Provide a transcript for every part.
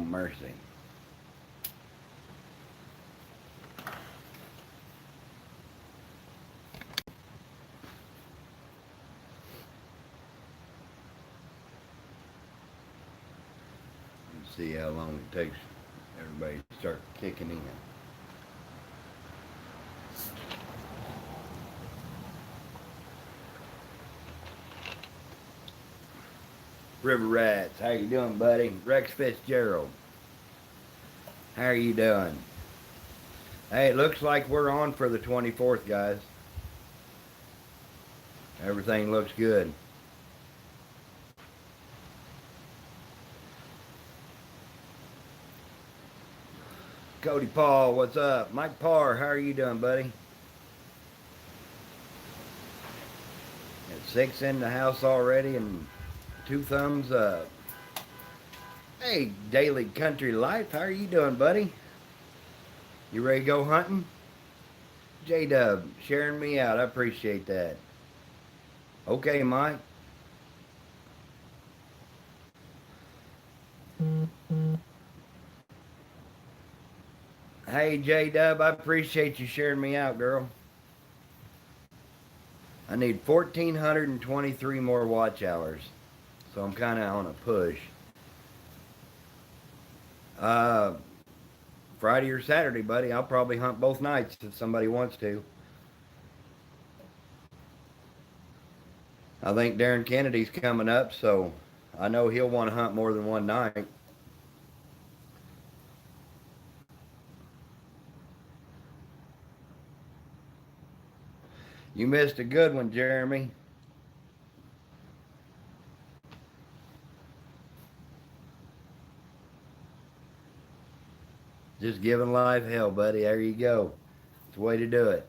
mercy. Let's see how long it takes everybody to start kicking in. River Rats, how you doing, buddy? Rex Fitzgerald, how are you doing? Hey, it looks like we're on for the 24th, guys. Everything looks good. Cody Paul, what's up? Mike Parr, how are you doing, buddy? Got 6 in the house already and 2 thumbs up. Hey, Daily Country Life, how are you doing, buddy? You ready to go hunting? J-Dub, sharing me out. I appreciate that. Okay, Mike. Hey, J-Dub, I appreciate you sharing me out, girl. I need 1,423 more watch hours. So I'm kind of on a push. Friday or Saturday, buddy. I'll probably hunt both nights if somebody wants to. I think Darren Kennedy's coming up, so I know he'll want to hunt more than one night. You missed a good one, Jeremy. Just giving life hell, buddy. There you go. It's the way to do it.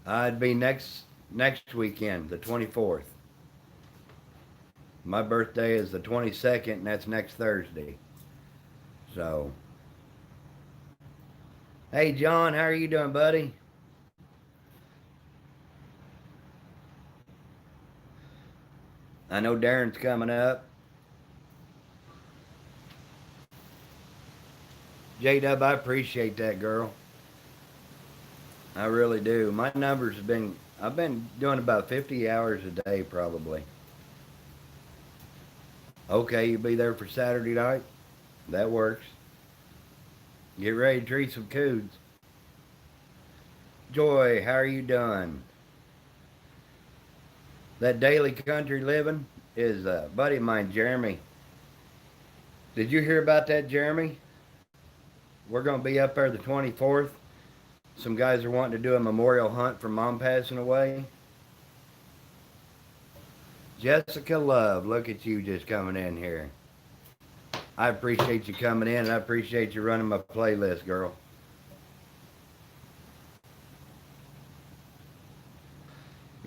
I'd be next weekend, the 24th. My birthday is the 22nd, and that's next Thursday. So, hey, John, how are you doing, buddy? I know Darren's coming up. J-Dub, I appreciate that, girl. I really do. My numbers have been, I've been doing about 50 hours a day probably. Okay, you'll be there for Saturday night? That works. Get ready to treat some coods. Joy, how are you doing? That Daily Country Living is a buddy of mine, Jeremy. Did you hear about that, Jeremy? We're going to be up there the 24th. Some guys are wanting to do a memorial hunt for Mom passing away. Jessica Love, look at you just coming in here. I appreciate you coming in, and I appreciate you running my playlist, girl.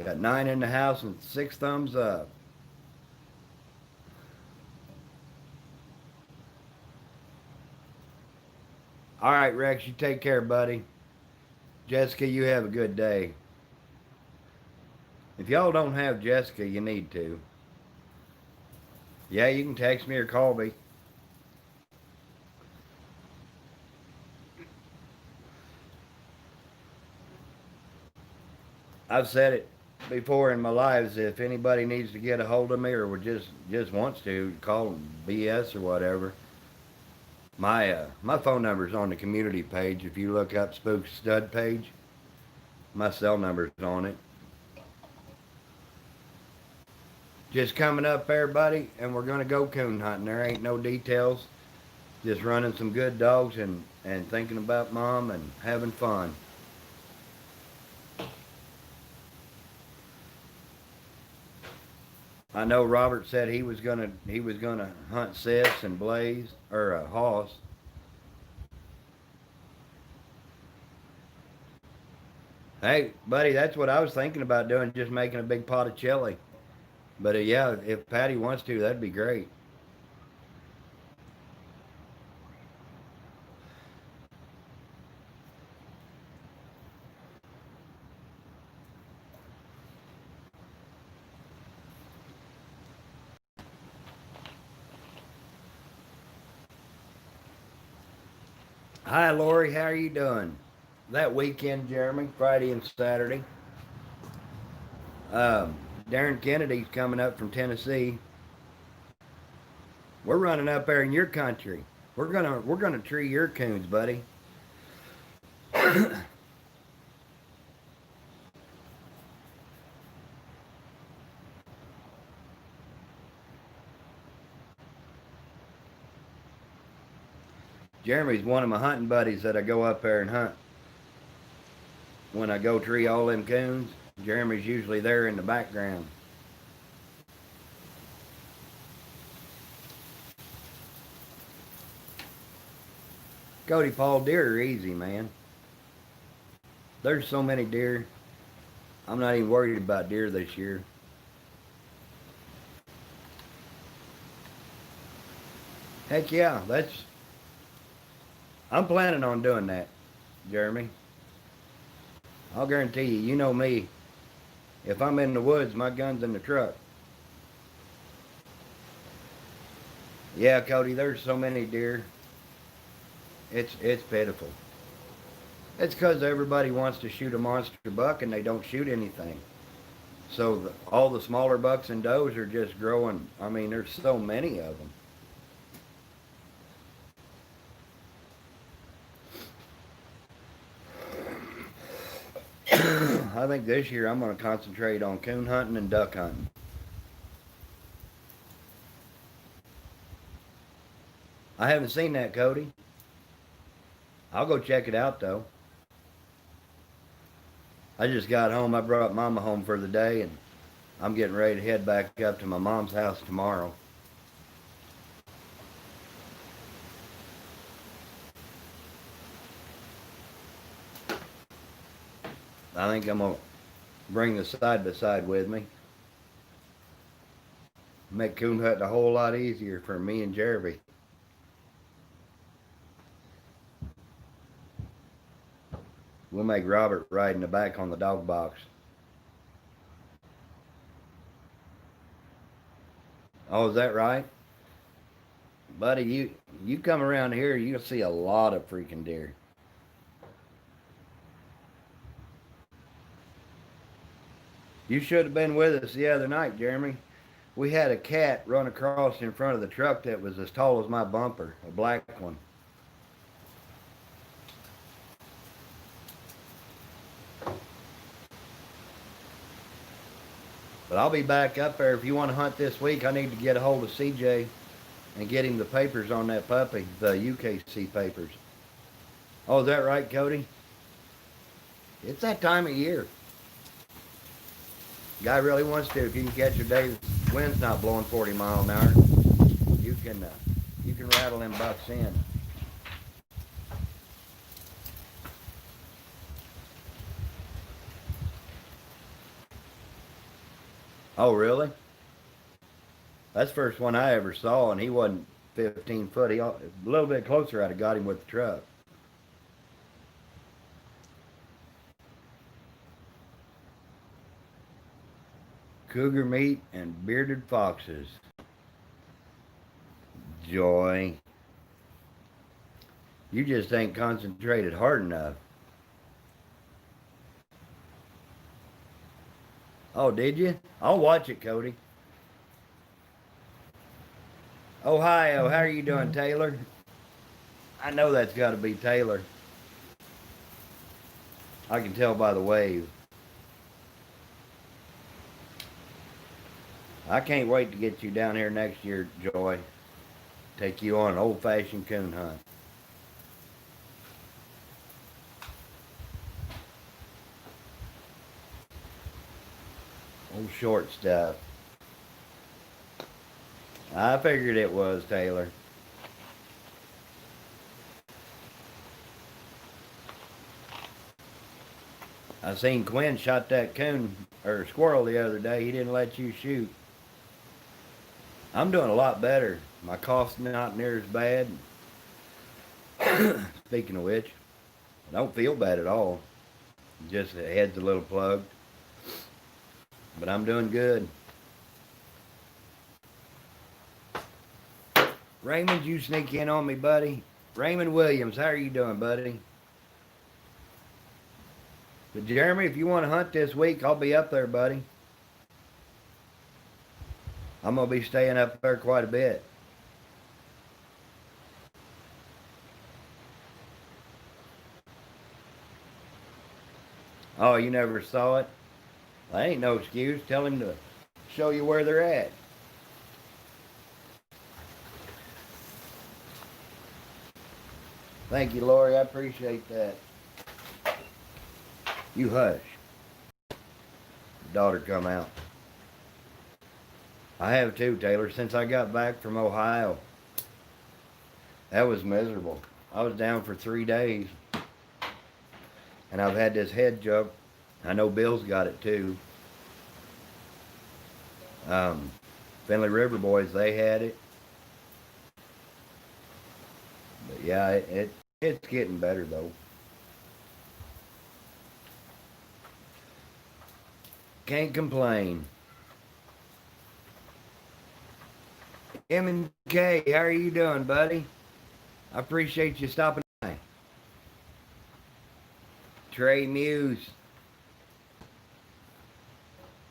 Got 9 in the house and 6 thumbs up. All right, Rex, you take care, buddy. Jessica, you have a good day. If y'all don't have Jessica, you need to. Yeah, you can text me or call me. I've said it before in my lives. If anybody needs to get a hold of me or just wants to call BS or whatever, my phone number's on the community page. If you look up Spook's Stud page, my cell number's on it. Just coming up, everybody, and we're gonna go coon hunting. There ain't no details. Just running some good dogs and thinking about Mom and having fun. I know Robert said he was gonna hunt Sis and Blaze or Hoss. Hey, buddy, that's what I was thinking about doing, just making a big pot of chili. But yeah, if Patty wants to, that'd be great. Hi, Lori. How are you doing? That weekend, Jeremy, Friday and Saturday. Um, Darren Kennedy's coming up from Tennessee. We're running up there in your country. We're gonna tree your coons, buddy. Jeremy's one of my hunting buddies that I go up there and hunt. When I go tree all them coons, Jeremy's usually there in the background. Cody Paul, deer are easy, man. There's so many deer. I'm not even worried about deer this year. Heck yeah, I'm planning on doing that, Jeremy. I'll guarantee you, you know me. If I'm in the woods, my gun's in the truck. Yeah, Cody, there's so many deer. It's pitiful. It's because everybody wants to shoot a monster buck and they don't shoot anything. So all the smaller bucks and does are just growing. I mean, there's so many of them. I think this year I'm going to concentrate on coon hunting and duck hunting. I haven't seen that, Cody. I'll go check it out though. I just got home. I brought Mama home for the day, and I'm getting ready to head back up to my mom's house tomorrow. I think I'm gonna bring the side by side with me. Make coon hunting a whole lot easier for me and Jeremy. We'll make Robert ride in the back on the dog box. Oh, is that right? Buddy, you come around here, you'll see a lot of freaking deer. You should have been with us the other night, Jeremy. We had a cat run across in front of the truck that was as tall as my bumper, a black one. But I'll be back up there. If you want to hunt this week, I need to get a hold of CJ and get him the papers on that puppy, the UKC papers. Oh, is that right, Cody? It's that time of year. Guy really wants to. If you can catch a day the wind's not blowing 40 miles an hour, you can uh, you can rattle them bucks in. Oh, really? That's the first one I ever saw, and he wasn't 15 foot. A little bit closer, I'd have got him with the truck. Cougar meat and bearded foxes. Joy. You just ain't concentrated hard enough. Oh, did you? I'll watch it, Cody. Ohio, how are you doing, Taylor? I know that's got to be Taylor. I can tell by the wave. I can't wait to get you down here next year, Joy. Take you on an old-fashioned coon hunt. Old short stuff. I figured it was Taylor. I seen Quinn shot that coon or squirrel the other day. He didn't let you shoot. I'm doing a lot better. My cough's not near as bad. Speaking of which, I don't feel bad at all. Just the head's a little plugged. But I'm doing good. Raymond, you sneak in on me, buddy. Raymond Williams, how are you doing, buddy? But Jeremy, if you want to hunt this week, I'll be up there, buddy. I'm going to be staying up there quite a bit. Oh, you never saw it? That ain't no excuse. Tell him to show you where they're at. Thank you, Lori. I appreciate that. You hush. Daughter come out. I have too, Taylor. Since I got back from Ohio, that was miserable. I was down for 3 days, and I've had this head jump. I know Bill's got it too. Finley River boys, they had it. But yeah, it's getting better though. Can't complain. M&K, how are you doing, buddy? I appreciate you stopping by. Trey Muse.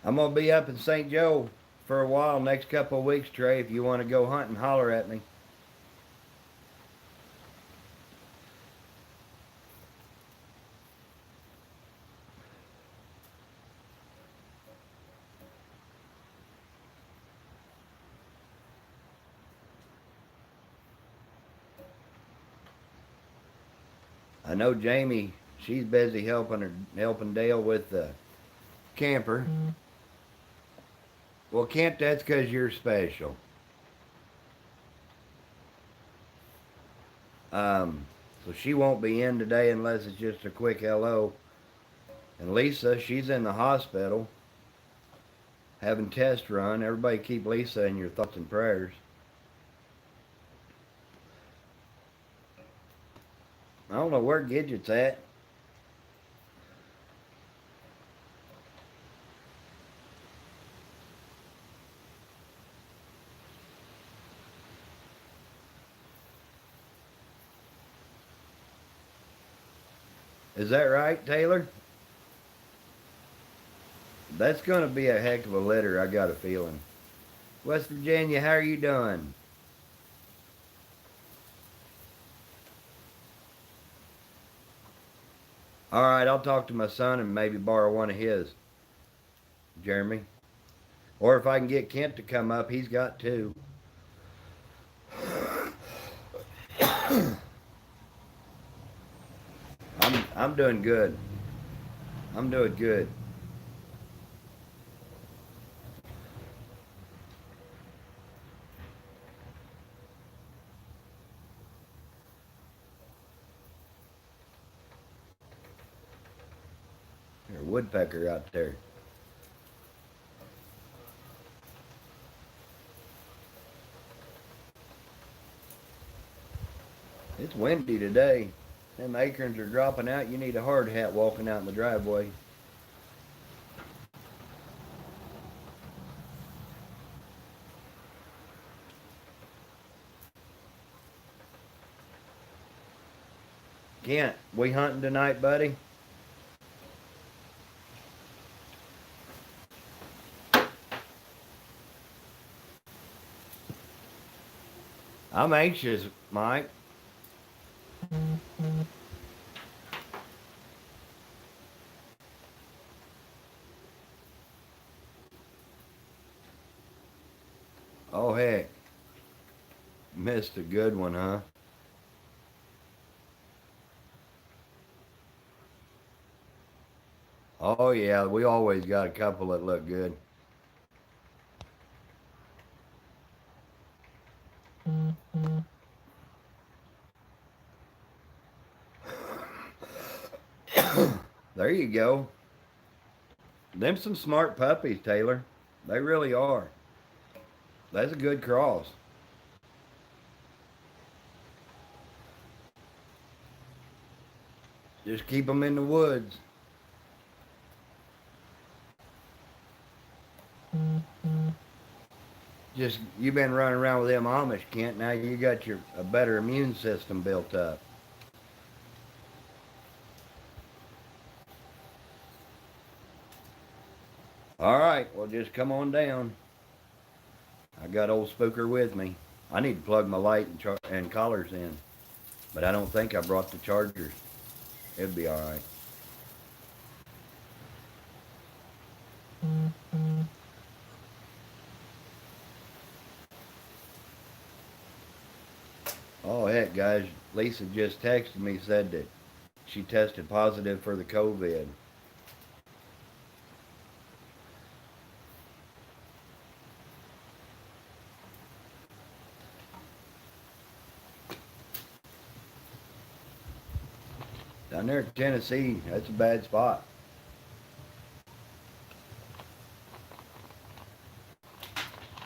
I'm going to be up in St. Joe for a while next couple of weeks, Trey. If you want to go hunting, holler at me. I know Jamie, she's busy helping Dale with the camper. Well, Kent, that's because you're special. So she won't be in today unless it's just a quick hello. And Lisa, she's in the hospital having test run. Everybody keep Lisa in your thoughts and prayers. I don't know where Gidget's at. Is that right, Taylor? That's going to be a heck of a litter, I got a feeling. West Virginia, how are you doing? All right, I'll talk to my son and maybe borrow one of his, Jeremy. Or if I can get Kent to come up, he's got two. I'm doing good. I'm doing good. There's a woodpecker out there. It's windy today. Them acorns are dropping out. You need a hard hat walking out in the driveway. Kent, we hunting tonight, buddy? I'm anxious, Mike. Oh, heck. Missed a good one, huh? Oh, yeah, we always got a couple that look good. There you go. Them some smart puppies, Taylor. They really are. That's a good cross. Just keep them in the woods. just you've been running around with them Amish, Kent. Now you got a better immune system built up. All right, well just come on down. I got old Spooker with me. I need to plug my light and collars in, but I don't think I brought the chargers. It'd be all right. Oh heck, guys! Lisa just texted me, said that she tested positive for the COVID. Down there in Tennessee, that's a bad spot.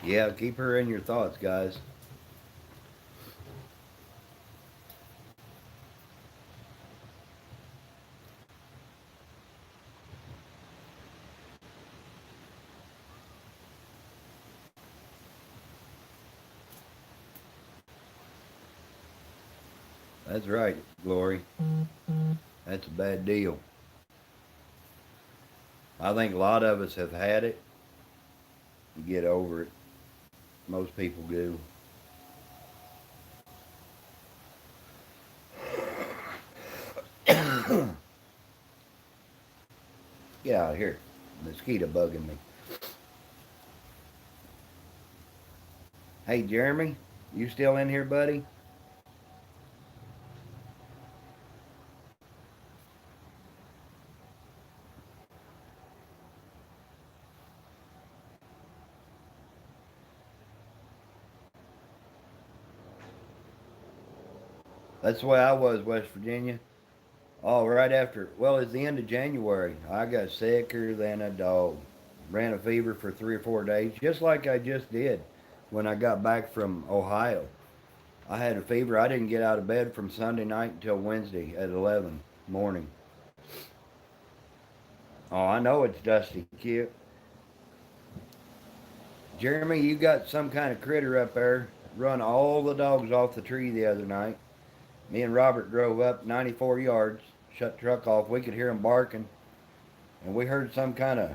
Yeah, keep her in your thoughts, guys. That's right, Glory. That's a bad deal. I think a lot of us have had it. You get over it. Most people do. Get out of here. Mosquito bugging me. Hey, Jeremy, you still in here, buddy? That's the way I was, West Virginia. Oh, right after, well, it's the end of January. I got sicker than a dog. Ran a fever for 3 or 4 days, just like I just did when I got back from Ohio. I had a fever. I didn't get out of bed from Sunday night until Wednesday at 11 morning. Oh, I know it's dusty, cute. Jeremy, you got some kind of critter up there. Run all the dogs off the tree the other night. Me and Robert drove up 94 yards, shut the truck off. We could hear them barking, and we heard some kind of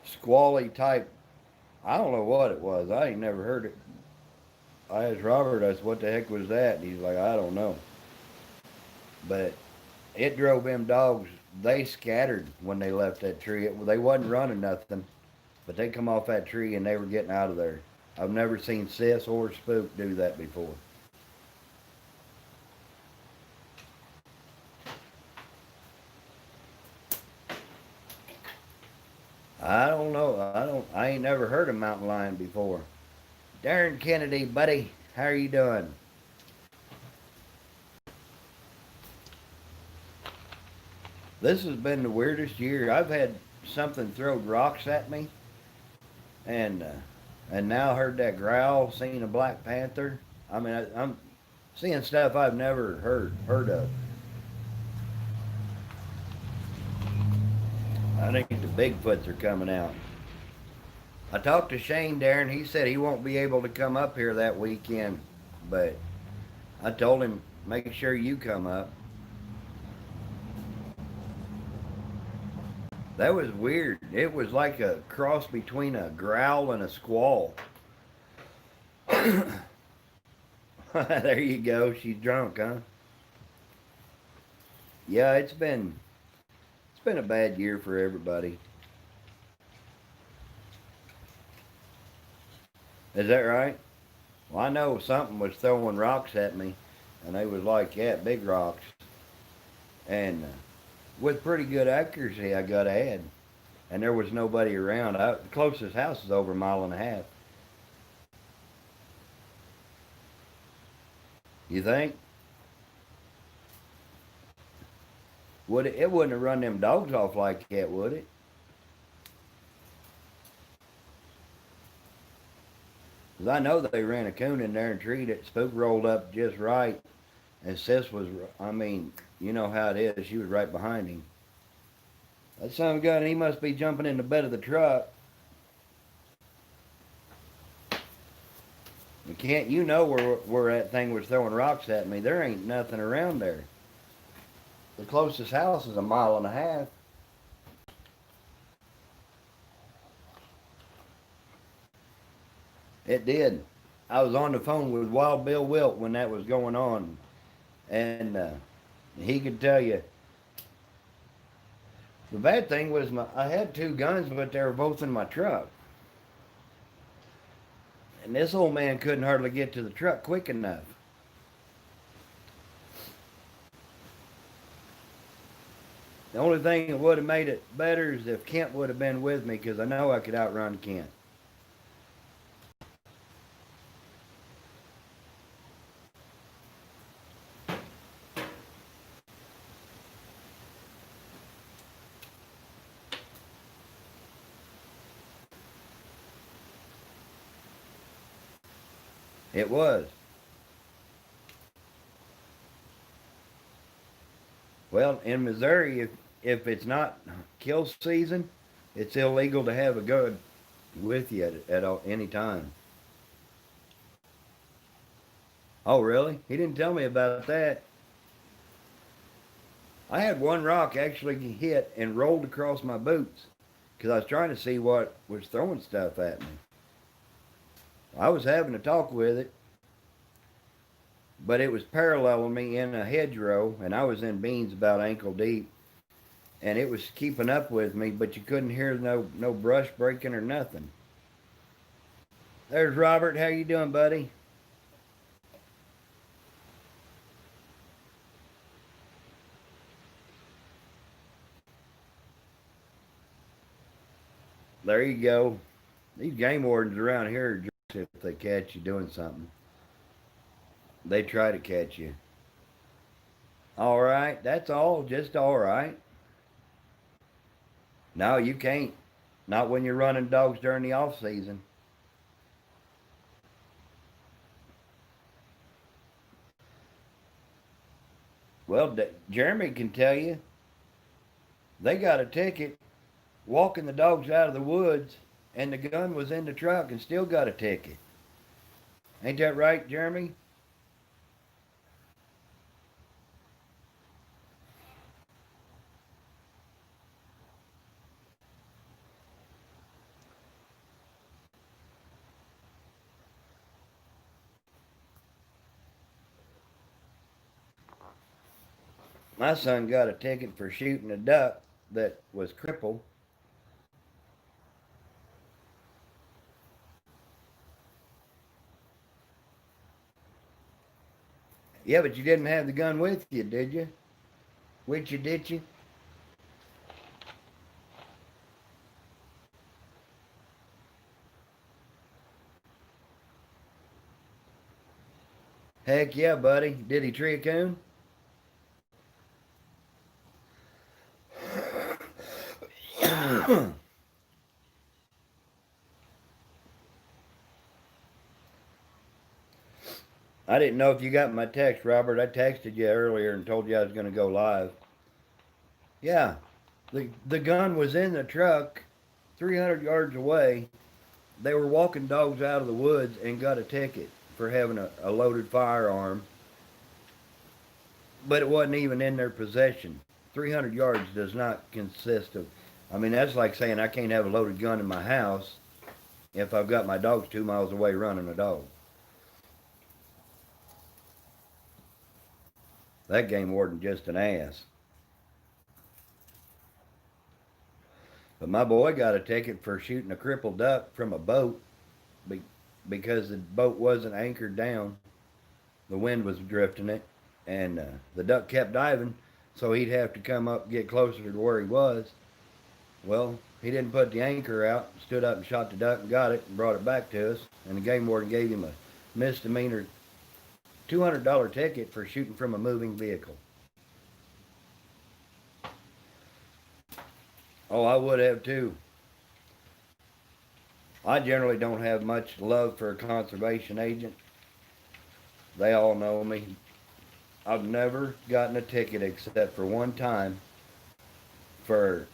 squally type. I don't know what it was. I ain't never heard it. I asked Robert, I said, what the heck was that? And he's like, I don't know. But it drove them dogs. They scattered when they left that tree. They wasn't running nothing, but they come off that tree and they were getting out of there. I've never seen Sis or Spook do that before. I don't know. I ain't never heard of mountain lion before. Darren Kennedy, buddy, how are you doing? This has been the weirdest year. I've had something throw rocks at me, and now heard that growl. Seen a black panther. I mean, I'm seeing stuff I've never heard of. I think the Bigfoots are coming out. I talked to Shane, Darren. He said he won't be able to come up here that weekend, but I told him make sure you come up. That was weird. It was like a cross between a growl and a squall. There you go. She's drunk, huh? Yeah, it's been a bad year for everybody. Is that right? Well, I know something was throwing rocks at me, and they was like, yeah, big rocks. And with pretty good accuracy, I got ahead. And there was nobody around. The closest house is over a mile and a half. You think? It wouldn't have run them dogs off like that, would it? 'Cause I know they ran a coon in there and treed it. Spook rolled up just right. And Sis was, I mean, you know how it is. She was right behind him. That son of a gun, he must be jumping in the bed of the truck. You know where that thing was throwing rocks at me. There ain't nothing around there. The closest house is a mile and a half. It did. I was on the phone with Wild Bill Wilt when that was going on, and he could tell you. The bad thing was I had two guns, but they were both in my truck. And this old man couldn't hardly get to the truck quick enough. The only thing that would have made it better is if Kent would have been with me, because I know I could outrun Kent. It was. Well, in Missouri, if it's not kill season, it's illegal to have a gun with you at any time. Oh, really? He didn't tell me about that. I had one rock actually hit and rolled across my boots because I was trying to see what was throwing stuff at me. I was having a talk with it, but it was paralleling me in a hedgerow, and I was in beans about ankle deep, and it was keeping up with me, but you couldn't hear no brush breaking or nothing. There's Robert. How you doing, buddy? There you go. These game wardens around here are jerks if they catch you doing something. They try to catch you. All right, that's all. Just all right. No, you can't. Not when you're running dogs during the off season. Well, Jeremy can tell you they got a ticket walking the dogs out of the woods, and the gun was in the truck and still got a ticket. Ain't that right, Jeremy? My son got a ticket for shooting a duck that was crippled. Yeah, but you didn't have the gun with you, did you? With you, did you? Heck yeah, buddy. Did he tree a coon? I didn't know if you got my text, Robert. I texted you earlier and told you I was going to go live. Yeah, the gun was in the truck 300 yards away. They were walking dogs out of the woods and got a ticket for having a loaded firearm, but it wasn't even in their possession. 300 yards does not consist of, I mean, that's like saying I can't have a loaded gun in my house if I've got my dogs 2 miles away running a dog. That game warden just an ass. But my boy got a ticket for shooting a crippled duck from a boat because the boat wasn't anchored down. The wind was drifting it, and the duck kept diving, so he'd have to come up, get closer to where he was. Well, he didn't put the anchor out, stood up and shot the duck and got it and brought it back to us. And the game warden gave him a misdemeanor $200 ticket for shooting from a moving vehicle. Oh, I would have too. I generally don't have much love for a conservation agent. They all know me. I've never gotten a ticket except for one time for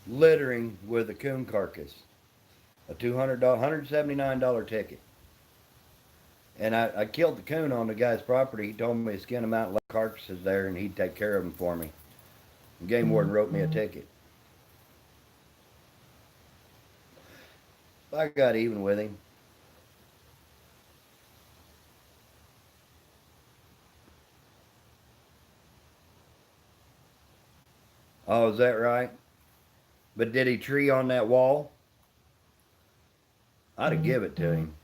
littering with a coon carcass. A $179 ticket. And I killed the coon on the guy's property. He told me to skin him out and left carcasses there, and he'd take care of them for me. The game warden wrote me a ticket. I got even with him. Oh, is that right? But did he tree on that wall? I'd have give it to him.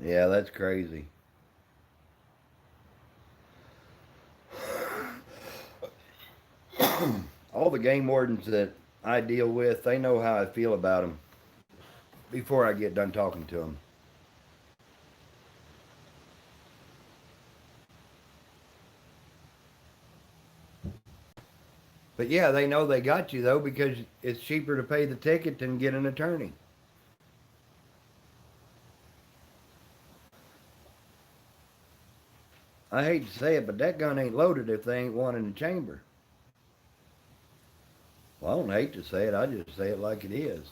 Yeah, that's crazy. All the game wardens that I deal with, they know how I feel about them before I get done talking to them. But yeah, they know they got you though because it's cheaper to pay the ticket than get an attorney. I hate to say it, but that gun ain't loaded if they ain't one in the chamber. Well, I don't hate to say it, I just say it like it is.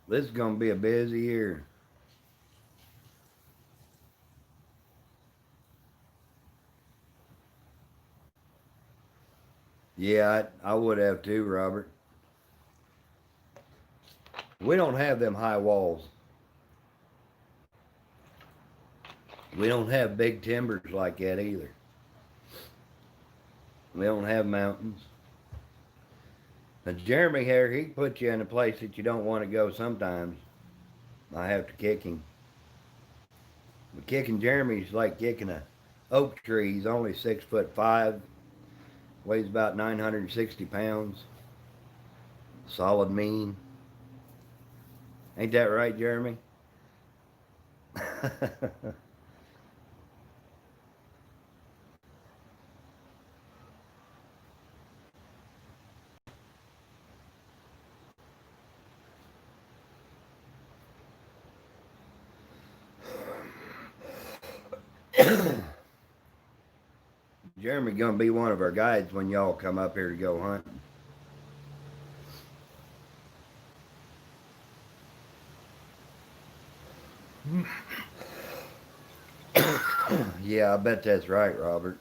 This is going to be a busy year. Yeah, I would have too, Robert. We don't have them high walls. We don't have big timbers like that either. We don't have mountains. Now, Jeremy here, he can put you in a place that you don't want to go sometimes. I have to kick him. But kicking Jeremy's like kicking a oak tree. He's only 6'5", weighs about 960 pounds. Solid mean. Ain't that right, Jeremy? Jeremy gonna be one of our guides when y'all come up here to go hunting. Yeah, I bet that's right, Robert.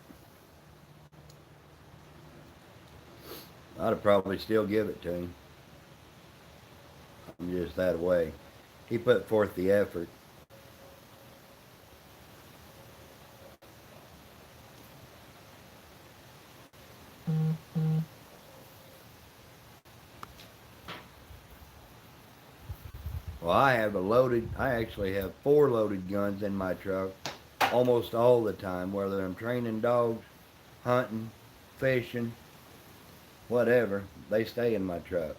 I'd have probably still give it to him. I'm just that way. He put forth the effort. Well, I actually have 4 loaded guns in my truck almost all the time, whether I'm training dogs, hunting, fishing, whatever. They stay in my truck.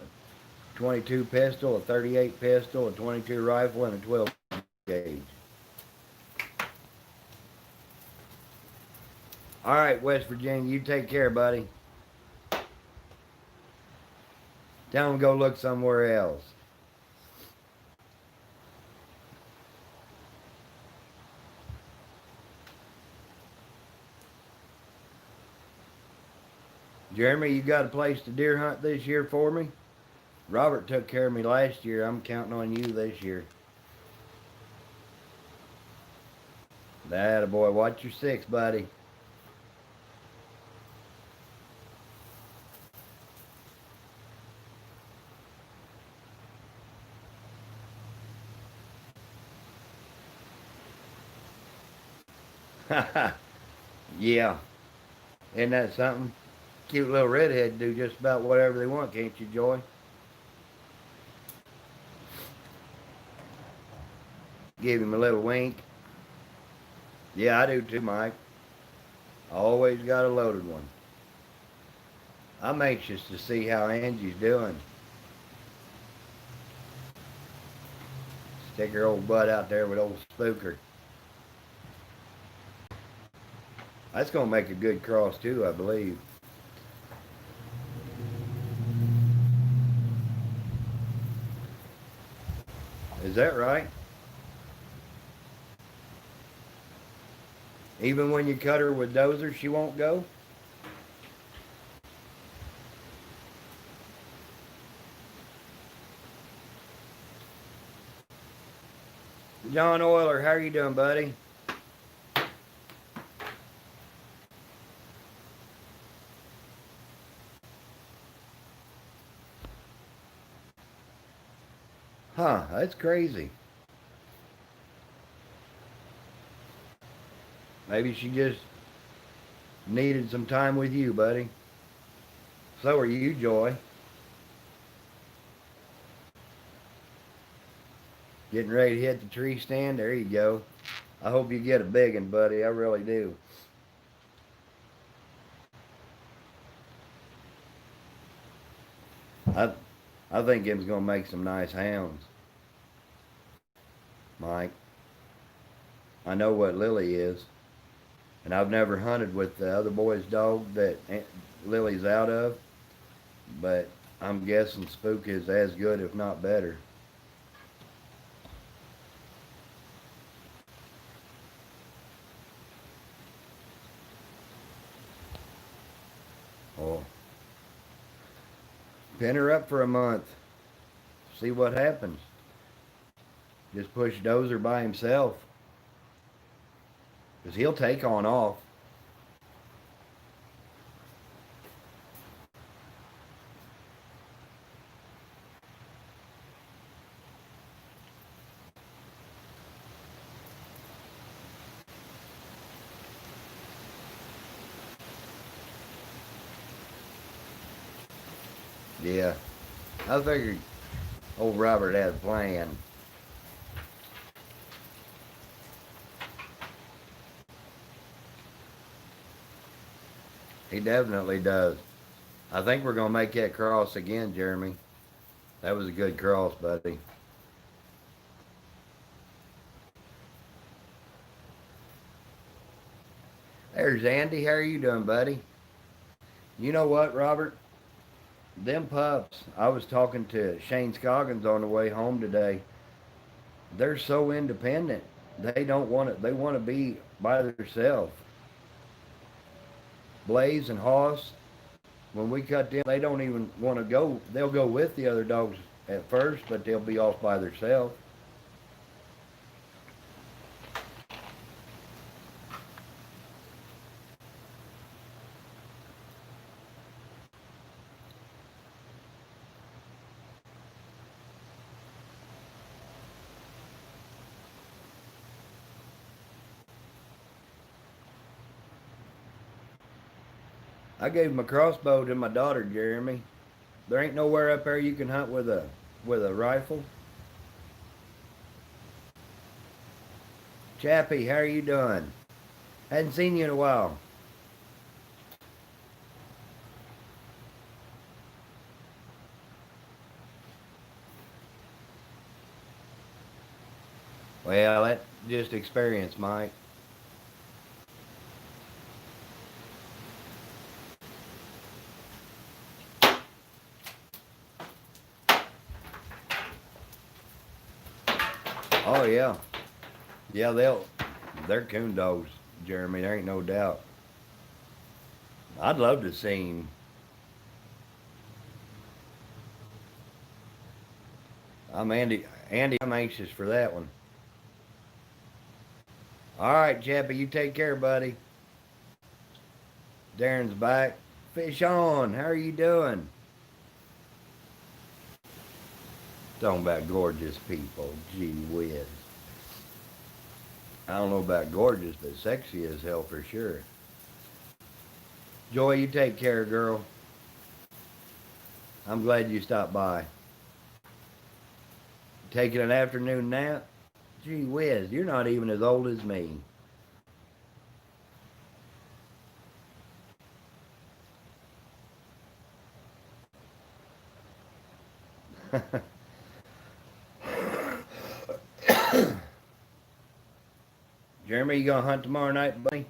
A 22 pistol, a 38 pistol, a 22 rifle, and a 12 gauge. All right, West Virginia, you take care, buddy. Tell them to go look somewhere else. Jeremy, you got a place to deer hunt this year for me? Robert took care of me last year. I'm counting on you this year. That boy, watch your 6, buddy. Yeah, isn't that something? Cute little redhead do just about whatever they want, can't you, Joy? Give him a little wink. Yeah, I do too, Mike. Always got a loaded one. I'm anxious to see how Angie's doing. Stick her old butt out there with old Spooker. That's going to make a good cross too, I believe. Is that right? Even when you cut her with dozer, she won't go? John Oiler, how are you doing, buddy? Huh, that's crazy. Maybe she just needed some time with you, buddy. So are you, Joy. Getting ready to hit the tree stand? There you go. I hope you get a big one, buddy. I really do. I, I think him's going to make some nice hounds, Mike. I know what Lily is. And I've never hunted with the other boy's dog that Lily's out of, but I'm guessing Spook is as good, if not better. Oh, pin her up for a month. See what happens. Just push Dozer by himself. Because he'll take on off. Yeah. I figured old Robert had a plan. He definitely does. I think we're going to make that cross again, Jeremy. That was a good cross, buddy. There's Andy. How are you doing, buddy? You know what, Robert? Them pups, I was talking to Shane Scoggins on the way home today. They're so independent. They don't want it. They want to be by themselves. Blaze and Hoss, when we cut them, they don't even want to go. They'll go with the other dogs at first, but they'll be off by themselves. I gave him a crossbow to my daughter, Jeremy. There ain't nowhere up there you can hunt with a rifle. Chappie, how are you doing? Hadn't seen you in a while. Well, that's just experience, Mike. Oh yeah, yeah. They're coon dogs, Jeremy. There ain't no doubt. I'd love to see him. I'm Andy. Andy, I'm anxious for that one. All right, Chappie, you take care, buddy. Darren's back. Fish on. How are you doing? Talking about gorgeous people. Gee whiz. I don't know about gorgeous, but sexy as hell for sure. Joy, you take care, girl. I'm glad you stopped by. Taking an afternoon nap? Gee whiz, you're not even as old as me. Jeremy, you gonna hunt tomorrow night, buddy?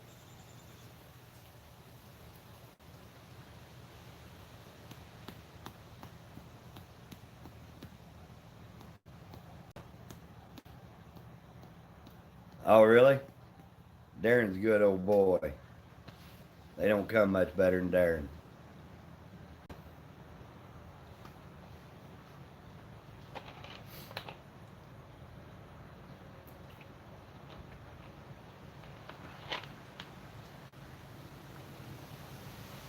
Oh, really? Darren's a good old boy. They don't come much better than Darren.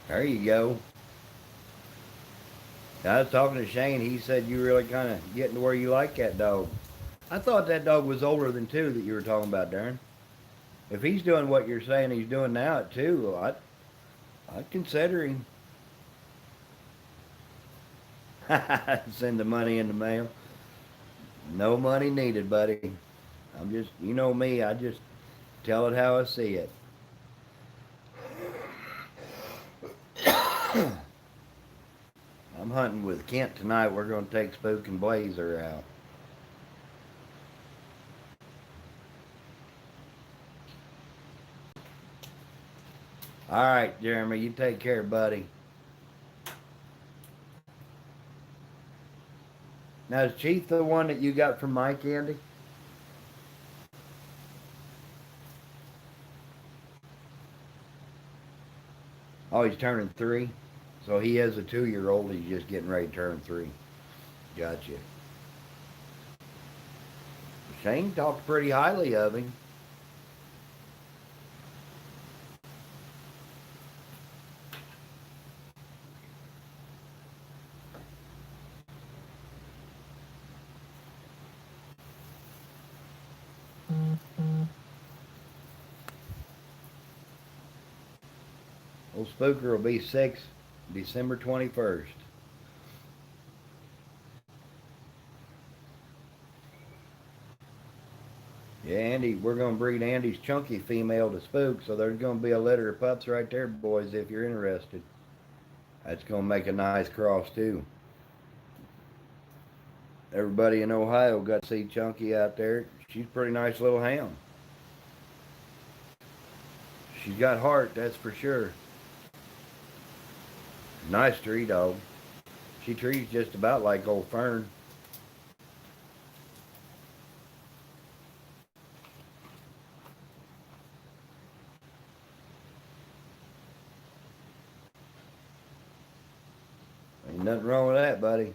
There you go. I was talking to Shane. He said you really kind of getting to where you like that dog. I thought that dog was older than two that you were talking about, Darren. If he's doing what you're saying he's doing now at two, I'd consider him. Send the money in the mail. No money needed, buddy. I'm just, you know me, I just tell it how I see it. I'm hunting with Kent tonight. We're going to take Spook and Blazer out. All right, Jeremy, you take care, buddy. Now, is Chief the one that you got from Mike, Andy? Oh, he's turning 3. So he has a 2-year-old. He's just getting ready to turn 3. Gotcha. Shane talked pretty highly of him. Old Spooker will be 6 December 21st. Yeah, Andy, we're going to breed Andy's chunky female to Spook, so there's going to be a litter of pups right there, boys, if you're interested. That's going to make a nice cross, too. Everybody in Ohio got to see Chunky out there. She's a pretty nice little hound. She's got heart, that's for sure. Nice tree dog. She trees just about like old Fern. Ain't nothing wrong with that, buddy.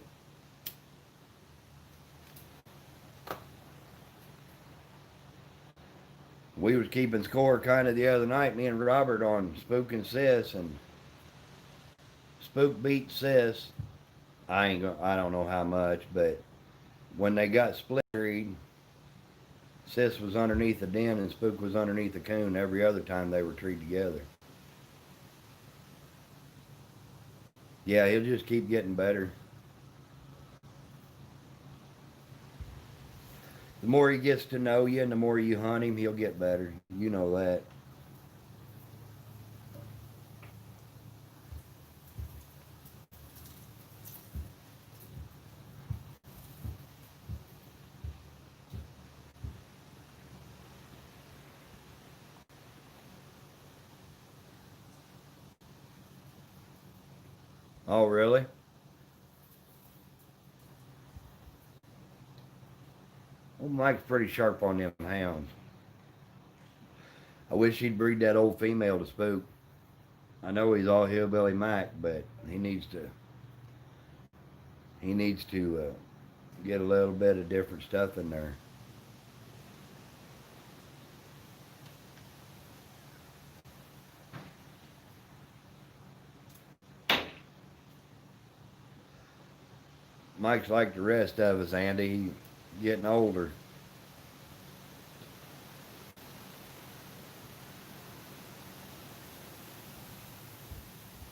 We was keeping score kind of the other night, me and Robert, on Spook and Sis, and Spook beat Sis. I don't know how much, but when they got split treed, Sis was underneath the den and Spook was underneath the coon every other time they were treed together. Yeah, he'll just keep getting better. The more he gets to know you and the more you hunt him, he'll get better. You know that. Oh, really? Well, Mike's pretty sharp on them hounds. I wish he'd breed that old female to Spook. I know he's all hillbilly Mac, but he needs to get a little bit of different stuff in there. Mike's like the rest of us, Andy. He's getting older.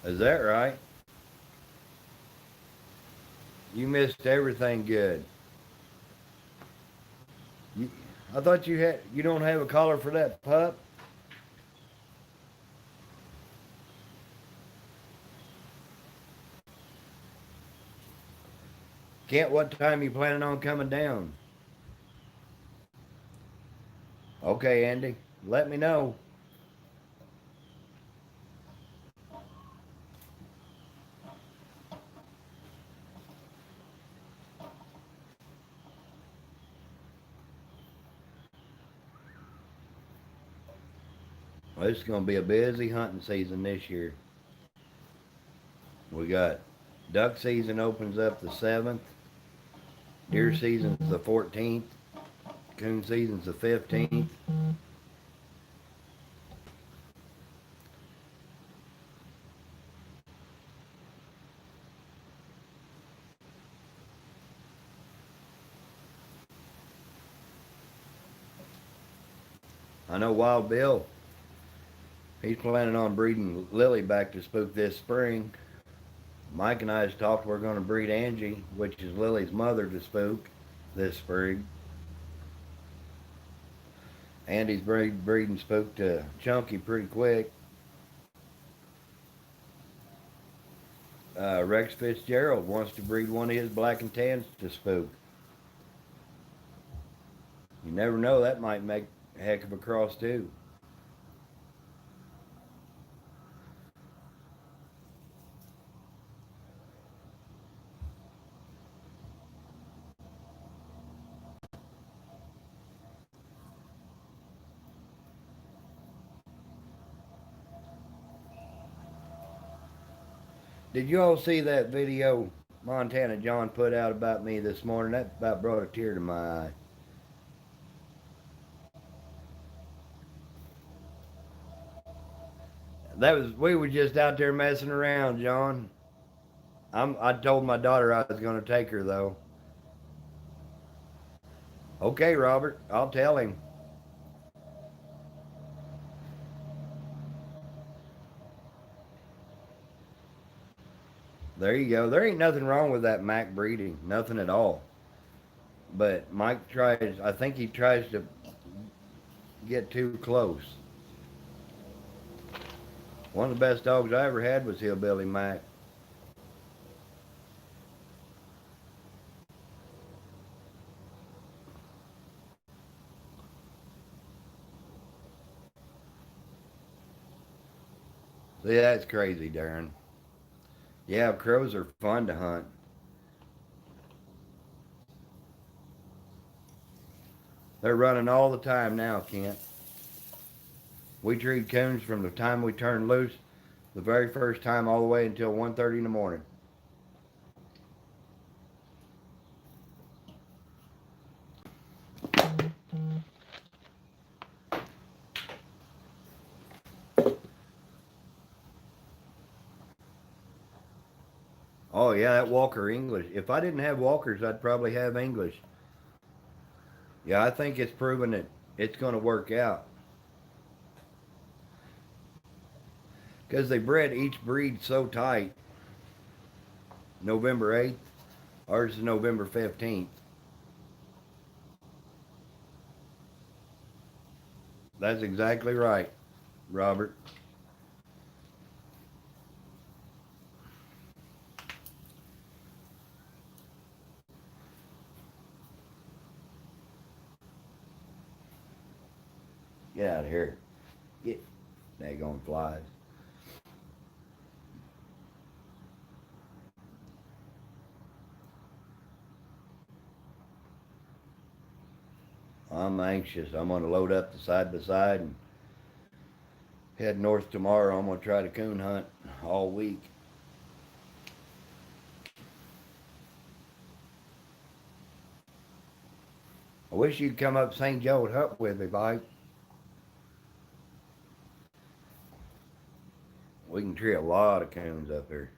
Is that right? You missed everything good. You, I thought you don't have a collar for that pup. Kent, what time you planning on coming down? Okay, Andy. Let me know. Well, it's going to be a busy hunting season this year. We got duck season opens up the 7th. Deer season's the 14th. Coon season's the 15th. I know Wild Bill, he's planning on breeding Lily back to spook this spring. Mike and I has talked we're going to breed Angie, which is Lily's mother, to spook this spring. Andy's breeding spook to Chunky pretty quick. Rex Fitzgerald wants to breed one of his black and tans to spook. You never know, that might make a heck of a cross too. Did you all see that video Montana John put out about me this morning? That about brought a tear to my eye. We were just out there messing around, John. I told my daughter I was going to take her though. Okay, Robert, I'll tell him. There you go. There ain't nothing wrong with that Mac breeding, nothing at all. But Mike tries. I think he tries to get too close. One of the best dogs I ever had was Hillbilly Mac. See, that's crazy, Darren. Yeah, crows are fun to hunt. They're running all the time now, Kent. We treat coons from the time we turn loose, the very first time, all the way until 1:30 in the morning. Oh yeah, that Walker English. If I didn't have Walkers, I'd probably have English. Yeah, I think it's proven that it's going to work out. Because they bred each breed so tight. November 8th, ours is November 15th. That's exactly right, Robert. Get out of here. Get daggone flies. I'm anxious. I'm going to load up the side by side and head north tomorrow. I'm going to try to coon hunt all week. I wish you'd come up St. Joe and hunt with me, Mike. We can tree a lot of coons up here.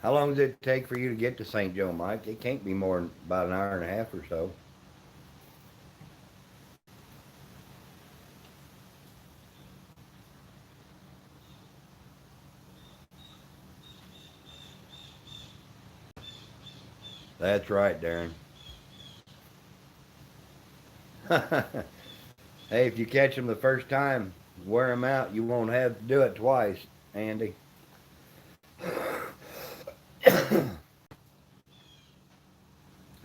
How long does it take for you to get to St. Joe, Mike? It can't be more than about an hour and a half or so. That's right, Darren. Hey, if you catch them the first time, wear them out. You won't have to do it twice, Andy.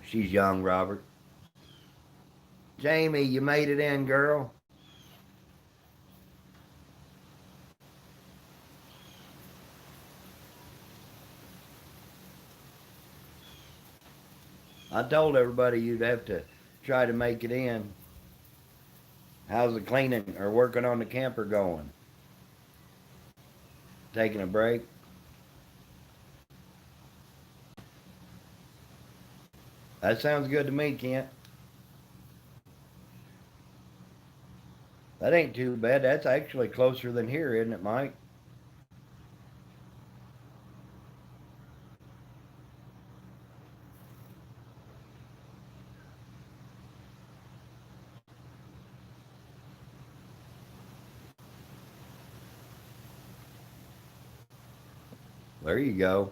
She's young, Robert. Jamie, you made it in, girl. I told everybody you'd have to try to make it in. How's the cleaning or working on the camper going? Taking a break? That sounds good to me, Kent. That ain't too bad. That's actually closer than here, isn't it, Mike? There you go.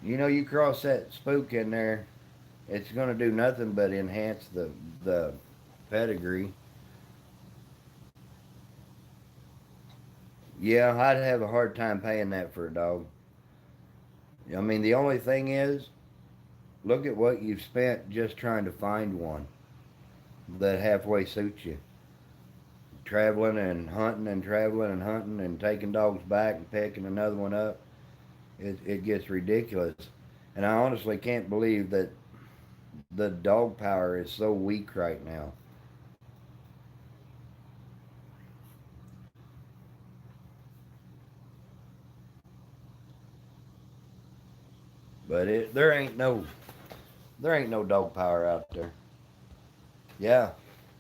You know, you cross that spook in there, it's going to do nothing but enhance the pedigree. Yeah, I'd have a hard time paying that for a dog. I mean, the only thing is, look at what you've spent just trying to find one that halfway suits you. Traveling and hunting and traveling and hunting and taking dogs back and picking another one up. It gets ridiculous. And I honestly can't believe that the dog power is so weak right now. But there ain't no dog power out there. Yeah,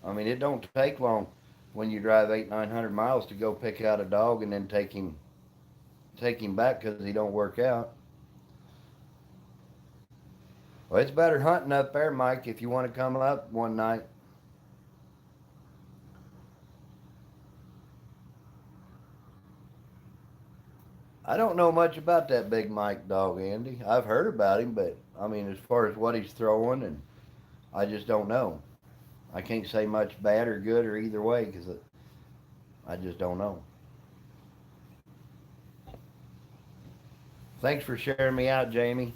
I mean it don't take long when you drive 800-900 miles to go pick out a dog and then take him back because he don't work out. Well, it's better hunting up there, Mike. If you want to come up one night, I don't know much about that big Mike dog, Andy. I've heard about him, but I mean, as far as what he's throwing, and I just don't know. I can't say much bad or good or either way because I just don't know. Thanks for sharing me out, Jamie.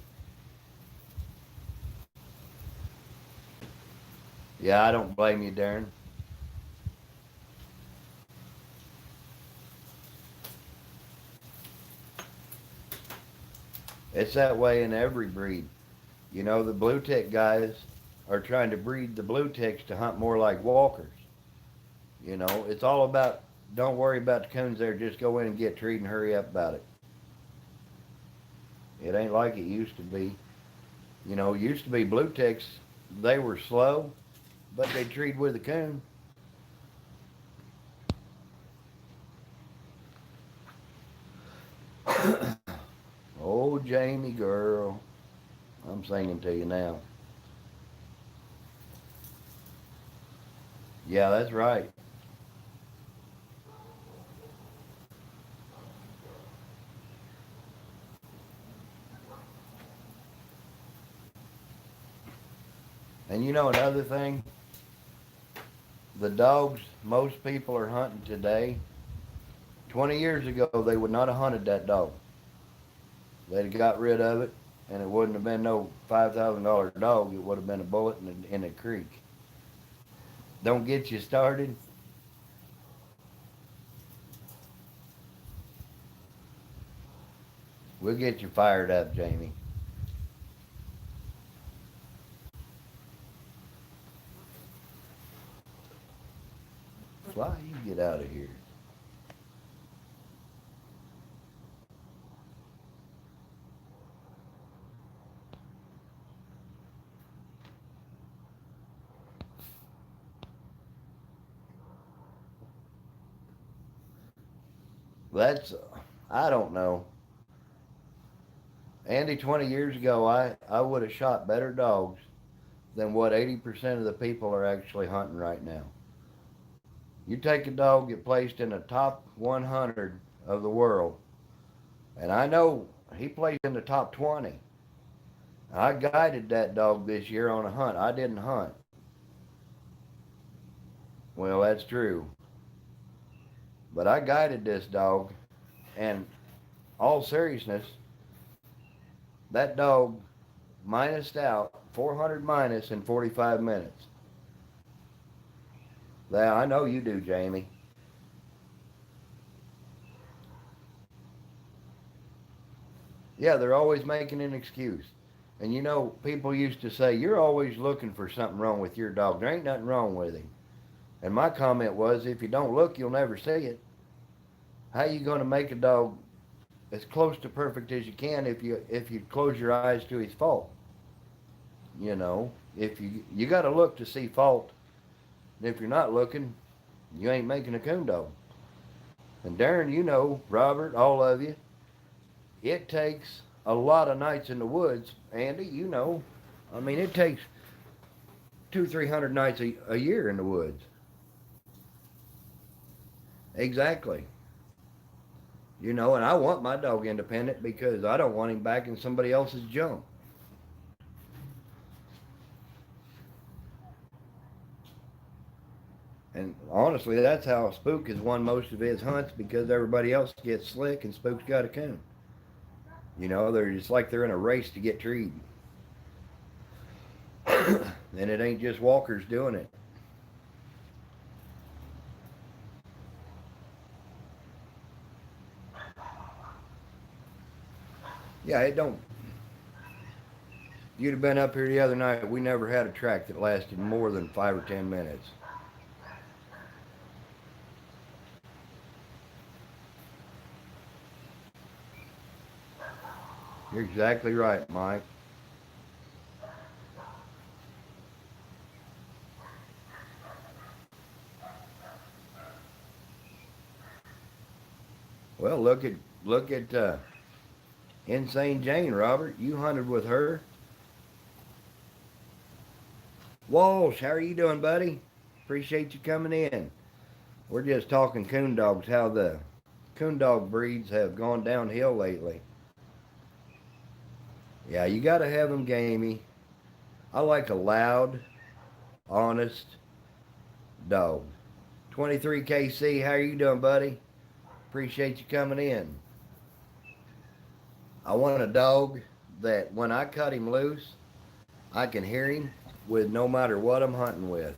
Yeah, I don't blame you, Darren. It's that way in every breed. You know, the blue tick guys are trying to breed the blue ticks to hunt more like walkers. You know, it's all about don't worry about the coons there, just go in and get treed and hurry up about it. It ain't like it used to be. You know, it used to be blue ticks, they were slow, but they treed with a coon. Oh, Jamie girl, I'm singing to you now. Yeah, that's right. And you know another thing, the dogs most people are hunting today, 20 years ago they would not have hunted that dog. They'd have got rid of it, and it wouldn't have been no $5,000 dog. It would have been a bullet in a creek. Don't get you started. We'll get you fired up, Jamie. Fly, you get out of here. That's, I don't know. Andy, 20 years ago, I would have shot better dogs than what 80% of the people are actually hunting right now. You take a dog, get placed in the top 100 of the world, and I know he placed in the top 20. I guided that dog this year on a hunt. I didn't hunt. Well, that's true. But I guided this dog, and all seriousness, that dog minused out 400 minus in 45 minutes. Yeah, I know you do, Jamie. Yeah, they're always making an excuse. And you know, people used to say, you're always looking for something wrong with your dog. There ain't nothing wrong with him. And my comment was, if you don't look, you'll never see it. How you going to make a dog as close to perfect as you can if you close your eyes to his fault? You know, if you got to look to see fault. And if you're not looking, you ain't making a coon dog. And Darren, you know, Robert, all of you, it takes a lot of nights in the woods. Andy, you know, I mean, it takes 200-300 nights a year in the woods. Exactly. You know, and I want my dog independent because I don't want him back in somebody else's junk. And honestly, that's how Spook has won most of his hunts because everybody else gets slick and Spook's got a coon. You know, they're just like they're in a race to get treed. And it ain't just walkers doing it. Yeah, it don't. You'd have been up here the other night. We never had a track that lasted more than 5 or 10 minutes. You're exactly right, Mike. Well, look at Insane Jane, Robert. You hunted with her. Walsh, how are you doing, buddy? Appreciate you coming in. We're just talking coon dogs, how the coon dog breeds have gone downhill lately. Yeah, you got to have them gamey. I like a loud, honest dog. 23KC, how are you doing, buddy? Appreciate you coming in. I want a dog that when I cut him loose, I can hear him with no matter what I'm hunting with.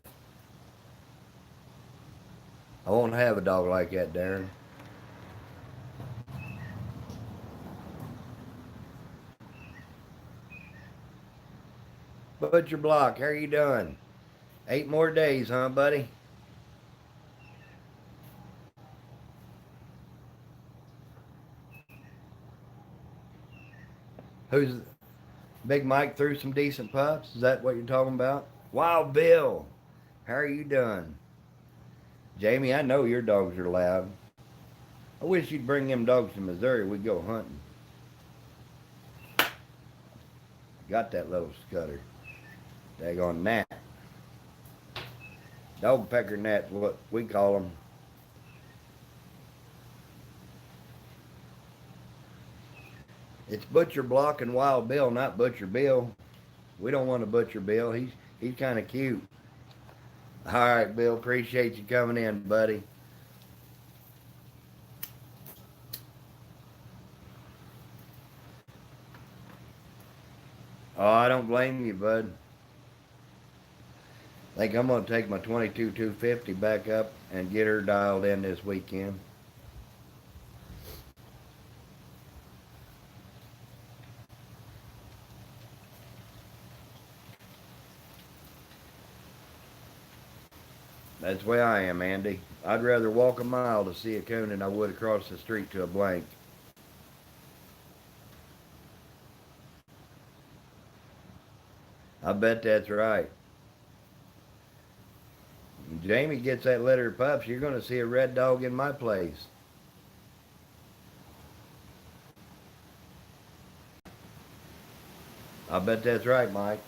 I won't have a dog like that, Darren. Butcher Block, how are you doing? 8 more days, huh, buddy? Who's Big Mike threw some decent pups? Is that what you're talking about? Wild Bill, how are you doing? Jamie, I know your dogs are loud. I wish you'd bring them dogs to Missouri. We'd go hunting. Got that little scutter. Daggone gnat. Dog pecker gnat, what we call them. It's Butcher Block and Wild Bill, not Butcher Bill. We don't want to butcher Bill. He's kind of cute. All right, Bill. Appreciate you coming in, buddy. Oh, I don't blame you, bud. I think I'm going to take my 22 250 back up and get her dialed in this weekend. That's the way I am, Andy. I'd rather walk a mile to see a coon than I would across the street to a blank. I bet that's right. When Jamie gets that litter of pups, you're going to see a red dog in my place. I bet that's right, Mike.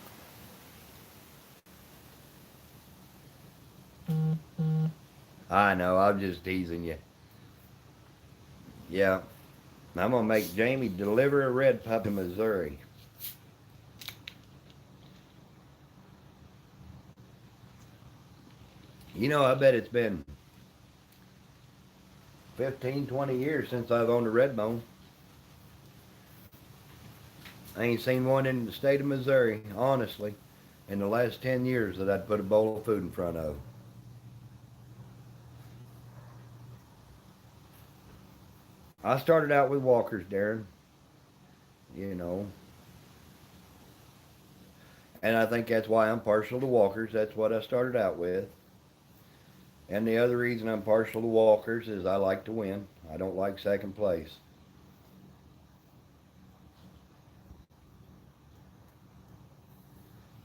I know, I'm just teasing you. Yeah, I'm going to make Jamie deliver a red pup in Missouri. You know, I bet it's been 15, 20 years since I've owned a red bone. I ain't seen one in the state of Missouri, honestly, in the last 10 years that I'd put a bowl of food in front of. I started out with walkers, Darren. You know, And I think that's why I'm partial to walkers. That's what I started out with. And the other reason I'm partial to walkers is I like to win. I don't like second place.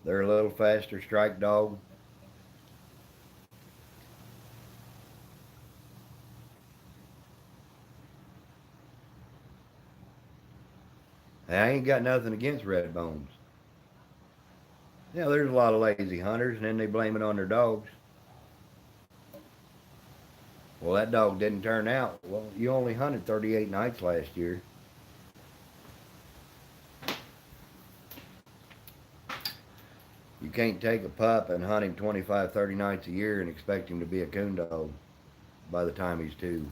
They're a little faster strike dog. I ain't got nothing against red bones. Yeah, there's a lot of lazy hunters, and then they blame it on their dogs. Well, that dog didn't turn out. Well, you only hunted 38 nights last year. You can't take a pup and hunt him 25, 30 nights a year and expect him to be a coon dog by the time he's 2.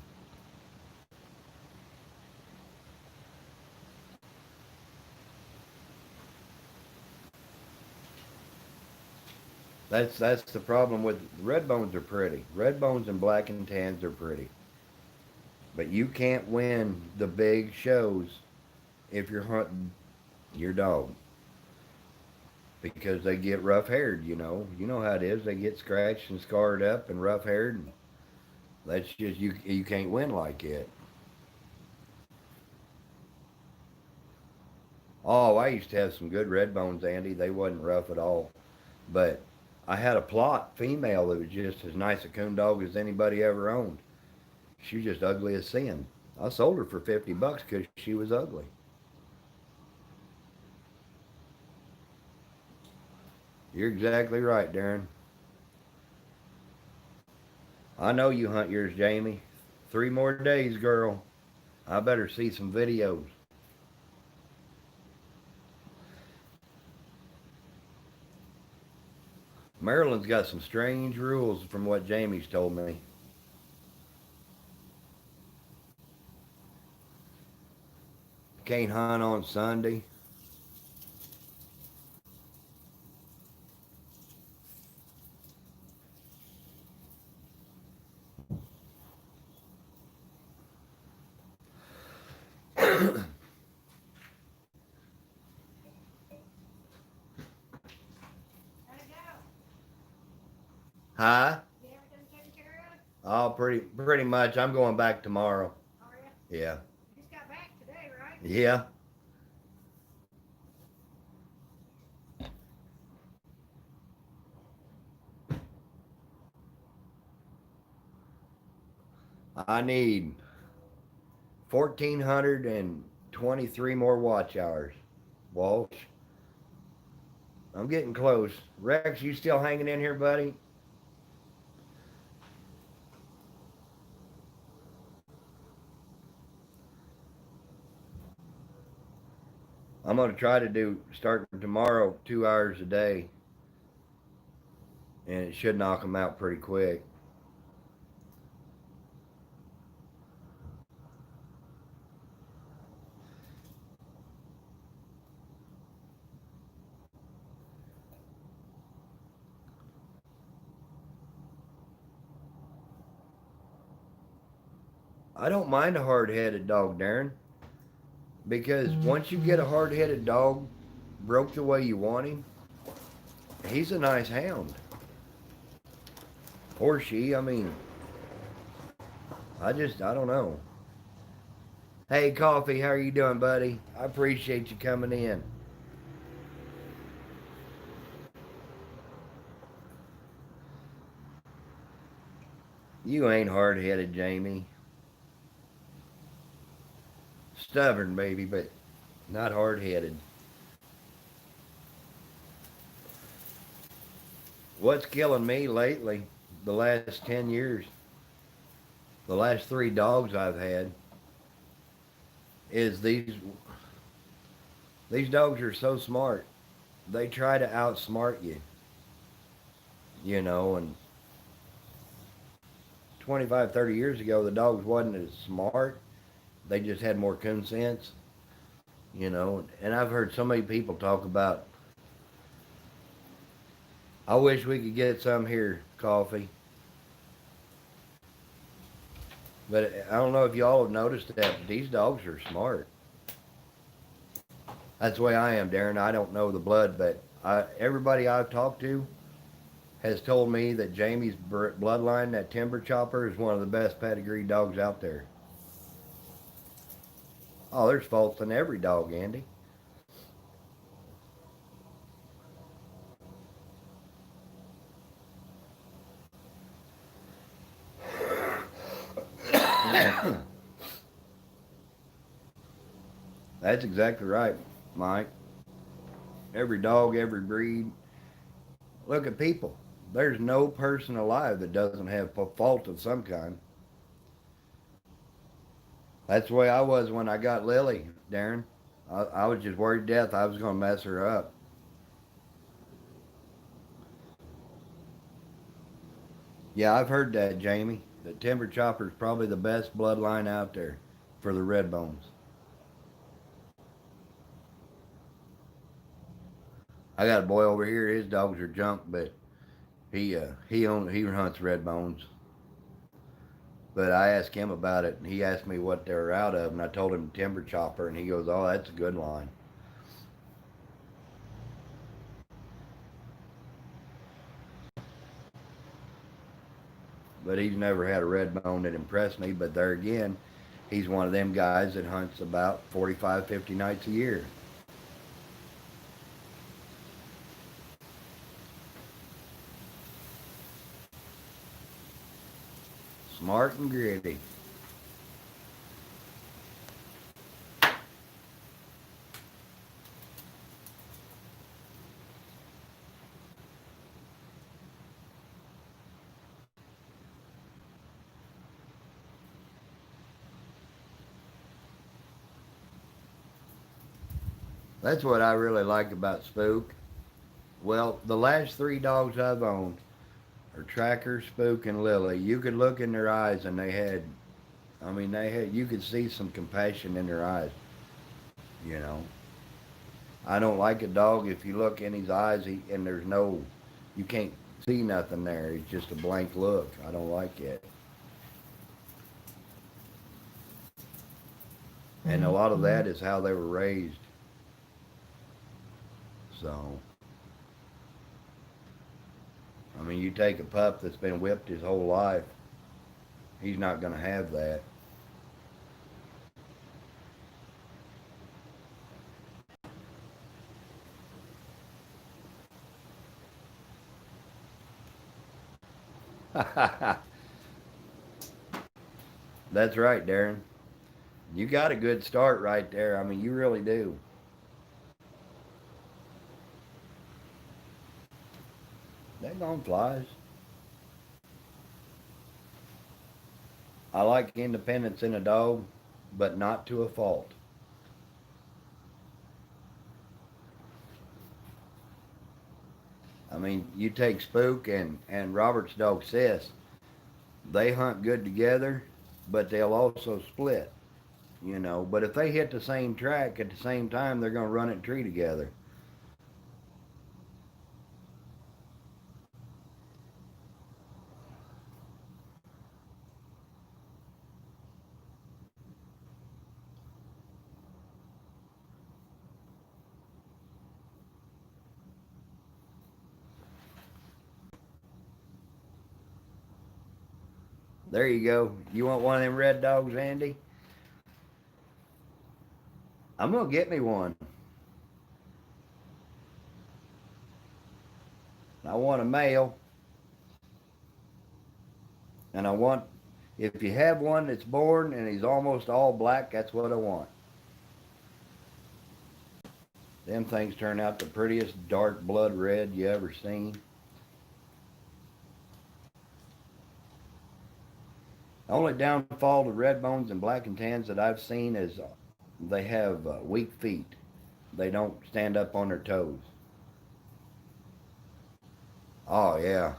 That's the problem with red bones are pretty. Red bones and black and tans are pretty. But you can't win the big shows if you're hunting your dog. Because they get rough haired, you know. You know how it is. They get scratched and scarred up and rough haired, and that's just you can't win like it. Oh, I used to have some good red bones, Andy. They wasn't rough at all. But I had a plot female that was just as nice a coon dog as anybody ever owned. She was just ugly as sin. I sold her for $50 because she was ugly. You're exactly right, Darren. I know you hunt yours, Jamie. 3 more days, girl. I better see some videos. Maryland's got some strange rules from what Jamie's told me. Can't hunt on Sunday. Huh? Oh, pretty much. I'm going back tomorrow. Yeah. Just got back today, right? Yeah. I need 1,423 more watch hours. Walsh, I'm getting close. Rex, you still hanging in here, buddy? I'm going to try to do, starting tomorrow, 2 hours a day. And it should knock them out pretty quick. I don't mind a hard-headed dog, Darren, because once you get a hard-headed dog broke the way you want him, he's a nice hound. Or she, I mean, I don't know. Hey, Coffee, how are you doing, buddy? I appreciate you coming in. You ain't hard-headed, Jamie. Stubborn, maybe, but not hard-headed. What's killing me lately, the last 10 years, the last 3 dogs I've had, is these dogs are so smart. They try to outsmart you, you know, and 25, 30 years ago, the dogs wasn't as smart. They just had more coon sense, you know. And I've heard so many people talk about, I wish we could get some here, Coffee. But I don't know if y'all have noticed that, but these dogs are smart. That's the way I am, Darren. I don't know the blood, but Everybody I've talked to has told me that Jamie's bloodline, that timber chopper, is one of the best pedigree dogs out there. Oh, there's faults in every dog, Andy. That's exactly right, Mike. Every dog, every breed. Look at people. There's no person alive that doesn't have a fault of some kind. That's the way I was when I got Lily, Darren. I was just worried to death I was going to mess her up. Yeah, I've heard that, Jamie. The timber chopper is probably the best bloodline out there for the red bones. I got a boy over here. His dogs are junk, but he hunts red bones. But I asked him about it, and he asked me what they were out of, and I told him timber chopper, and he goes, "Oh, that's a good line." But he's never had a red bone that impressed me. But there again, he's one of them guys that hunts about 45, 50 nights a year. Smart and gritty. That's what I really like about Spook. Well, the last three dogs I've owned are Tracker, Spook, and Lily. You could look in their eyes, and you could see some compassion in their eyes. You know, I don't like a dog if you look in his eyes and you can't see nothing there. It's just a blank look. I don't like it. And a lot of that is how they were raised. So, you take a pup that's been whipped his whole life, he's not going to have that. That's right, Darren. You got a good start right there. You really do. Daggone flies. I like independence in a dog, but not to a fault. You take Spook and Robert's dog Sis, they hunt good together, but they'll also split, But if they hit the same track at the same time, they're going to run it tree together. There you go. You want one of them red dogs, Andy? I'm going to get me one. I want a male, and if you have one that's born and he's almost all black, that's what I want. Them things turn out the prettiest dark blood red you ever seen. The only downfall to red bones and black and tans that I've seen is they have weak feet. They don't stand up on their toes. Oh, yeah.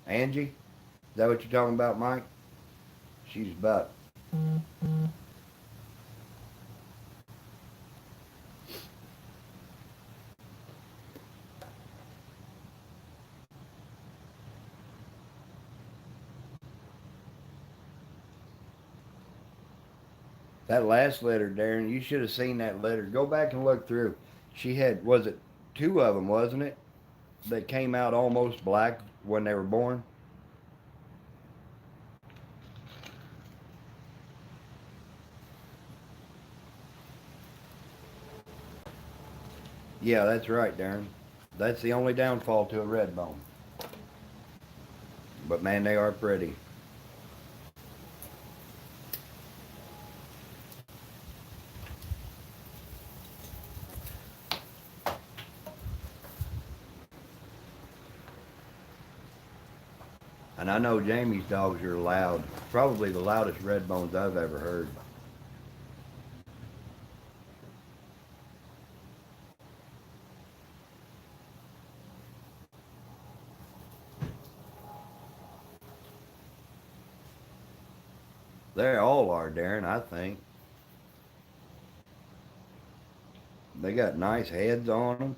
Angie? Is that what you're talking about, Mike? She's about. That last litter, Darren, you should have seen that litter. Go back and look through. She had, was it two of them, wasn't it? That came out almost black when they were born. Yeah, that's right, Darren. That's the only downfall to a red bone. But man, they are pretty. And I know Jamie's dogs are loud. Probably the loudest red bones I've ever heard. They all are, Darren, I think. They got nice heads on them.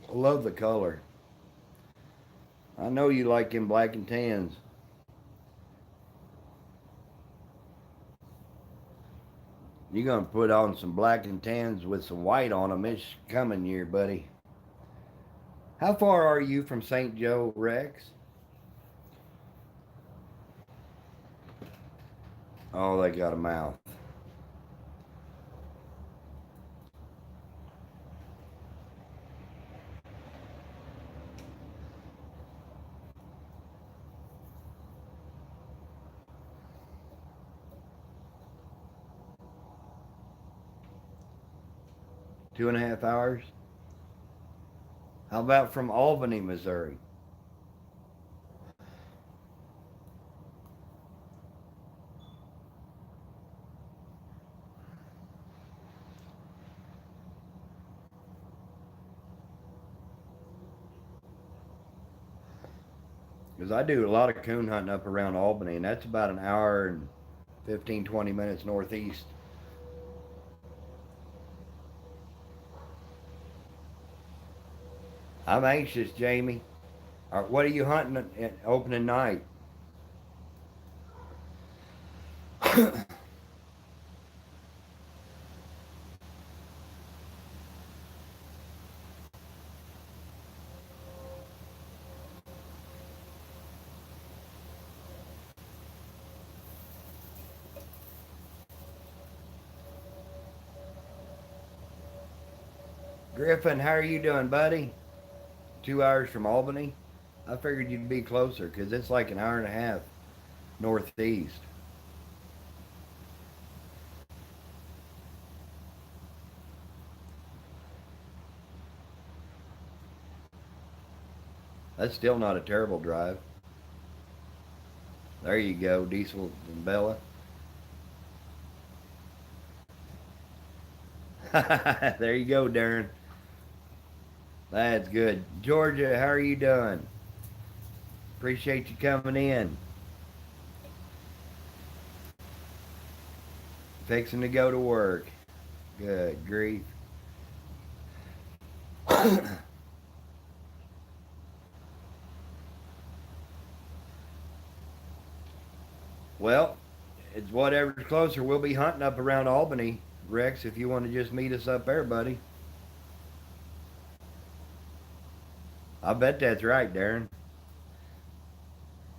I love the color. I know you like them black and tans. You're going to put on some black and tans with some white on them this coming year, buddy. How far are you from St. Joe, Rex? Oh, they got a mouth. Two and a half hours? How about from Albany, Missouri? Because I do a lot of coon hunting up around Albany, and that's about an hour and 15, 20 minutes northeast. I'm anxious, Jamie. What are you hunting at opening night? Griffin, how are you doing, buddy? 2 hours from Albany? I figured you'd be closer because it's like an hour and a half northeast. That's still not a terrible drive. There you go, Diesel and Bella. There you go, Darren. That's good. Georgia, how are you doing? Appreciate you coming in. Fixing to go to work. Good grief. Well, it's whatever's closer. We'll be hunting up around Albany, Rex, if you want to just meet us up there, buddy. I bet that's right, Darren.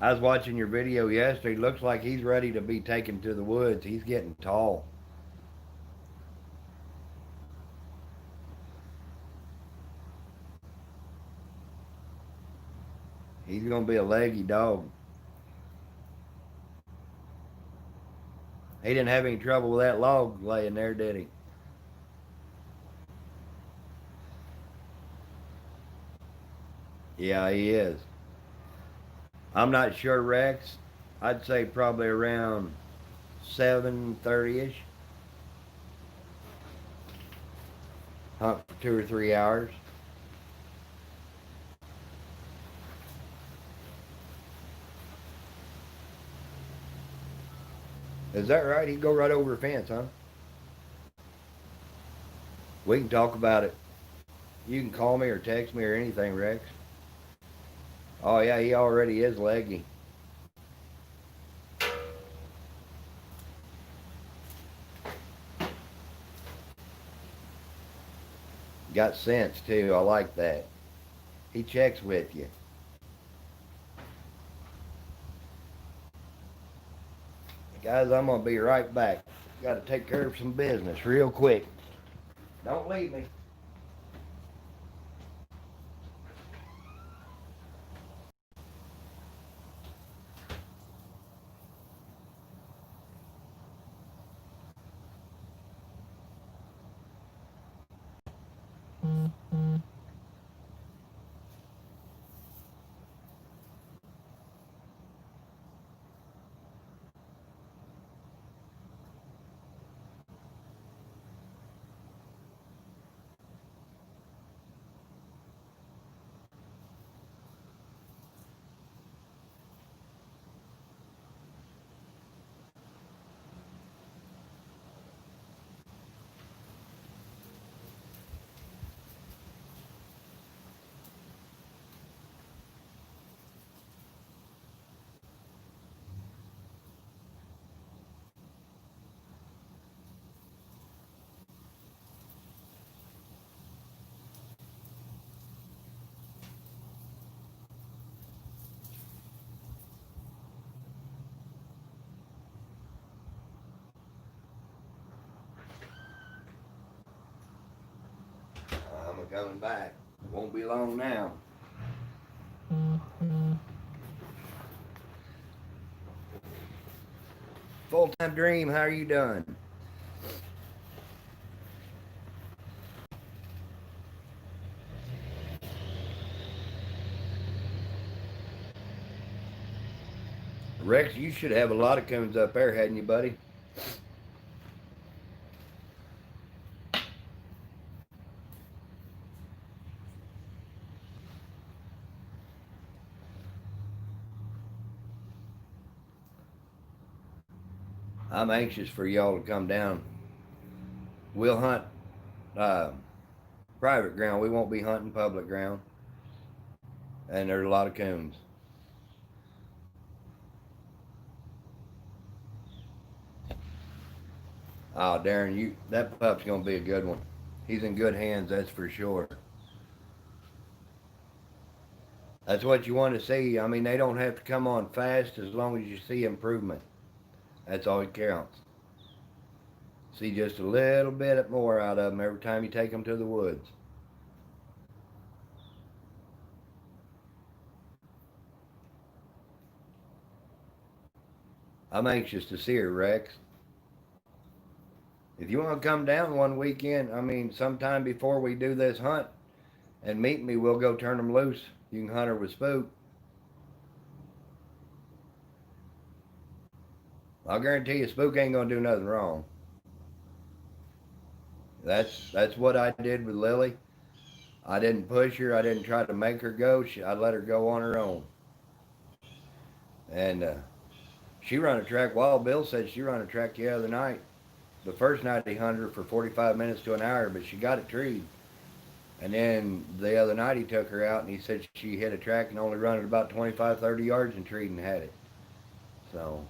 I was watching your video yesterday. Looks like he's ready to be taken to the woods. He's getting tall. He's going to be a leggy dog. He didn't have any trouble with that log laying there, did he? Yeah, he is. I'm not sure, Rex. I'd say probably around 7:30ish. Hunt for 2 or 3 hours. Is that right? He'd go right over a fence, huh? We can talk about it. You can call me or text me or anything, Rex. Oh yeah, he already is leggy. Got sense too. I like that. He checks with you. Guys, I'm gonna be right back. Got to take care of some business real quick. Don't leave me. I'm coming back. Won't be long now. Full-time dream, how are you doing? Rex, you should have a lot of coons up there, hadn't you, buddy? I'm anxious for y'all to come down. We'll hunt uh, private ground. We won't be hunting public ground. And there's a lot of coons. Oh, Darren, that pup's gonna be a good one. He's in good hands, that's for sure. That's what you want to see. I mean, they don't have to come on fast as long as you see improvement. That's all that counts. See just a little bit more out of them every time you take them to the woods. I'm anxious to see her, Rex. If you want to come down one weekend, I mean, sometime before we do this hunt and meet me, we'll go turn them loose. You can hunt her with Spook. I'll guarantee you, Spook ain't gonna do nothing wrong. That's what I did with Lily. I didn't push her. I didn't try to make her go. I let her go on her own. And she run a track. Wild Bill said she run a track the other night. The first night he hunted her for 45 minutes to an hour, but she got it treed. And then the other night he took her out and he said she hit a track and only run it about 25, 30 yards and treed and had it. So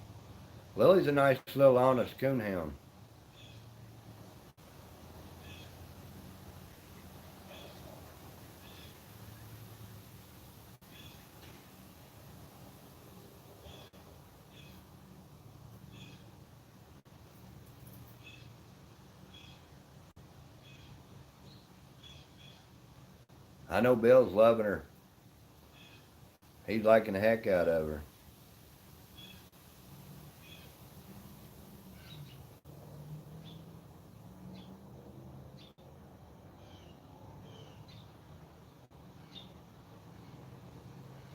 Lily's a nice little honest coonhound. I know Bill's loving her. He's liking the heck out of her.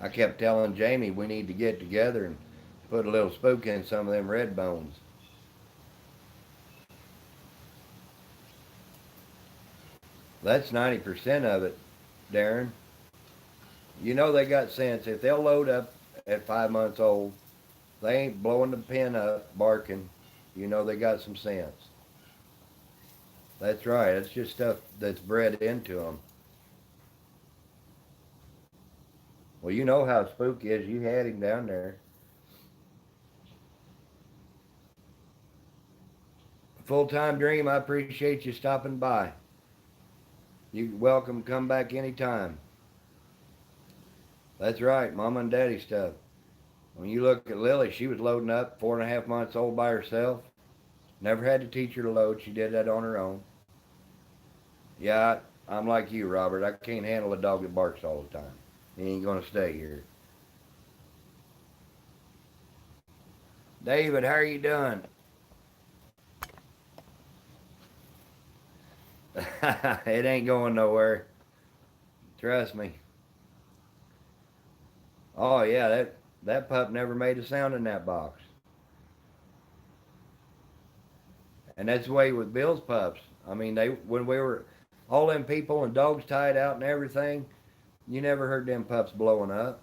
I kept telling Jamie we need to get together and put a little spook in some of them red bones. That's 90% of it, Darren. You know they got sense. If they'll load up at 5 months old, they ain't blowing the pen up, barking. You know they got some sense. That's right. It's just stuff that's bred into them. Well, you know how Spook is. You had him down there. Full-time dream, I appreciate you stopping by. You're welcome. Come back anytime. That's right, Mama and Daddy stuff. When you look at Lily, she was loading up, 4.5 months old by herself. Never had to teach her to load. She did that on her own. Yeah, I'm like you, Robert. I can't handle a dog that barks all the time. He ain't gonna stay here. David, how are you doing? It ain't going nowhere. Trust me. Oh yeah, that pup never made a sound in that box. And that's the way with Bill's pups. I mean, they when we were all them people and dogs tied out and everything, you never heard them pups blowing up.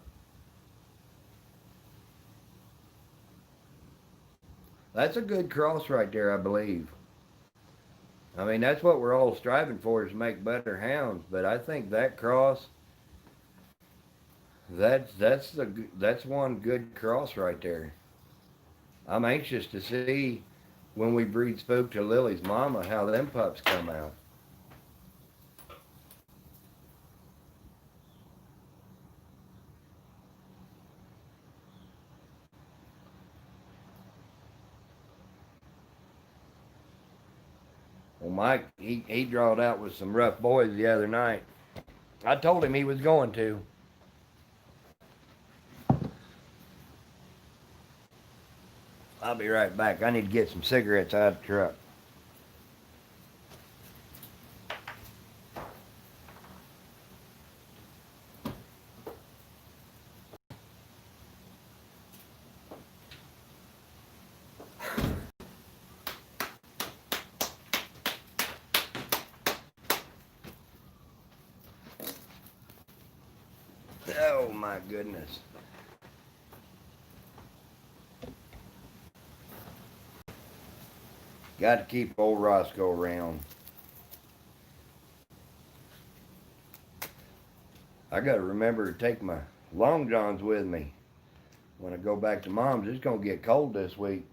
That's a good cross right there, I believe. I mean, that's what we're all striving for is make better hounds. But I think that cross, that's one good cross right there. I'm anxious to see when we breed Spook to Lily's mama how them pups come out. Well, Mike, he drawed out with some rough boys the other night. I told him he was going to. I'll be right back. I need to get some cigarettes out of the truck. Oh my goodness. Got to keep old Roscoe around. I got to remember to take my long johns with me when I go back to Mom's. It's going to get cold this week.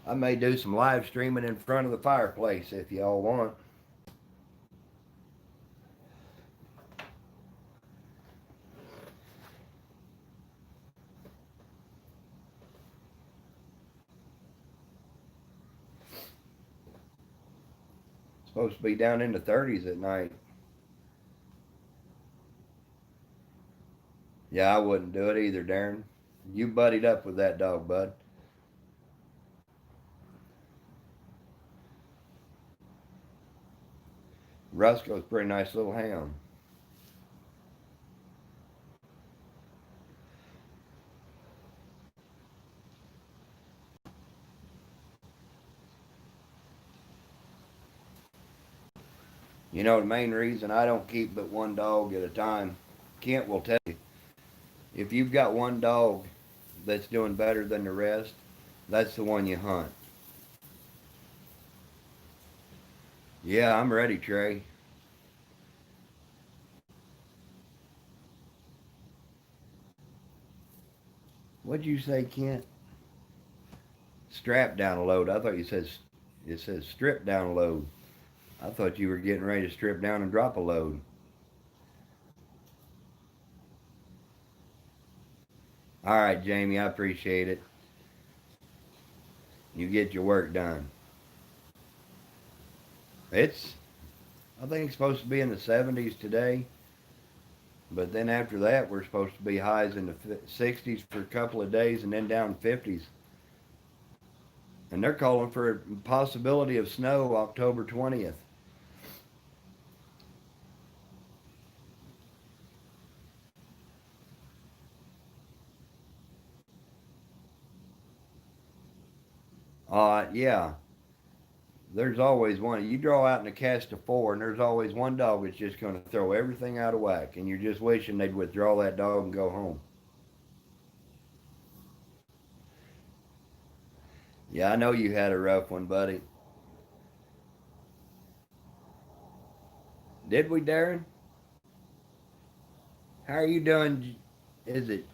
I may do some live streaming in front of the fireplace if y'all want. It's supposed to be down in the 30s at night. Yeah, I wouldn't do it either, Darren. You buddied up with that dog, bud. Roscoe's a pretty nice little hound. You know, the main reason I don't keep but one dog at a time, Kent will tell you, if you've got one dog that's doing better than the rest, that's the one you hunt. Yeah, I'm ready, Trey. What'd you say, Kent? Strap down a load. I thought you said it says strip down a load. I thought you were getting ready to strip down and drop a load. All right, Jamie, I appreciate it. You get your work done. It's, I think it's supposed to be in the 70s today, but then after that, we're supposed to be highs in the 60s for a couple of days and then down 50s. And they're calling for a possibility of snow October 20th. Yeah. There's always one. You draw out in a cast of four, and there's always one dog that's just going to throw everything out of whack, and you're just wishing they'd withdraw that dog and go home. Yeah, I know you had a rough one, buddy. Did we, Darren? How are you doing? Is it?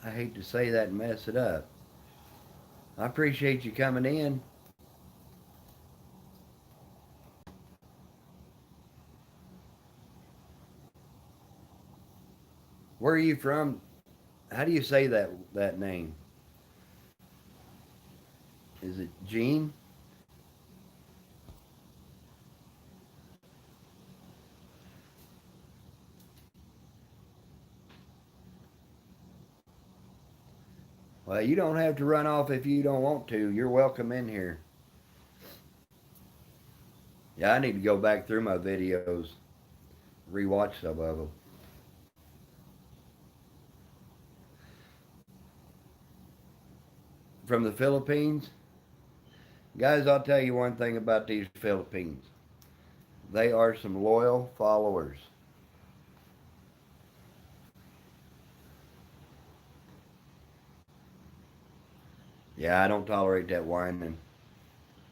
I hate to say that and mess it up. I appreciate you coming in. Where are you from? How do you say that name? Is it Gene? Well, you don't have to run off if you don't want to. You're welcome in here. Yeah, I need to go back through my videos, rewatch some of them. From the Philippines? Guys, I'll tell you one thing about these Philippines. They are some loyal followers. Yeah, I don't tolerate that whining.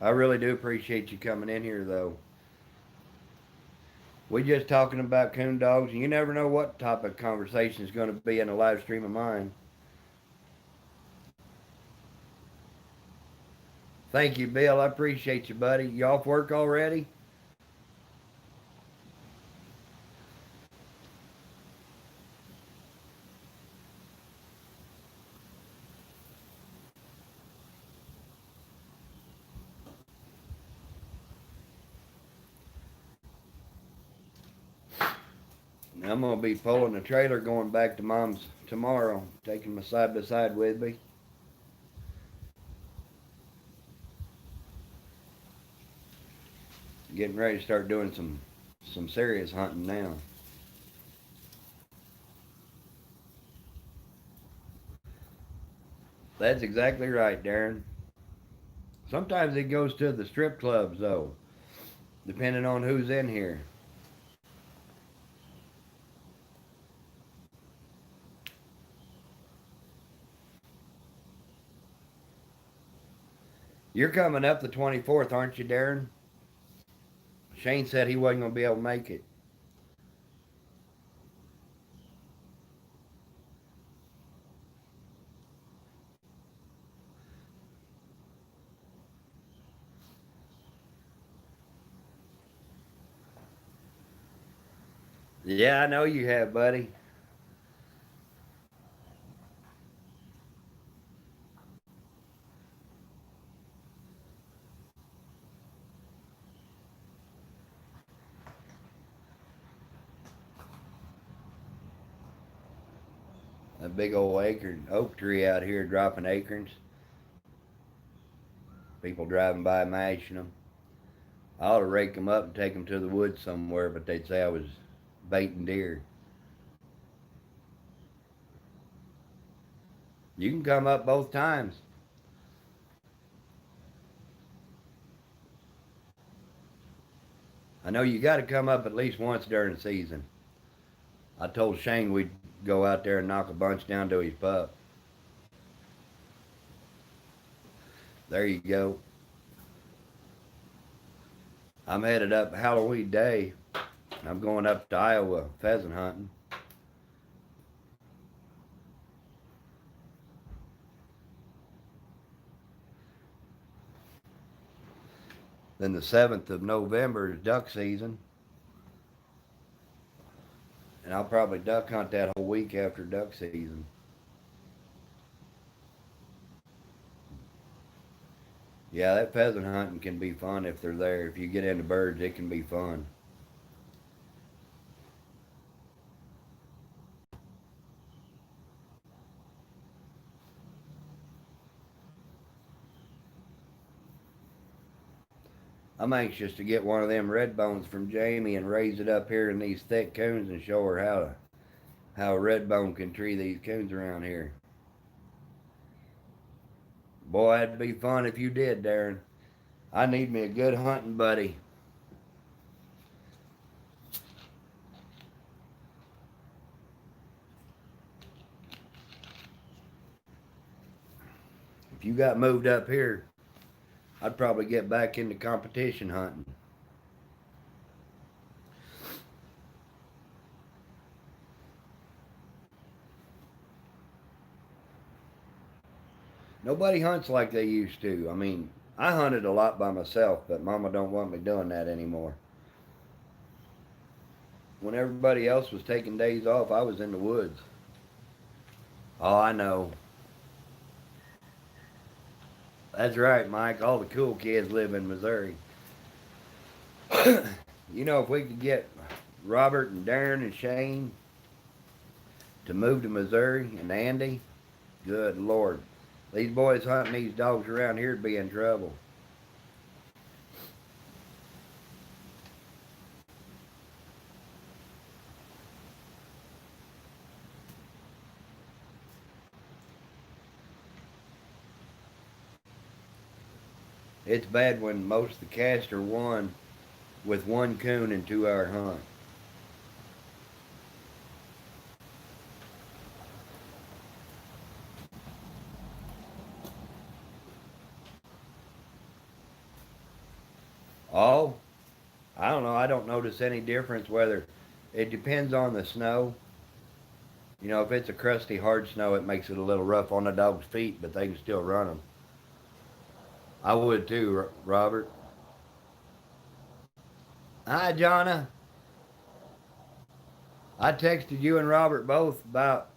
I really do appreciate you coming in here, though. We just talking about coon dogs, and you never know what type of conversation is going to be in a live stream of mine. Thank you, Bill. I appreciate you, buddy. You off work already? I'm going to be pulling the trailer going back to Mom's tomorrow, taking my side-by-side with me. Getting ready to start doing some serious hunting now. That's exactly right, Darren. Sometimes it goes to the strip clubs, though, depending on who's in here. You're coming up the 24th, aren't you, Darren? Shane said he wasn't going to be able to make it. Yeah, I know you have, buddy. A big old oak tree out here dropping acorns. People driving by mashing them. I ought to rake them up and take them to the woods somewhere, but they'd say I was baiting deer. You can come up both times. I know you got to come up at least once during the season. I told Shane we'd go out there and knock a bunch down to his pup. There you go. I'm headed up Halloween Day. I'm going up to Iowa pheasant hunting. Then the 7th of November is duck season. And I'll probably duck hunt that whole week after duck season. Yeah, that pheasant hunting can be fun if they're there. If you get into birds, it can be fun. I'm anxious to get one of them red bones from Jamie and raise it up here in these thick coons and show her how a red bone can tree these coons around here. Boy, it'd be fun if you did, Darren. I need me a good hunting buddy. If you got moved up here, I'd probably get back into competition hunting. Nobody hunts like they used to. I mean, I hunted a lot by myself, but Mama don't want me doing that anymore. When everybody else was taking days off, I was in the woods. Oh, I know. That's right, Mike. All the cool kids live in Missouri. You know, if we could get Robert and Darren and Shane to move to Missouri and Andy, good Lord. These boys hunting these dogs around here would be in trouble. It's bad when most of the cast are one with one coon and 2 hour hunt. Oh, I don't know. I don't notice any difference whether it depends on the snow. You know, if it's a crusty, hard snow, it makes it a little rough on the dog's feet, but they can still run them. I would too, Robert. Hi, Jonna. I texted you and Robert both about,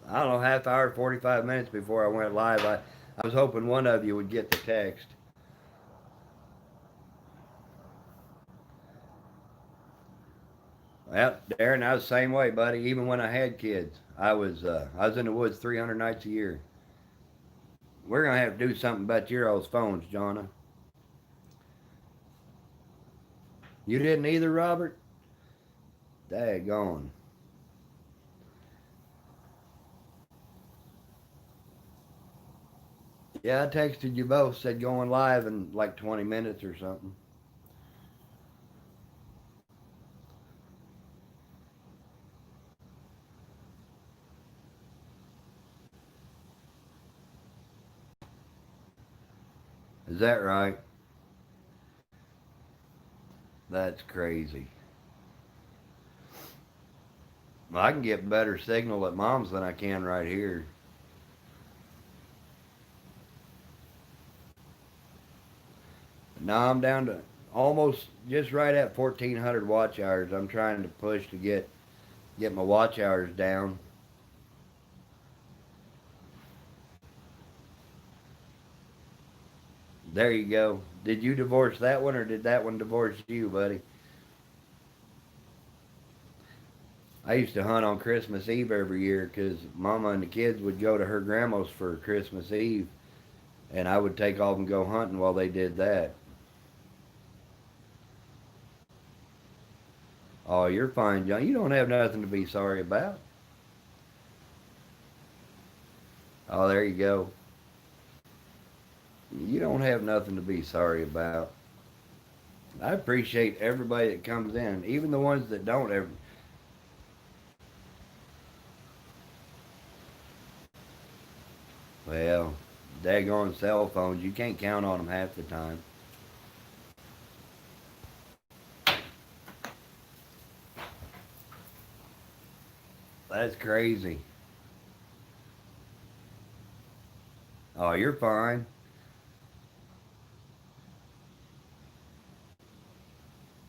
I don't know, half hour, 45 minutes before I went live. I was hoping one of you would get the text. Well, Darren, I was the same way, buddy. Even when I had kids, I was in the woods 300 nights a year. We're gonna have to do something about your old phones, Jonna. You didn't either, Robert? Daggone. Yeah, I texted you both, said going live in like 20 minutes or something. Is that right? That's crazy. Well, I can get better signal at mom's than I can right here. Now I'm down to almost just right at 1,400 watch hours. I'm trying to push to get my watch hours down. There you go. Did you divorce that one or did that one divorce you, buddy? I used to hunt on Christmas Eve every year because Mama and the kids would go to her grandma's for Christmas Eve, and I would take off and go hunting while they did that. Oh, you're fine, John. You don't have nothing to be sorry about. Oh, there you go. You don't have nothing to be sorry about. I appreciate everybody that comes in, even the ones that don't ever. Well, daggone cell phones, you can't count on them half the time. That's crazy. Oh, you're fine.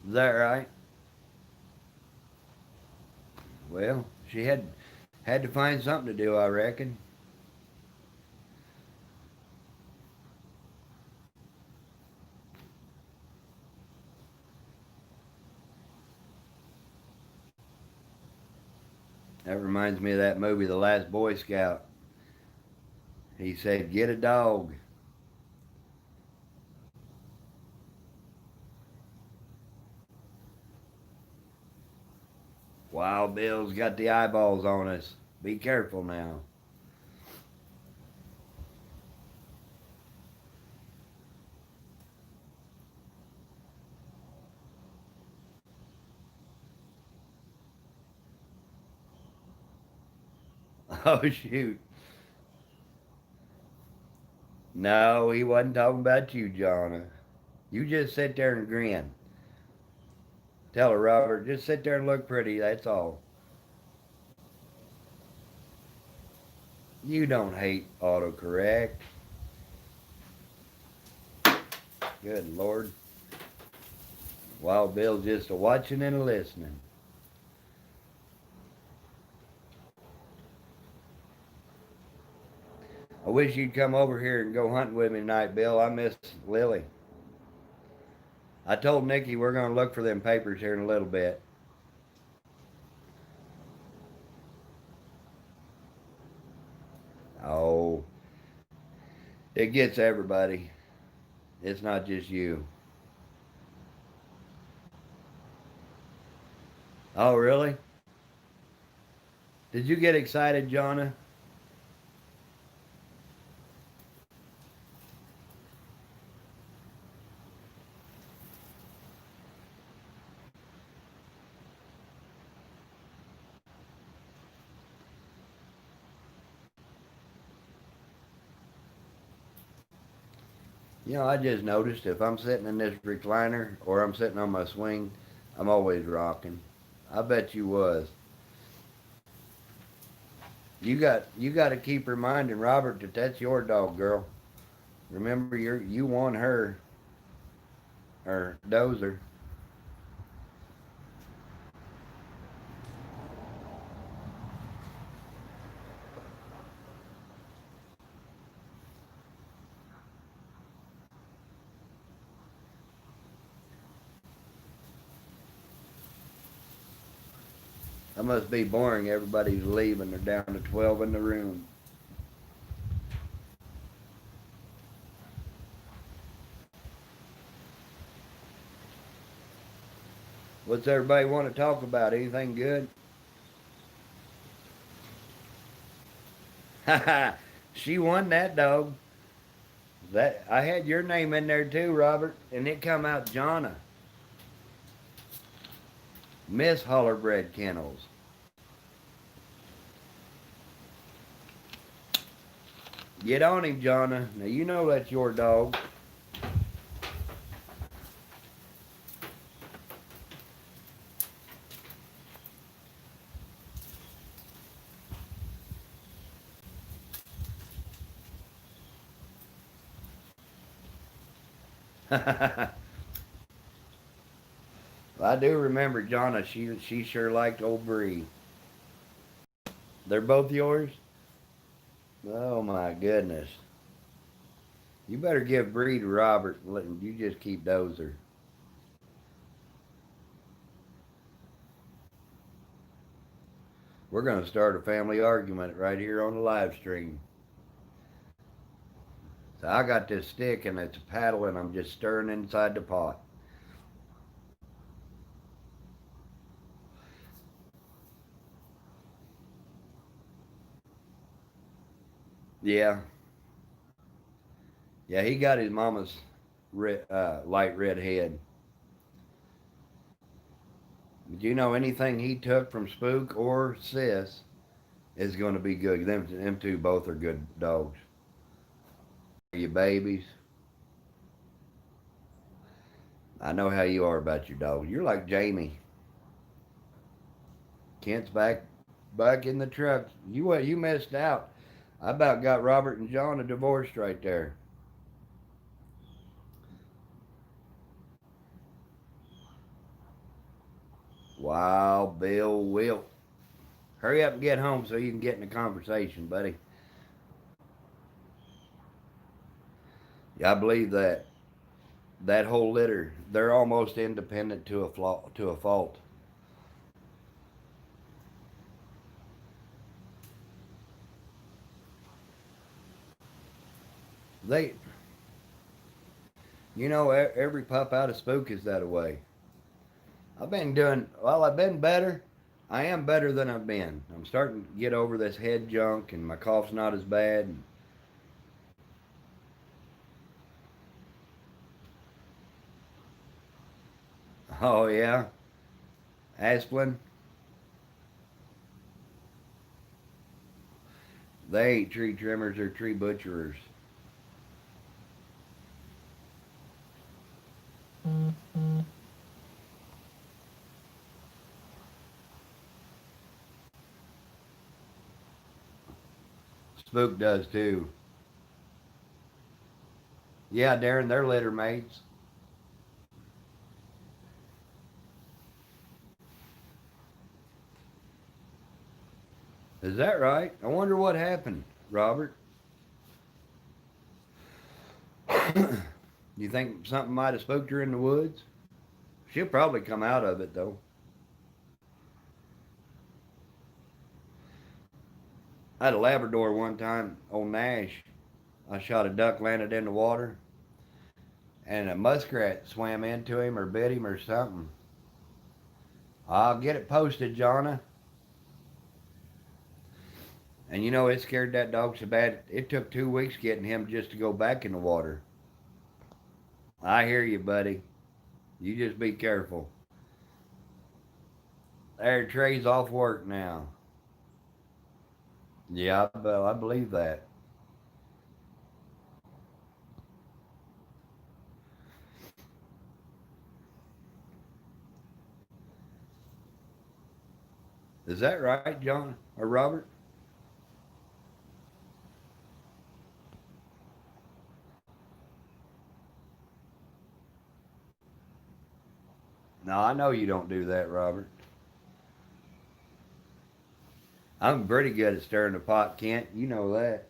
Is that right? Well, she had to find something to do, I reckon. That reminds me of that movie, The Last Boy Scout. He said, "Get a dog." Wild Bill's got the eyeballs on us. Be careful now. Oh, shoot. No, he wasn't talking about you, Jonna. You just sit there and grin. Tell her, Robert, just sit there and look pretty, that's all. You don't hate autocorrect. Good Lord. Wild Bill's just a watching and a listening. wish you'd come over here and go hunting with me tonight, Bill. I miss Lily. I told Nikki we're going to look for them papers here in a little bit. Oh, it gets everybody. It's not just you. Oh, really? Did you get excited, Jonna? I just noticed if I'm sitting in this recliner or I'm sitting on my swing, I'm always rocking. I bet you was. You got to keep reminding Robert that that's your dog, girl. Remember, you won her or Dozer. That must be boring. Everybody's leaving. They're down to 12 in the room. What's everybody want to talk about? Anything good? She won that dog. That I had your name in there too, Robert, and it come out Jonna. Miss Hollerbred Kennels. Get on him, Jonna. Now you know that's your dog. I do remember Jonna. She sure liked old Bree. They're both yours? Oh my goodness. You better give Bree to Robert. You just keep Dozer. We're going to start a family argument right here on the live stream. So I got this stick and it's a paddle and I'm just stirring inside the pot. Yeah. Yeah, he got his mama's light red head. But you know anything he took from Spook or Sis is going to be good. Them two both are good dogs. You babies. I know how you are about your dog. You're like Jamie. Kent's back in the truck. You missed out. I about got Robert and John a divorced right there. Wow, Bill Wilt. Hurry up and get home so you can get in the conversation, buddy. Yeah, I believe that. That whole litter, they're almost independent to a fault. They, every pup out of Spook is that way. I've been better. I am better than I've been. I'm starting to get over this head junk and my cough's not as bad. Oh, yeah. Asplin, they ain't tree trimmers or tree butcherers. Spook does too. Yeah, Darren, they're litter mates. Is that right? I wonder what happened, Robert. You think something might have spooked her in the woods? She'll probably come out of it, though. I had a Labrador one time, old Nash. I shot a duck, landed in the water, and a muskrat swam into him or bit him or something. I'll get it posted, Jonna. And you know, it scared that dog so bad, it took 2 weeks getting him just to go back in the water. I hear you, buddy. You just be careful. There, Trey's off work now. Yeah, I believe that. Is that right, John or Robert? No, I know you don't do that, Robert. I'm pretty good at stirring the pot, Kent. You know that.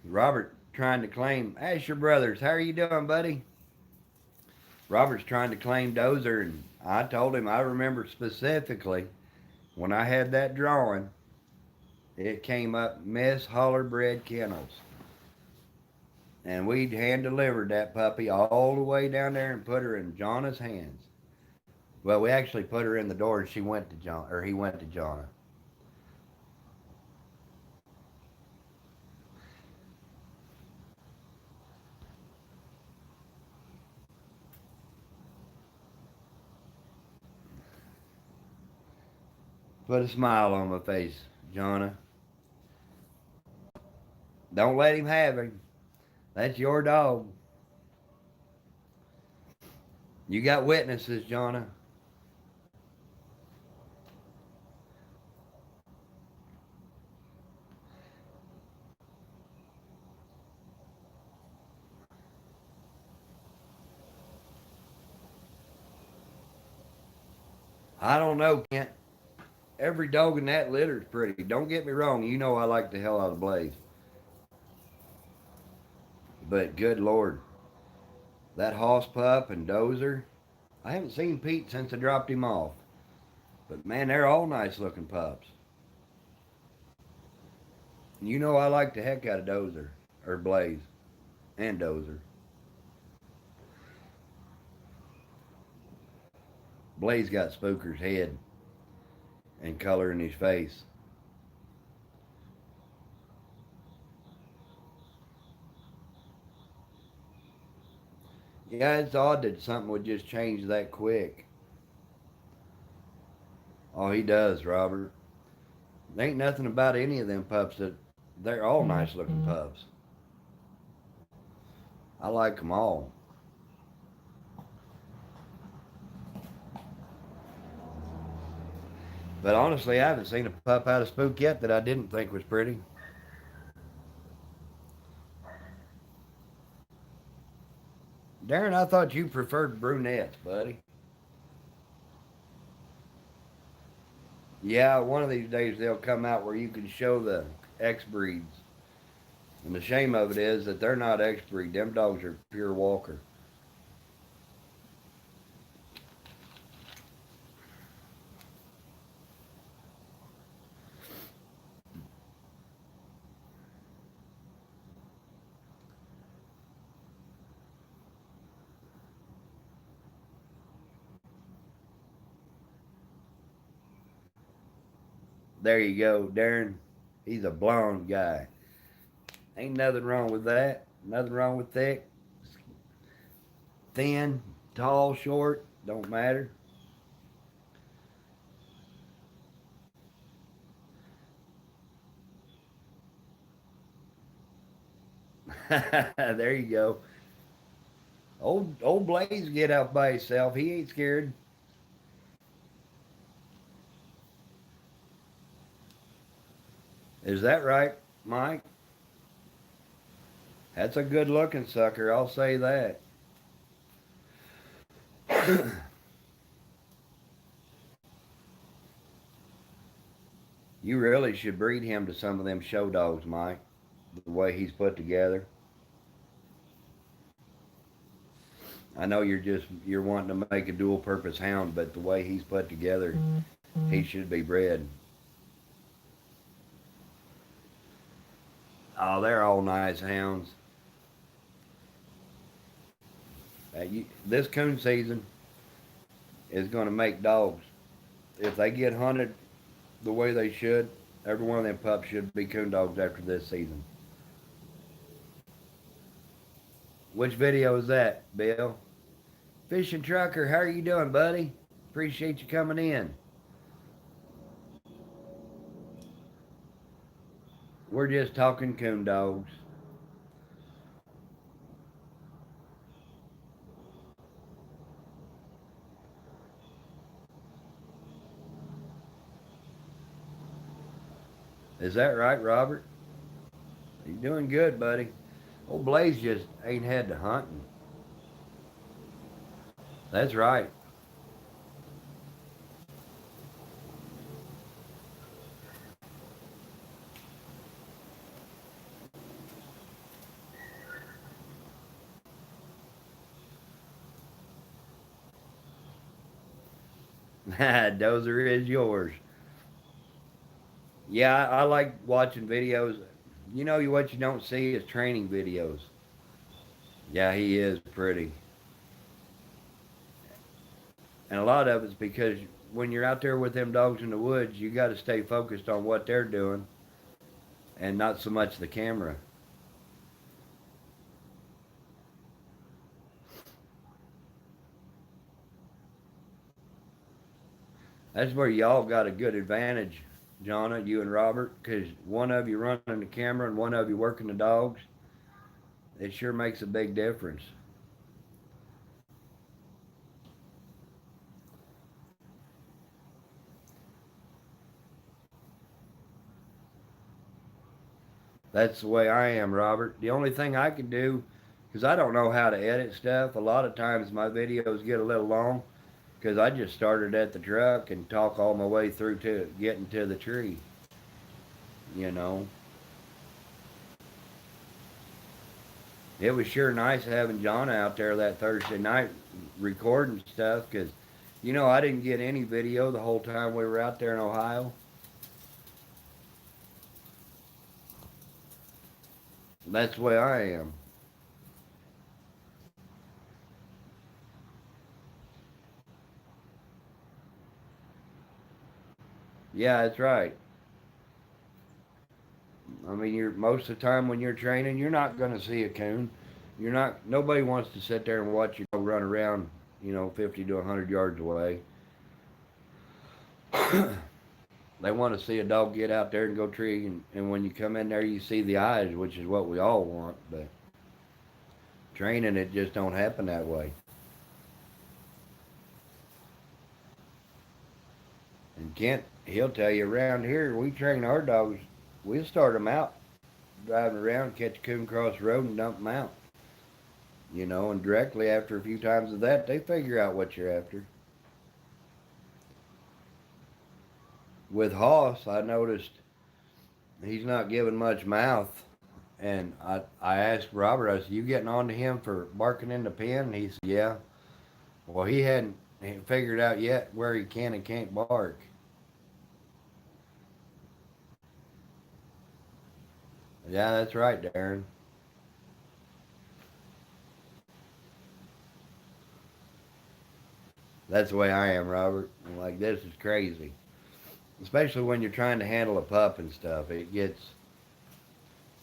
Robert trying to claim Asher Brothers. How are you doing, buddy? Robert's trying to claim Dozer, and I told him I remember specifically when I had that drawing, it came up Miss Hollerbred Kennels. And we'd hand delivered that puppy all the way down there and put her in Jonna's hands. Well, we actually put her in the door and she went to John, or he went to Jonna. Put a smile on my face, Jonna. Don't let him have him. That's your dog. You got witnesses, Jonna. I don't know, Kent. Every dog in that litter's pretty. Don't get me wrong. You know I like the hell out of Blaze. But good Lord, that hoss pup and Dozer. I haven't seen Pete since I dropped him off. But man, they're all nice looking pups. You know I like the heck out of Dozer. Or Blaze. And Dozer. Blaze got Spooker's head and color in his face. Yeah, it's odd that something would just change that quick. Oh, he does, Robert. There ain't nothing about any of them pups that they're all nice looking pups. I like them all. But honestly, I haven't seen a pup out of Spook yet that I didn't think was pretty. Darren, I thought you preferred brunettes, buddy. Yeah, one of these days they'll come out where you can show the X breeds. And the shame of it is that they're not X breed. Them dogs are pure walker. There you go, Darren. He's a blonde guy. Ain't nothing wrong with that. Nothing wrong with thick, thin, tall, short. Don't matter. There you go. Old Blaze get out by himself. He ain't scared. Is that right, Mike? That's a good looking sucker, I'll say that. You really should breed him to some of them show dogs, Mike. the way he's put together. I know you're wanting to make a dual purpose hound, but the way he's put together, he should be bred. Oh, they're all nice hounds. This coon season is going to make dogs. If they get hunted the way they should, every one of them pups should be coon dogs after this season. Which video is that, Bill? Fishing Trucker, how are you doing, buddy? Appreciate you coming in. We're just talking coon dogs. Is that right, Robert? You're doing good, buddy. Old Blaze just ain't had to hunting. That's right. Dozer is yours. Yeah, I like watching videos. You know what you don't see is training videos. Yeah, he is pretty. And a lot of it's because when you're out there with them dogs in the woods, you got to stay focused on what they're doing and not so much the camera. That's where y'all got a good advantage, Jonna, you and Robert, because one of you running the camera and one of you working the dogs. It sure makes a big difference. That's the way I am, Robert. The only thing I can do, because I don't know how to edit stuff, a lot of times my videos get a little long because I just started at the truck and talk all my way through to getting to the tree. You know, it was sure nice having John out there that Thursday night recording stuff because, I didn't get any video the whole time we were out there in Ohio. That's the way I am. Yeah, that's right. I mean, you're most of the time when you're training, you're not going to see a coon. You're not. Nobody wants to sit there and watch you run around, 50 to 100 yards away. They want to see a dog get out there and go tree, and when you come in there, you see the eyes, which is what we all want. But training, it just don't happen that way. And Kent, he'll tell you around here, we train our dogs. We'll start them out driving around, catch a coon across the road, and dump them out. And directly after a few times of that, they figure out what you're after. With Hoss, I noticed he's not giving much mouth. And I asked Robert, I said, you getting on to him for barking in the pen? And he said, yeah. Well, he hadn't figured out yet where he can and can't bark. Yeah, that's right, Darren. That's the way I am, Robert. I'm like, this is crazy. Especially when you're trying to handle a pup and stuff. It's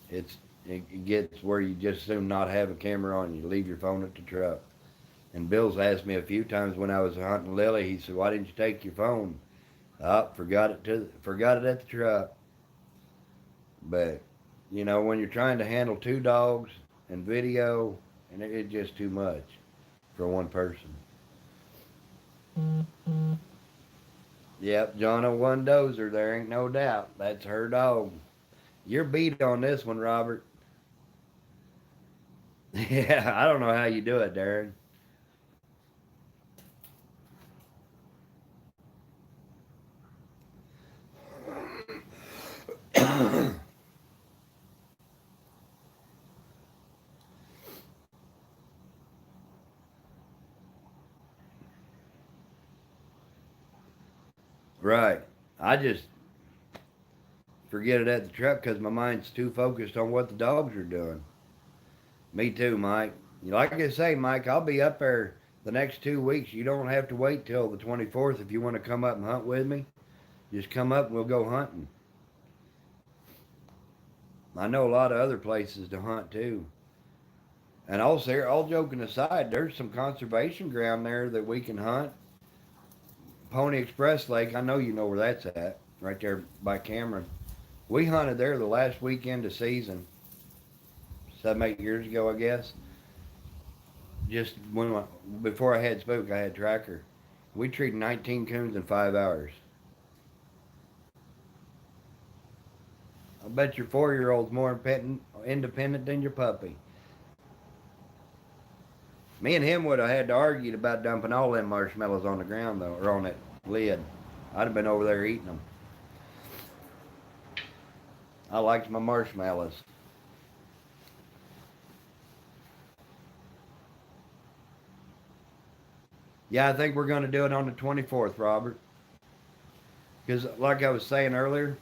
it gets where you just soon not have a camera on. You leave your phone at the truck. And Bill's asked me a few times when I was hunting Lily. He said, "Why didn't you take your phone?" Forgot it at the truck. But when you're trying to handle two dogs and video, and it's just too much for one person. Yep, Jonna one dozer. There ain't no doubt. That's her dog. You're beat on this one, Robert. Yeah, I don't know how you do it, Darren. Right. I just forget it at the truck because my mind's too focused on what the dogs are doing. Me too, Mike. Like I say, Mike, I'll be up there the next 2 weeks. You don't have to wait till the 24th if you want to come up and hunt with me. Just come up and we'll go hunting. I know a lot of other places to hunt too. And also, all joking aside, there's some conservation ground there that we can hunt. Pony Express Lake, I know you know where that's at, right there by Cameron. We hunted there the last weekend of season, 7, 8 years ago, I guess. Just before I had Spook, I had Tracker. We treated 19 coons in 5 hours. I bet your 4-year-old's more independent than your puppy. Me and him would have had to argue about dumping all them marshmallows on the ground, though, or on that lid. I'd have been over there eating them. I liked my marshmallows. Yeah, I think we're going to do it on the 24th, Robert. Because, like I was saying earlier,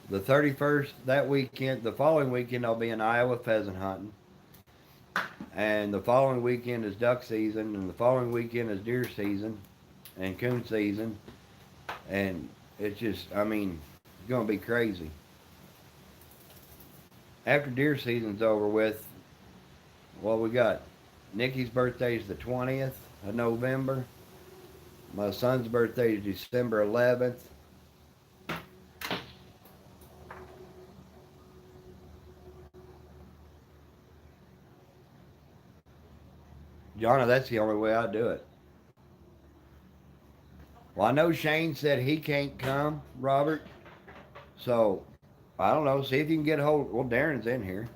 the 31st, that weekend, the following weekend, I'll be in Iowa pheasant hunting. And the following weekend is duck season, and the following weekend is deer season and coon season. And it's just, I mean, it's going to be crazy. After deer season's over with, well, we got Nikki's birthday is the 20th of November. My son's birthday is December 11th. Jonna, that's the only way I do it. Well, I know Shane said he can't come, Robert. So, I don't know. See if you can get a hold. Well, Darren's in here.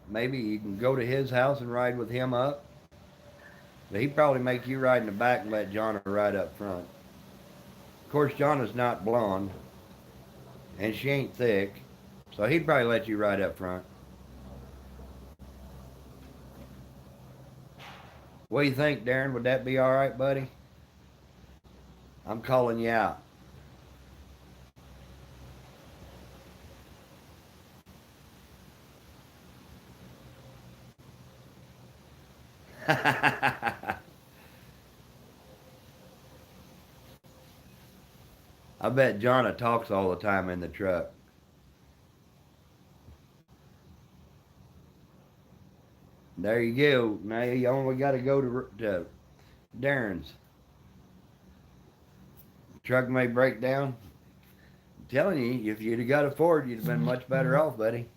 Maybe you can go to his house and ride with him up. But he'd probably make you ride in the back and let Jonna ride up front. Of course, Jonna's not blonde. And she ain't thick. So he'd probably let you ride up front. What do you think, Darren? Would that be all right, buddy? I'm calling you out. I bet Jonna talks all the time in the truck. There you go. Now you only got to go to Darren's. Truck may break down. I'm telling you, if you'd have got a Ford, you'd have been much better off, buddy.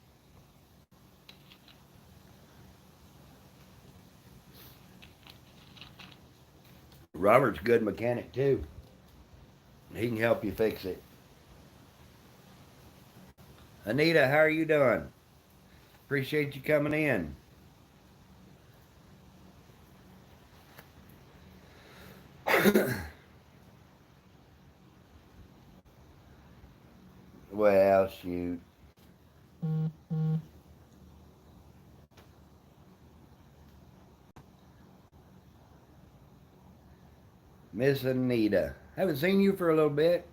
Robert's a good mechanic too. He can help you fix it. Anita, how are you doing? Appreciate you coming in. Well, shoot. Miss Anita. Haven't seen you for a little bit.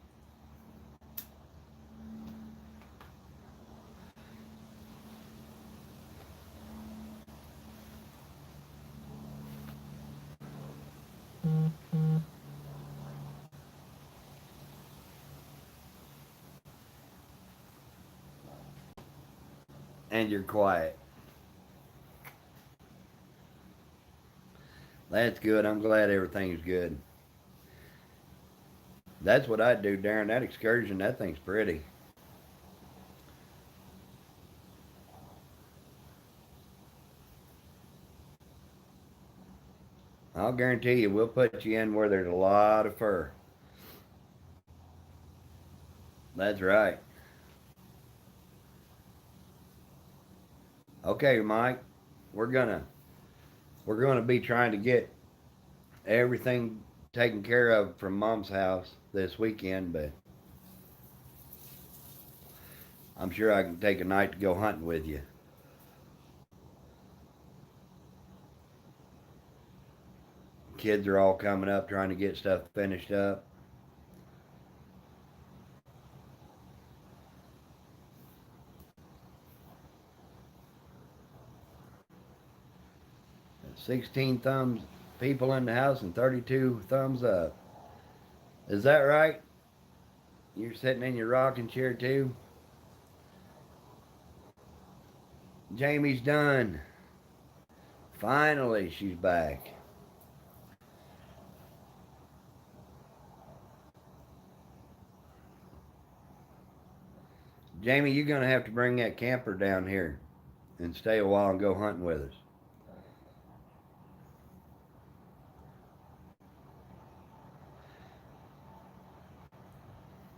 And you're quiet. That's good. I'm glad everything's good. That's what I'd do, Darren. That excursion, that thing's pretty. I'll guarantee you, we'll put you in where there's a lot of fur. That's right. Okay, Mike. We're gonna we're gonna be trying to get everything taken care of from Mom's house this weekend, but I'm sure I can take a night to go hunting with you. Kids are all coming up trying to get stuff finished up. 16 thumbs people in the house and 32 thumbs up. Is that right? You're sitting in your rocking chair too? Jamie's done. Finally, she's back. Jamie, you're going to have to bring that camper down here and stay a while and go hunting with us.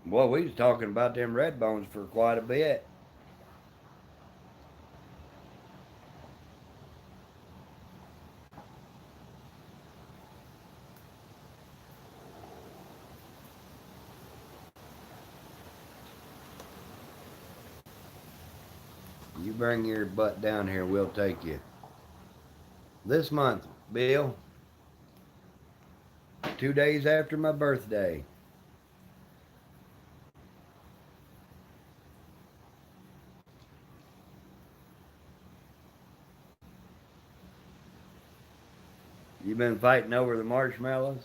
Boy, we was talking about them red bones for quite a bit. You bring your butt down here, we'll take you. This month, Bill, 2 days after my birthday. You been fighting over the marshmallows?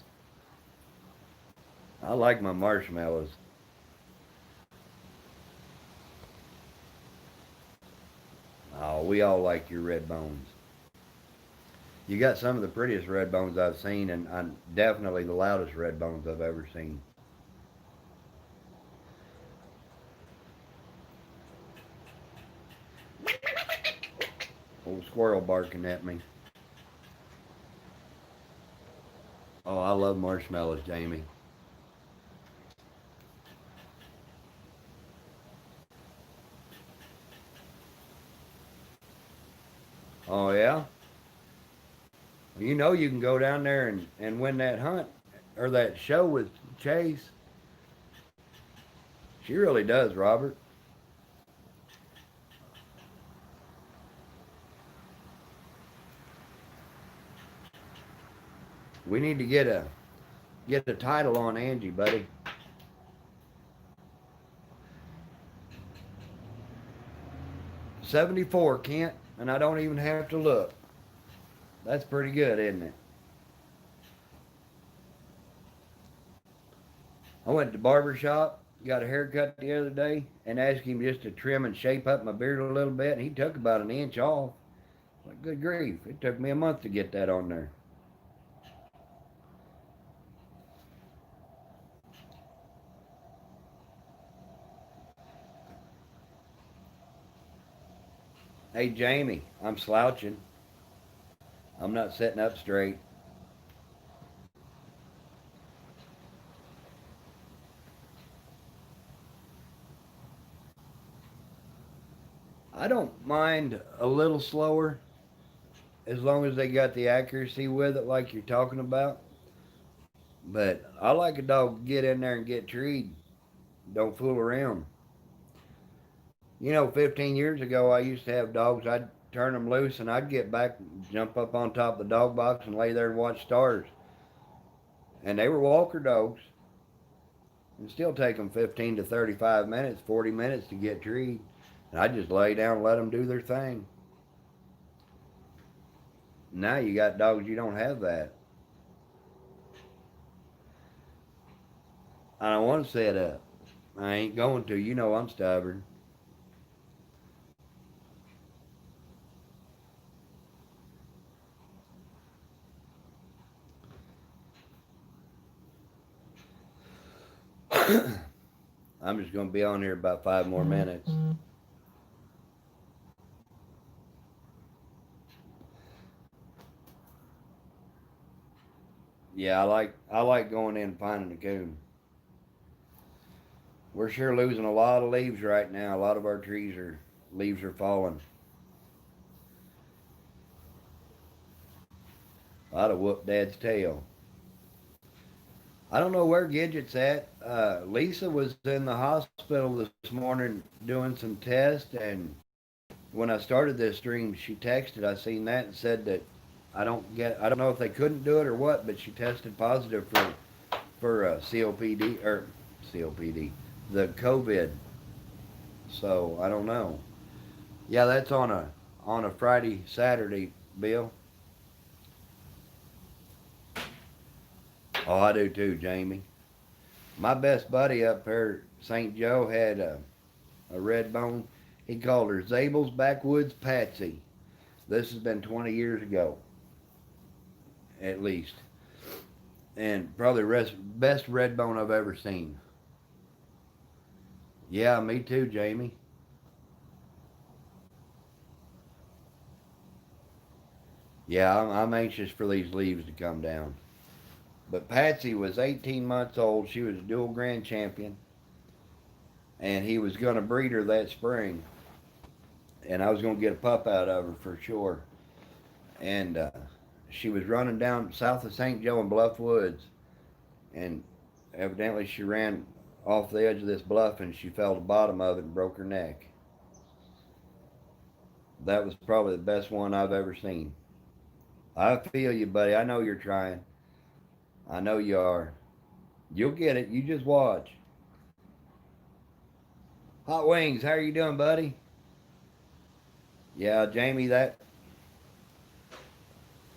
I like my marshmallows. Oh, we all like your red bones. You got some of the prettiest red bones I've seen, and definitely the loudest red bones I've ever seen. Old squirrel barking at me. Oh, I love marshmallows, Jamie. Oh, yeah? You know you can go down there and win that hunt, or that show with Chase. She really does, Robert. We need to get a title on Angie, buddy. '74, Kent, and I don't even have to look. That's pretty good, isn't it? I went to the barber shop, got a haircut the other day, and asked him just to trim and shape up my beard a little bit, and he took about an inch off. Like, good grief, it took me a month to get that on there. Hey, Jamie, I'm slouching. I'm not sitting up straight. I don't mind a little slower as long as they got the accuracy with it like you're talking about. But I like a dog to get in there and get treed. Don't fool around. 15 years ago, I used to have dogs. I'd turn them loose and I'd get back, jump up on top of the dog box and lay there and watch stars. And they were walker dogs. And still take them 15 to 35 minutes, 40 minutes to get treed. And I just lay down and let them do their thing. Now you got dogs, you don't have that. I don't want to set up. I ain't going to. You know I'm stubborn. I'm just going to be on here about 5 more minutes. Yeah, I like going in and finding a coon. We're sure losing a lot of leaves right now. A lot of our leaves are falling. A lot of whoop dad's tail. I don't know where Gidget's at. Lisa was in the hospital this morning doing some tests, and when I started this stream, she texted. I seen that and said that I don't know if they couldn't do it or what, but she tested positive for COPD, the COVID. So I don't know. Yeah, that's on a Friday, Saturday, Bill. Oh, I do too, Jamie. My best buddy up here, St. Joe, had a red bone. He called her Zabel's Backwoods Patsy. This has been 20 years ago, at least. And probably the best red bone I've ever seen. Yeah, me too, Jamie. Yeah, I'm anxious for these leaves to come down. But Patsy was 18 months old. She was a dual grand champion. And he was going to breed her that spring. And I was going to get a pup out of her for sure. And she was running down south of St. Joe in Bluff Woods. And evidently she ran off the edge of this bluff and she fell to the bottom of it and broke her neck. That was probably the best one I've ever seen. I feel you, buddy. I know you're trying. I know you are. You'll get it. You just watch. Hot Wings, how are you doing, buddy? Yeah, Jamie, I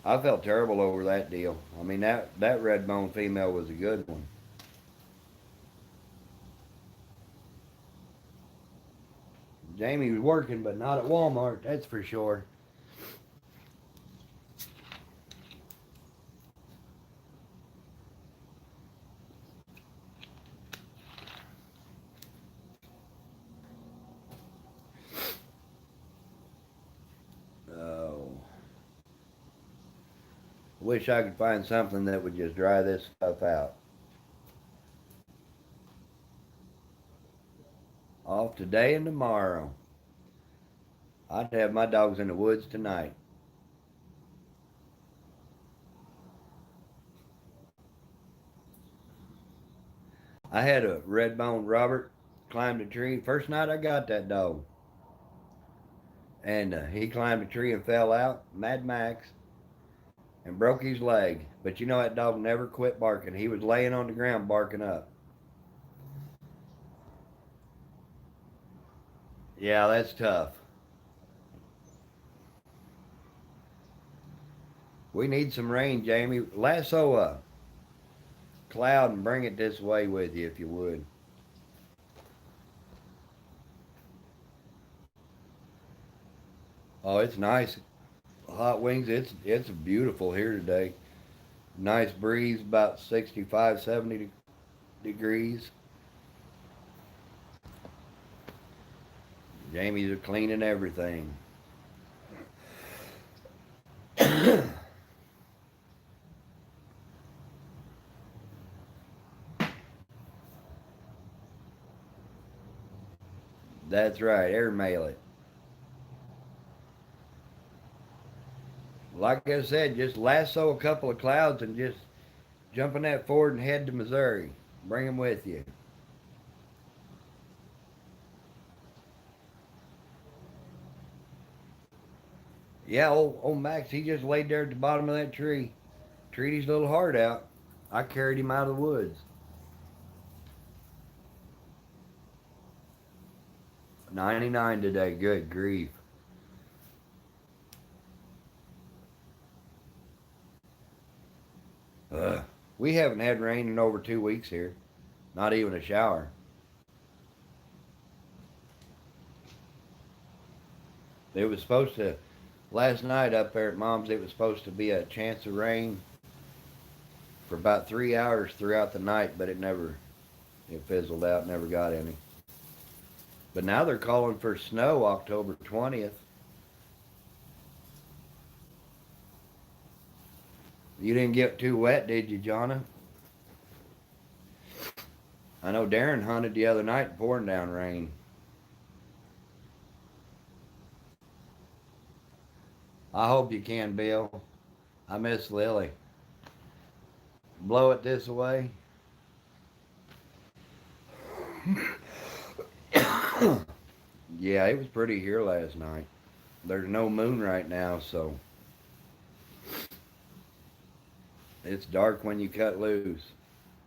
felt terrible over that deal. I mean, that red bone female was a good one. Jamie was working, but not at Walmart, that's for sure. Oh. Wish I could find something that would just dry this stuff out. Off today and tomorrow. I'd have my dogs in the woods tonight. I had a red-boned Robert climbed a tree. First night I got that dog. And he climbed a tree and fell out, Mad Max, and broke his leg. But you know that dog never quit barking. He was laying on the ground barking up. Yeah, that's tough. We need some rain, Jamie. Lasso a cloud and bring it this way with you if you would. Oh, it's nice. Hot Wings, it's beautiful here today. Nice breeze, about 65, 70 degrees. Jamie's are cleaning everything. That's right, airmail it. Like I said, just lasso a couple of clouds and just jump in that Ford and head to Missouri. Bring them with you. Yeah, old Max, he just laid there at the bottom of that tree. Treat his little heart out. I carried him out of the woods. 99 today, good grief. Ugh. We haven't had rain in over 2 weeks here. Not even a shower. It was supposed to, last night up there at Mom's, it was supposed to be a chance of rain for about 3 hours throughout the night, but it fizzled out, never got any. But now they're calling for snow October 20th. You didn't get too wet, did you, Jonna? I know Darren hunted the other night pouring down rain. I hope you can, Bill. I miss Lily. Blow it this way. Yeah, it was pretty here last night. There's no moon right now, so it's dark when you cut loose.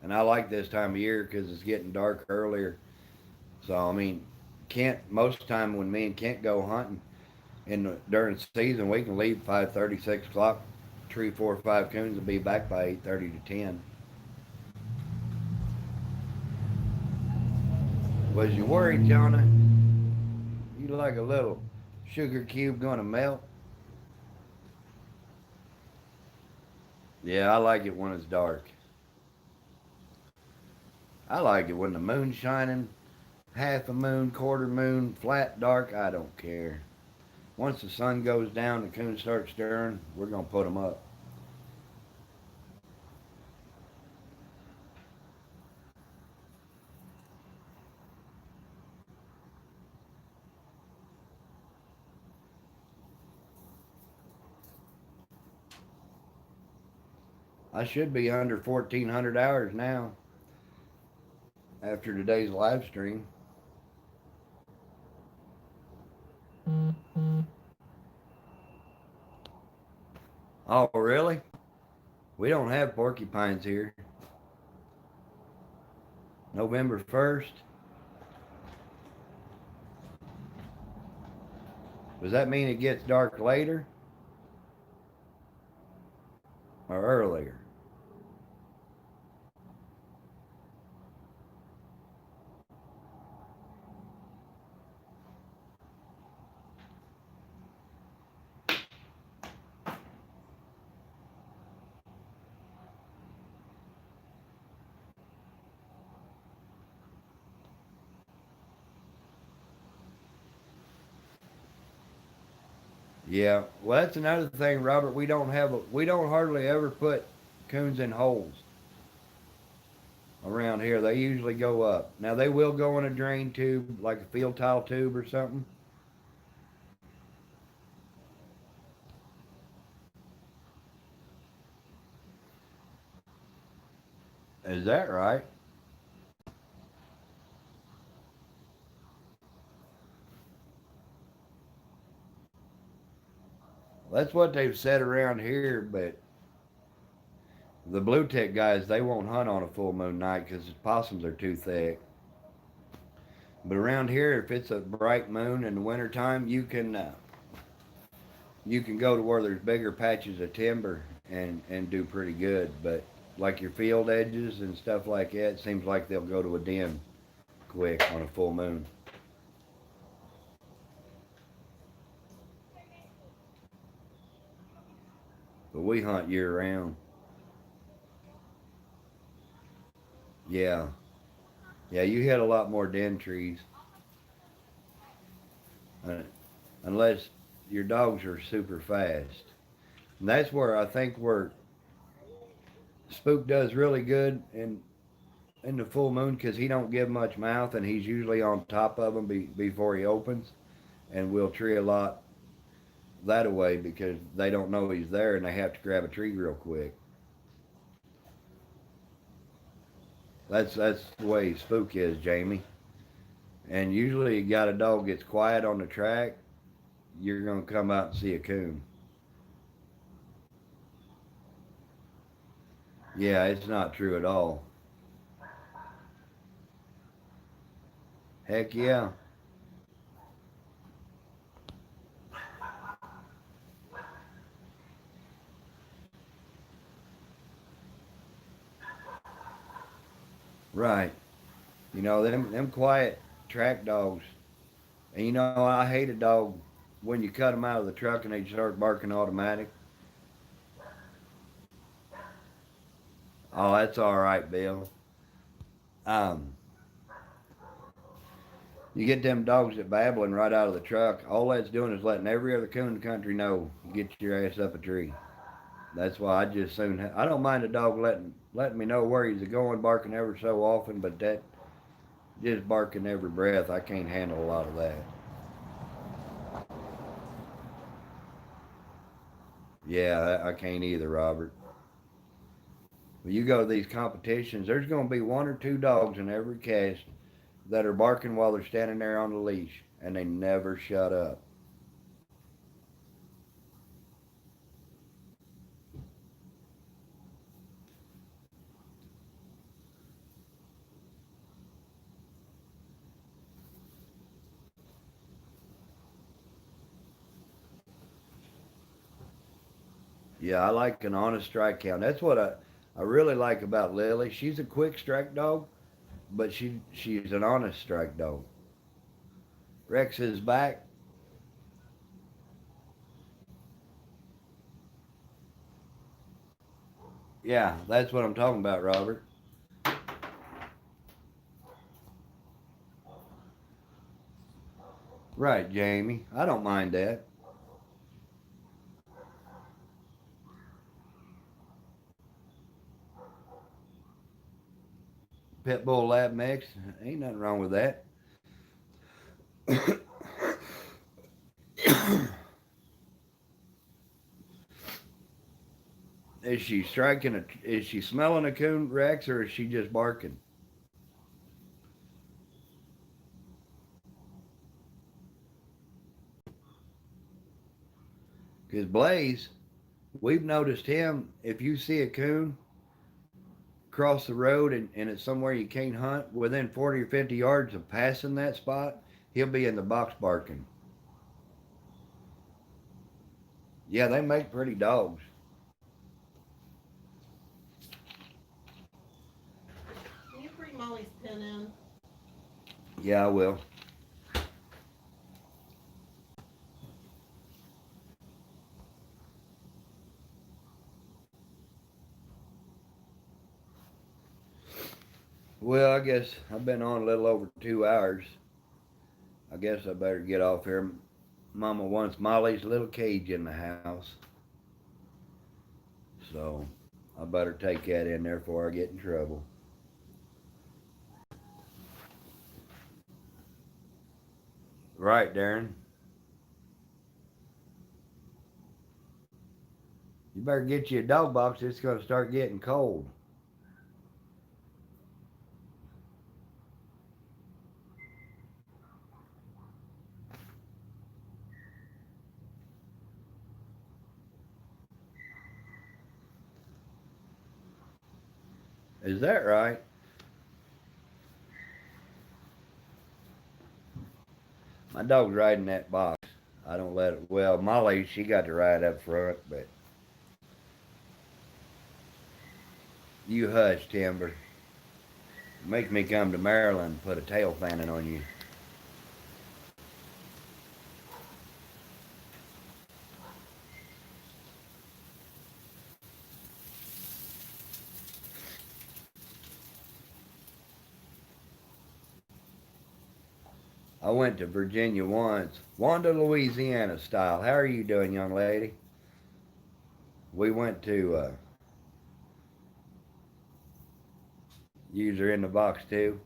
And I like this time of year because it's getting dark earlier. So, I mean, most of the time when me and Kent go hunting during the season, we can leave 5:30, 6 o'clock. Tree 4 or 5 coons will be back by 8:30 to 10. Was you worried, Jonna? You like a little sugar cube gonna melt? Yeah, I like it when it's dark. I like it when the moon's shining, half a moon, quarter moon, flat dark, I don't care. Once the sun goes down, the coons start stirring, we're gonna put them up. I should be under 1,400 hours now after today's live stream. Oh, really? We don't have porcupines here. November 1st? Does that mean it gets dark later or earlier? Yeah, well, that's another thing, Robert. We don't hardly ever put coons in holes around here. They usually go up. Now they will go in a drain tube, like a field tile tube or something. Is that right? That's what they've said around here, but the blue tech guys, they won't hunt on a full moon night because the possums are too thick. But around here, if it's a bright moon in the wintertime, you can go to where there's bigger patches of timber and do pretty good. But like your field edges and stuff like that, it seems like they'll go to a den quick on a full moon. But we hunt year round. Yeah, yeah, you hit a lot more den trees, uh, unless your dogs are super fast. And that's where I think where Spook does really good in the full moon because he don't give much mouth and he's usually on top of them before he opens, and we'll tree a lot that away because they don't know he's there and they have to grab a tree real quick. That's the way Spook is, Jamie. And usually, you got a dog gets quiet on the track, you're gonna come out and see a coon. Yeah, it's not true at all. Heck yeah. Right. You know, them quiet track dogs. And you know, I hate a dog when you cut them out of the truck and they start barking automatic. Oh, that's all right, Bill. Um, you get them dogs that babbling right out of the truck. All that's doing is letting every other coon in the country know, get your ass up a tree. That's why I just I don't mind a dog letting me know where he's going, barking ever so often, but that just barking every breath, I can't handle a lot of that. Yeah, I can't either, Robert. When you go to these competitions, there's going to be one or two dogs in every cast that are barking while they're standing there on the leash, and they never shut up. Yeah, I like an honest strike count. That's what I really like about Lily. She's a quick strike dog, but she's an honest strike dog. Rex is back. Yeah, that's what I'm talking about, Robert. Right, Jamie. I don't mind that. Pit Bull Lab Mix. Ain't nothing wrong with that. Is she striking a? Is she smelling a coon, Rex, or is she just barking? Because Blaze, we've noticed him. If you see a coon cross the road and it's somewhere you can't hunt, within 40 or 50 yards of passing that spot, he'll be in the box barking. Yeah, they make pretty dogs. Can you bring Molly's pen in? Yeah, I will. Well, I guess I've been on a little over 2 hours. I guess I better get off here. Mama wants Molly's little cage in the house. So I better take that in there before I get in trouble. Right, Darren. You better get you a dog box. It's going to start getting cold. Is that right? My dog's riding that box. I don't let it. Well, Molly, she got to ride up front, but you hush, Timber. Make me come to Maryland and put a tail fanning on you. I went to Virginia once, Wanda, Louisiana style. How are you doing, young lady? We went to user in the box too.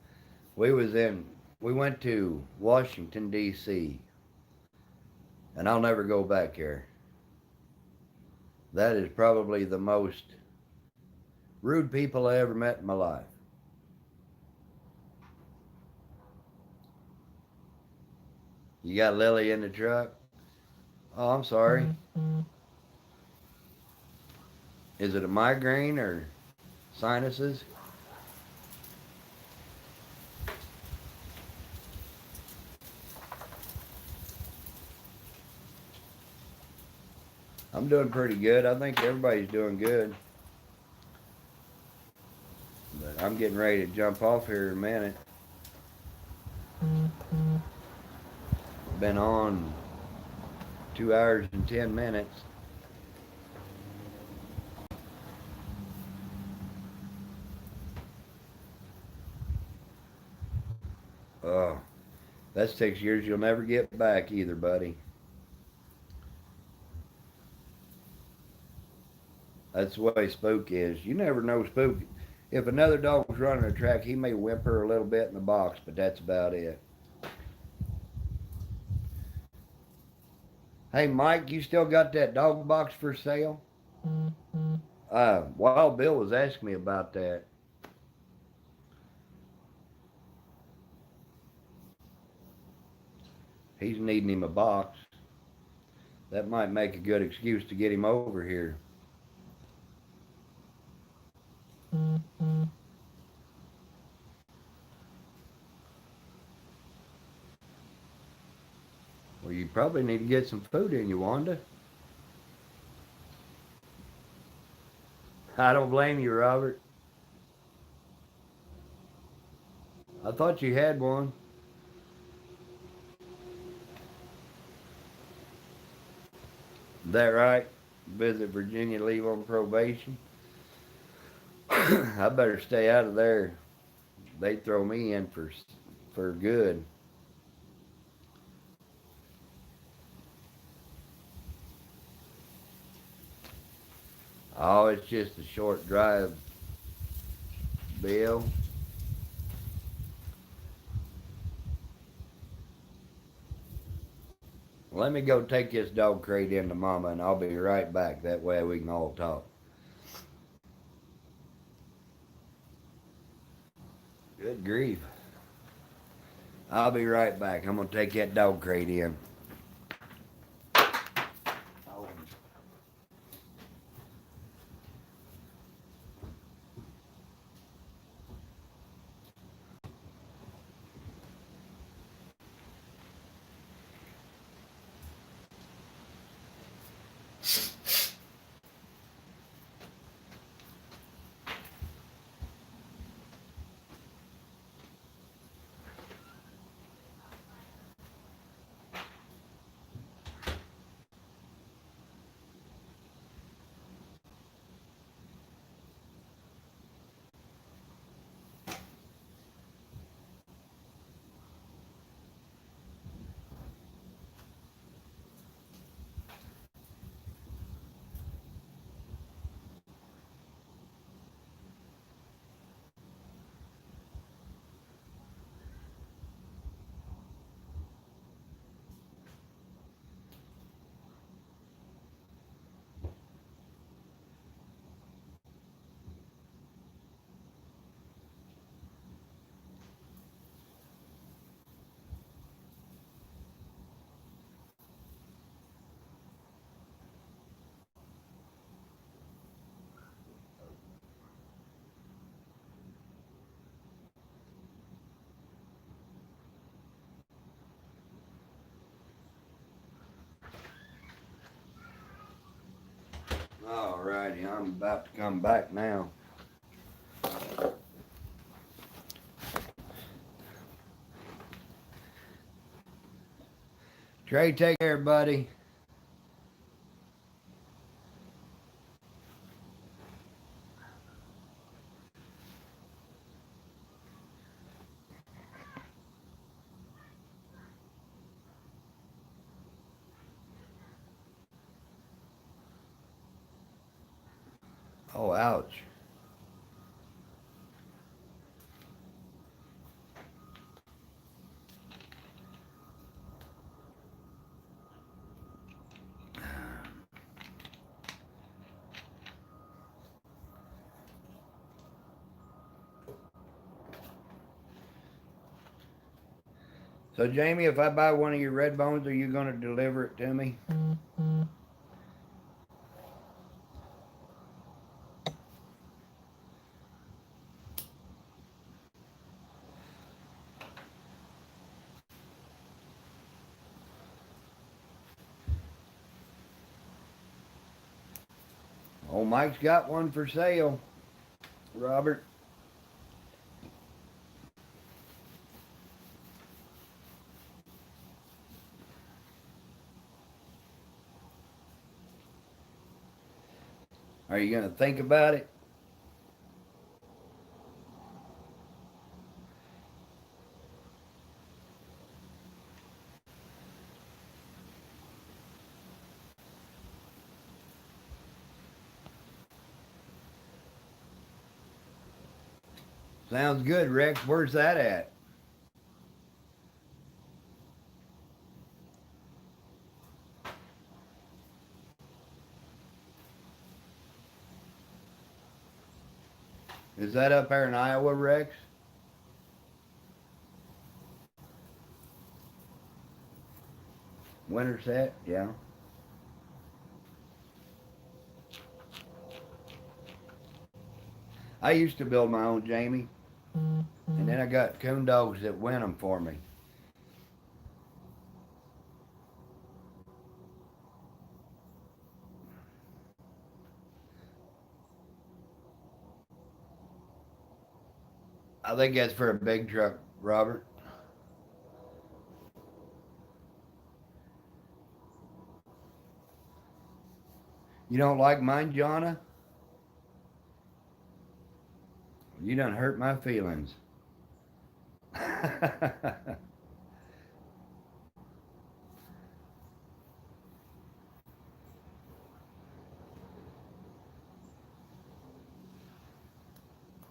We went to Washington D.C. and I'll never go back here. That is probably the most rude people I ever met in my life. You got Lily in the truck? Oh, I'm sorry. Is it a migraine or sinuses? I'm doing pretty good. I think everybody's doing good. But I'm getting ready to jump off here in a minute. Been on 2 hours and 10 minutes. Oh, that's 6 years you'll never get back either, buddy. That's the way Spook is. You never know Spook. If another dog's running a track, he may whimper a little bit in the box, but that's about it. Hey, Mike, you still got that dog box for sale? Wild Bill was asking me about that. He's needing him a box. That might make a good excuse to get him over here. Well, you probably need to get some food in you, Wanda. I don't blame you, Robert. I thought you had one. Is that right? Visit Virginia, leave on probation. I better stay out of there. They throw me in for good. Oh, it's just a short drive, Bill. Let me go take this dog crate into Mama, and I'll be right back. That way we can all talk. Good grief. I'll be right back. I'm going to take that dog crate in. Alrighty, I'm about to come back now. Trey, take care, buddy. Oh, ouch. So, Jamie, if I buy one of your red bones, are you going to deliver it to me? Oh, Mike's got one for sale. Robert. Are you going to think about it? Sounds good, Rex. Where's that at? Is that up there in Iowa, Rex? Winterset? Yeah. I used to build my own, Jamie. And then I got coon dogs that win them for me. I think that's for a big truck, Robert? You don't like mine, Jonna? You done hurt my feelings.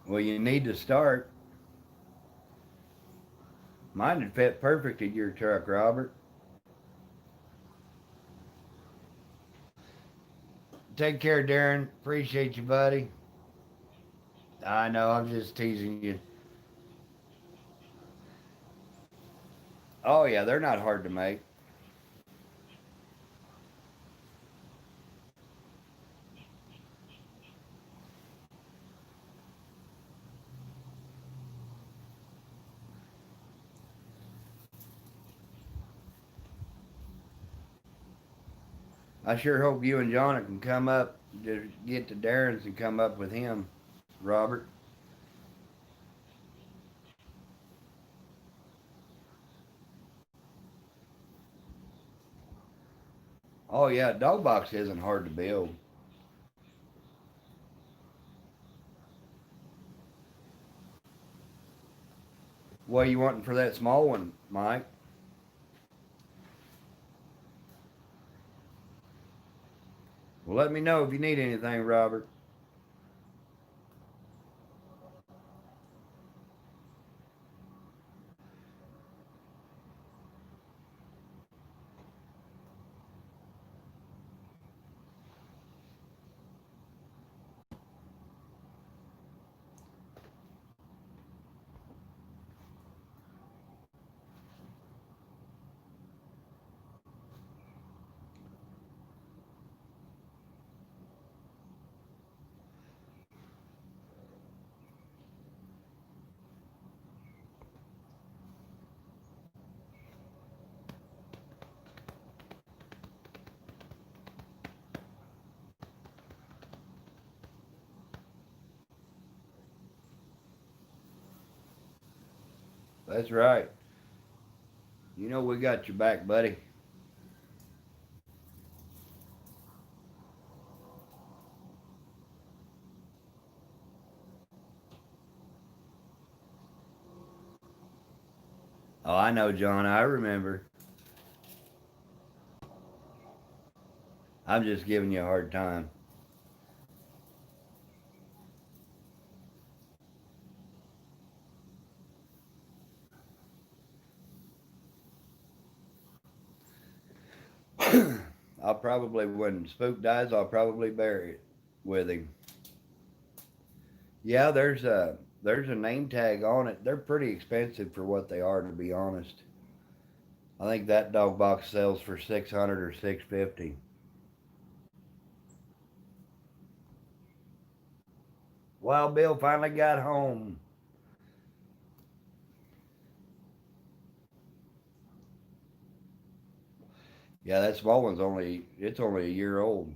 Well, you need to start. Mine would fit perfect in your truck, Robert. Take care, Darren. Appreciate you, buddy. I know, I'm just teasing you. Oh, yeah, they're not hard to make. I sure hope you and Jonna can come up, to get to Darren's and come up with him, Robert. Oh, yeah, dog box isn't hard to build. What are you wanting for that small one, Mike? Well, let me know if you need anything, Robert. That's right. You know we got your back, buddy. Oh, I know, John. I remember. I'm just giving you a hard time. I'll probably, when Spook dies, I'll probably bury it with him. Yeah, there's a name tag on it. They're pretty expensive for what they are, to be honest. I think that dog box sells for 600 or 650. Wild Bill finally got home. Yeah, that small one's only a year old.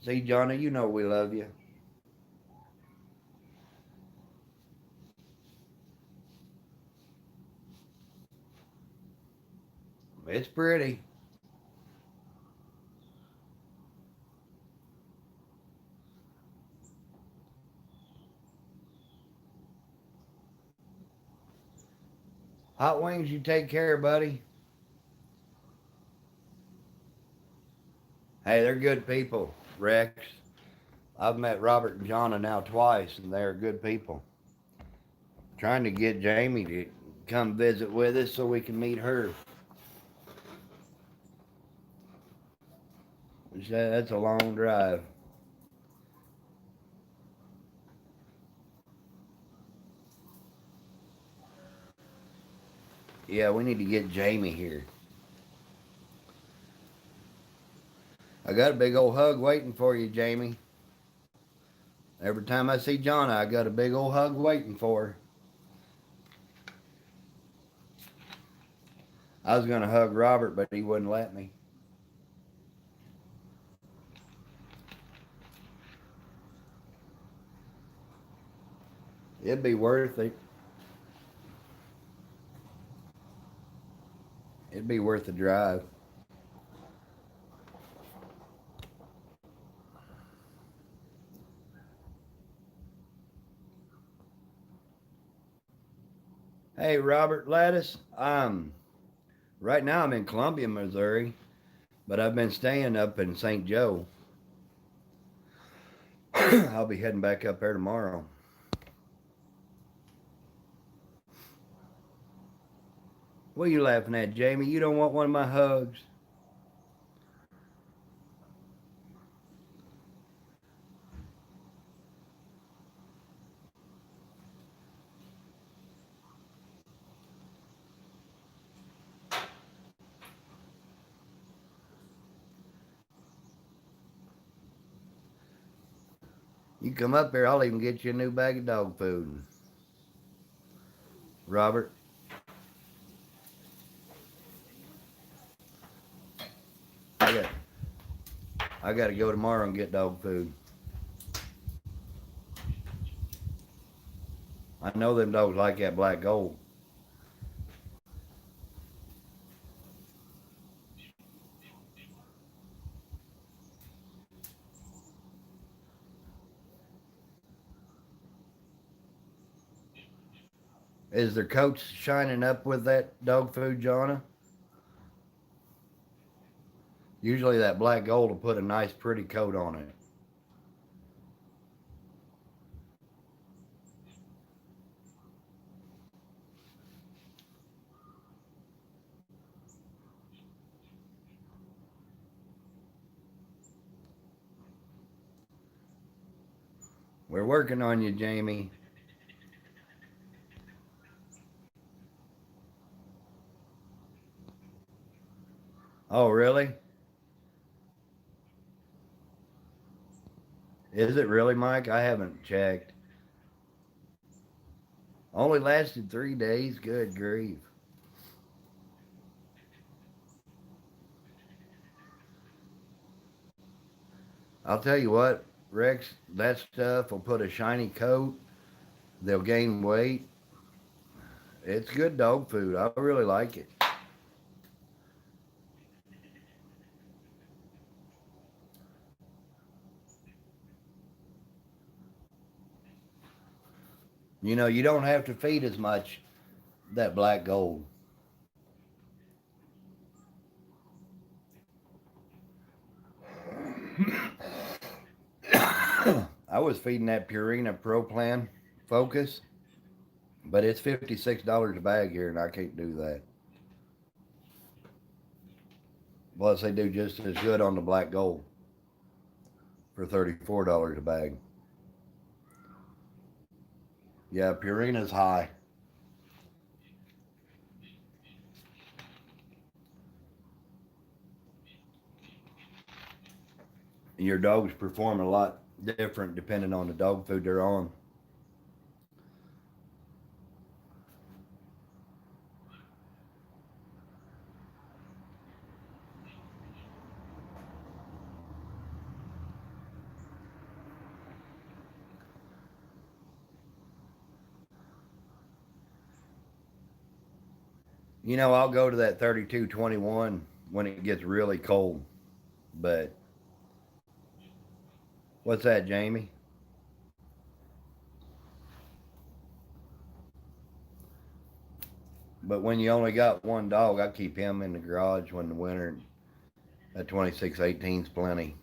See, Johnny, you know we love you. It's pretty. Hot Wings, you take care, buddy. Hey, they're good people, Rex. I've met Robert and Jonna now twice, and they're good people. Trying to get Jamie to come visit with us so we can meet her. That's a long drive. Yeah, we need to get Jamie here. I got a big old hug waiting for you, Jamie. Every time I see Jonna, I got a big old hug waiting for her. I was going to hug Robert, but he wouldn't let me. It'd be worth it. It'd be worth the drive. Hey, Robert Lattice. Right now I'm in Columbia, Missouri, but I've been staying up in St. Joe. I'll be heading back up there tomorrow. What are you laughing at, Jamie? You don't want one of my hugs? You come up here, I'll even get you a new bag of dog food. Robert, I got I got to go tomorrow and get dog food. I know them dogs like that black gold. Is their coat shining up with that dog food, Jonna? Usually that black gold will put a nice pretty coat on it. We're working on you, Jamie. Oh, really? Is it really, Mike? I haven't checked. Only lasted 3 days? Good grief. I'll tell you what, Rex, that stuff will put a shiny coat. They'll gain weight. It's good dog food. I really like it. You know, you don't have to feed as much that black gold. I was feeding that Purina Pro Plan Focus, but it's $56 a bag here, and I can't do that. Plus, they do just as good on the black gold for $34 a bag. Yeah, Purina's high. Your dogs perform a lot different depending on the dog food they're on. You know, I'll go to that 3221 when it gets really cold. But what's that, Jamie? But when you only got one dog, I keep him in the garage when the winter. At 2618's plenty.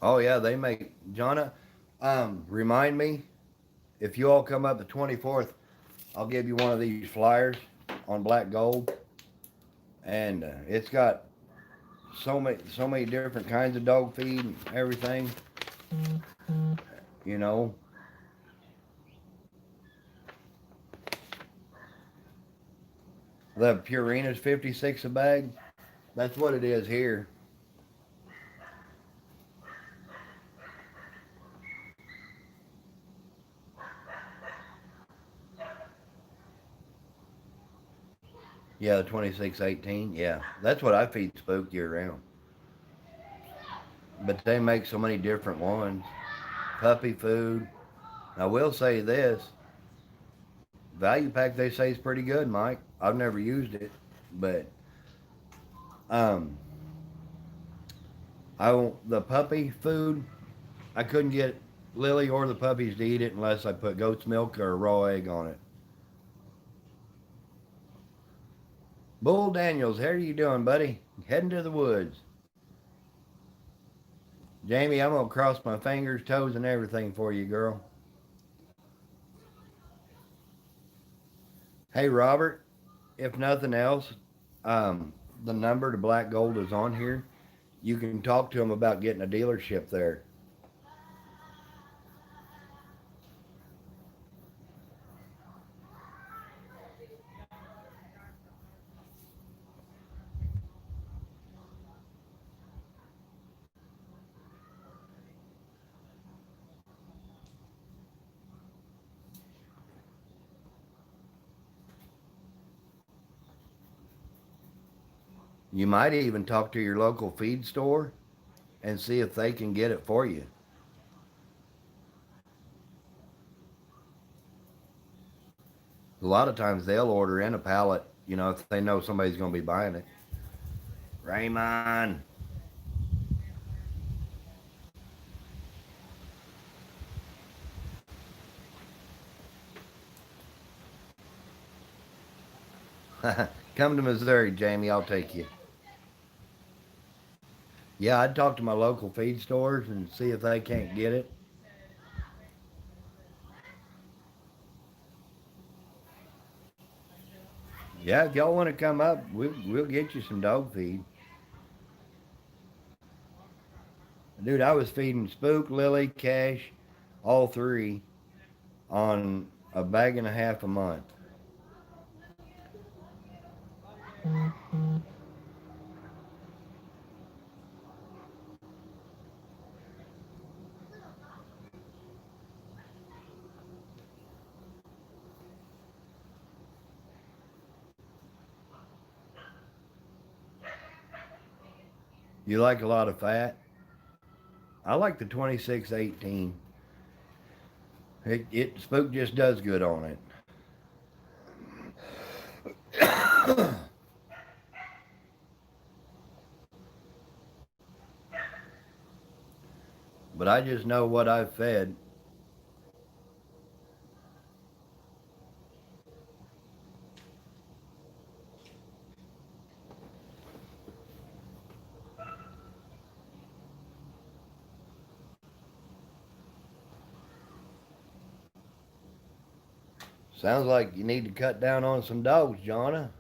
Oh yeah, they make Jonna. Remind me if you all come up the 24th, I'll give you one of these flyers on black gold, and it's got so many different kinds of dog feed and everything. You know, the Purina's 56 a bag. That's what it is here. Yeah, the 2618. Yeah, that's what I feed Spook year round. But they make so many different ones. Puppy food. I will say this: value pack they say is pretty good, Mike. I've never used it, but um, the puppy food. I couldn't get Lily or the puppies to eat it unless I put goat's milk or a raw egg on it. Bull Daniels, how are you doing, buddy? Heading to the woods. Jamie, I'm gonna cross my fingers, toes, and everything for you, girl. Hey, Robert. If nothing else, um, the number to Black Gold is on here. You can talk to them about getting a dealership there. You might even talk to your local feed store and see if they can get it for you. A lot of times they'll order in a pallet, if they know somebody's going to be buying it. Raymond. Come to Missouri, Jamie. I'll take you. Yeah, I'd talk to my local feed stores and see if they can't get it. Yeah, if y'all want to come up, we'll get you some dog feed. Dude, I was feeding Spook, Lily, Cash, all three on a bag and a half a month. You like a lot of fat? I like the 2618. It Spook just does good on it. But I just know what I've fed. Sounds like you need to cut down on some dogs, Jonna.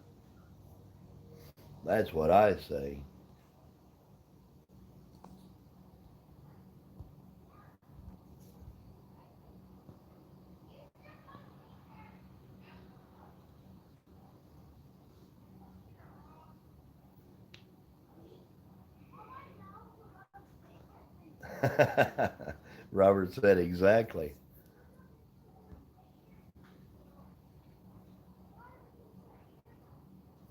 That's what I say. Robert said exactly.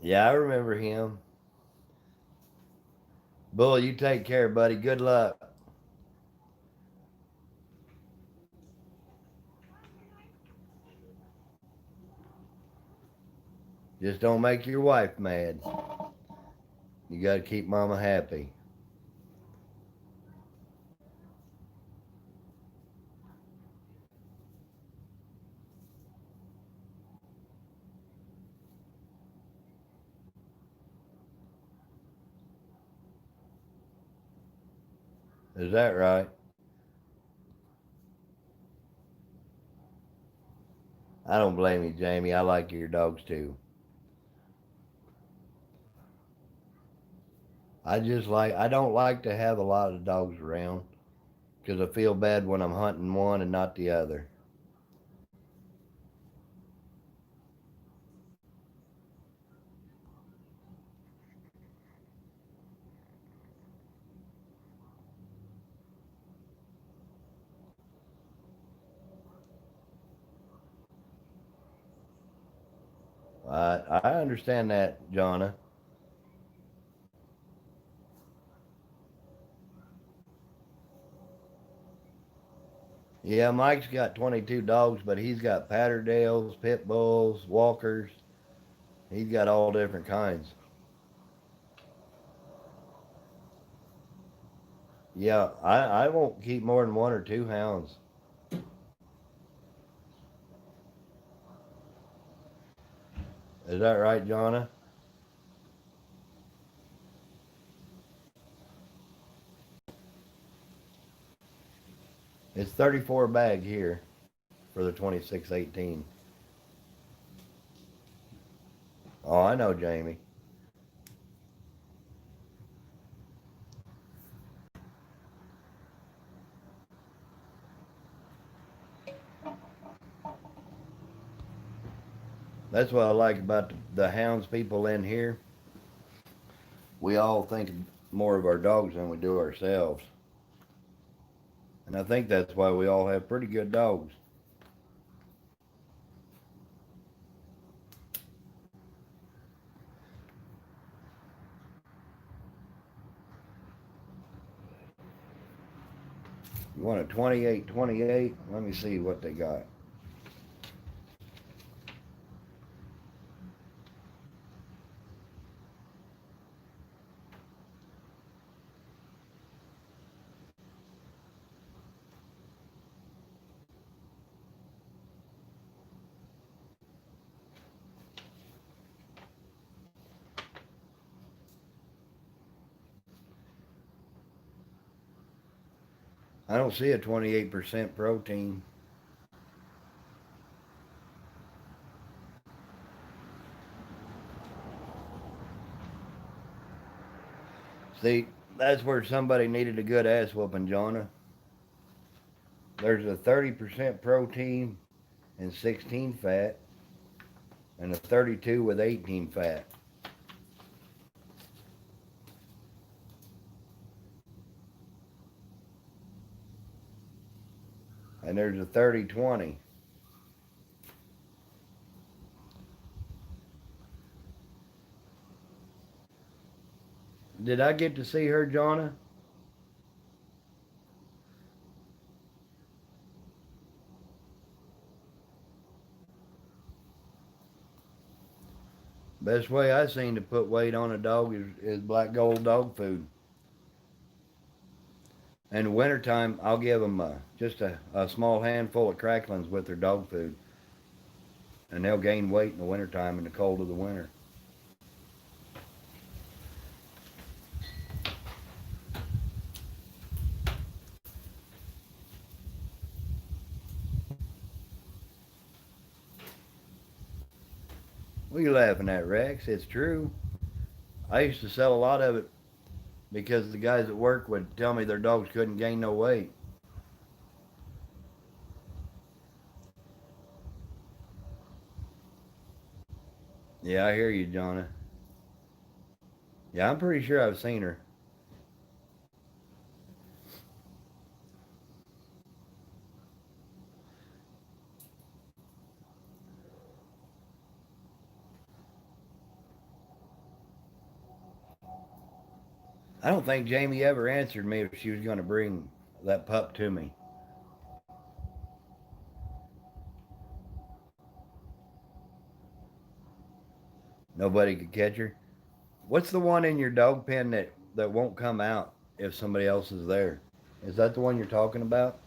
Yeah, I remember him. Bull, you take care, buddy. Good luck. Just don't make your wife mad. You got to keep mama happy. Is that right? I don't blame you, Jamie. I like your dogs too. I don't like to have a lot of dogs around because I feel bad when I'm hunting one and not the other. I understand that, Jonna. Yeah, Mike's got 22 dogs, but he's got Patterdales, Pit Bulls, Walkers. He's got all different kinds. Yeah, I won't keep more than one or two hounds. Is that right, Jonna? It's 34 bag here for the 2618. Oh, I know, Jamie. That's what I like about the hounds people in here. We all think more of our dogs than we do ourselves. And I think that's why we all have pretty good dogs. You want a 28-28? Let me see what they got. I don't see a 28% protein. See, that's where somebody needed a good ass whooping, Jonah. There's a 30% protein and 16 fat, and a 32 with 18 fat. And there's a 30-20. Did I get to see her, Jonna? Best way I seen to put weight on a dog is black gold dog food. In the wintertime, I'll give them just a small handful of cracklings with their dog food. And they'll gain weight in the wintertime in the cold of the winter. What are you laughing at, Rex? It's true. I used to sell a lot of it because the guys at work would tell me their dogs couldn't gain no weight. Yeah, I hear you, Jonna. Yeah, I'm pretty sure I've seen her. I don't think Jamie ever answered me if she was going to bring that pup to me. Nobody could catch her. What's the one in your dog pen that won't come out if somebody else is there? Is that the one you're talking about?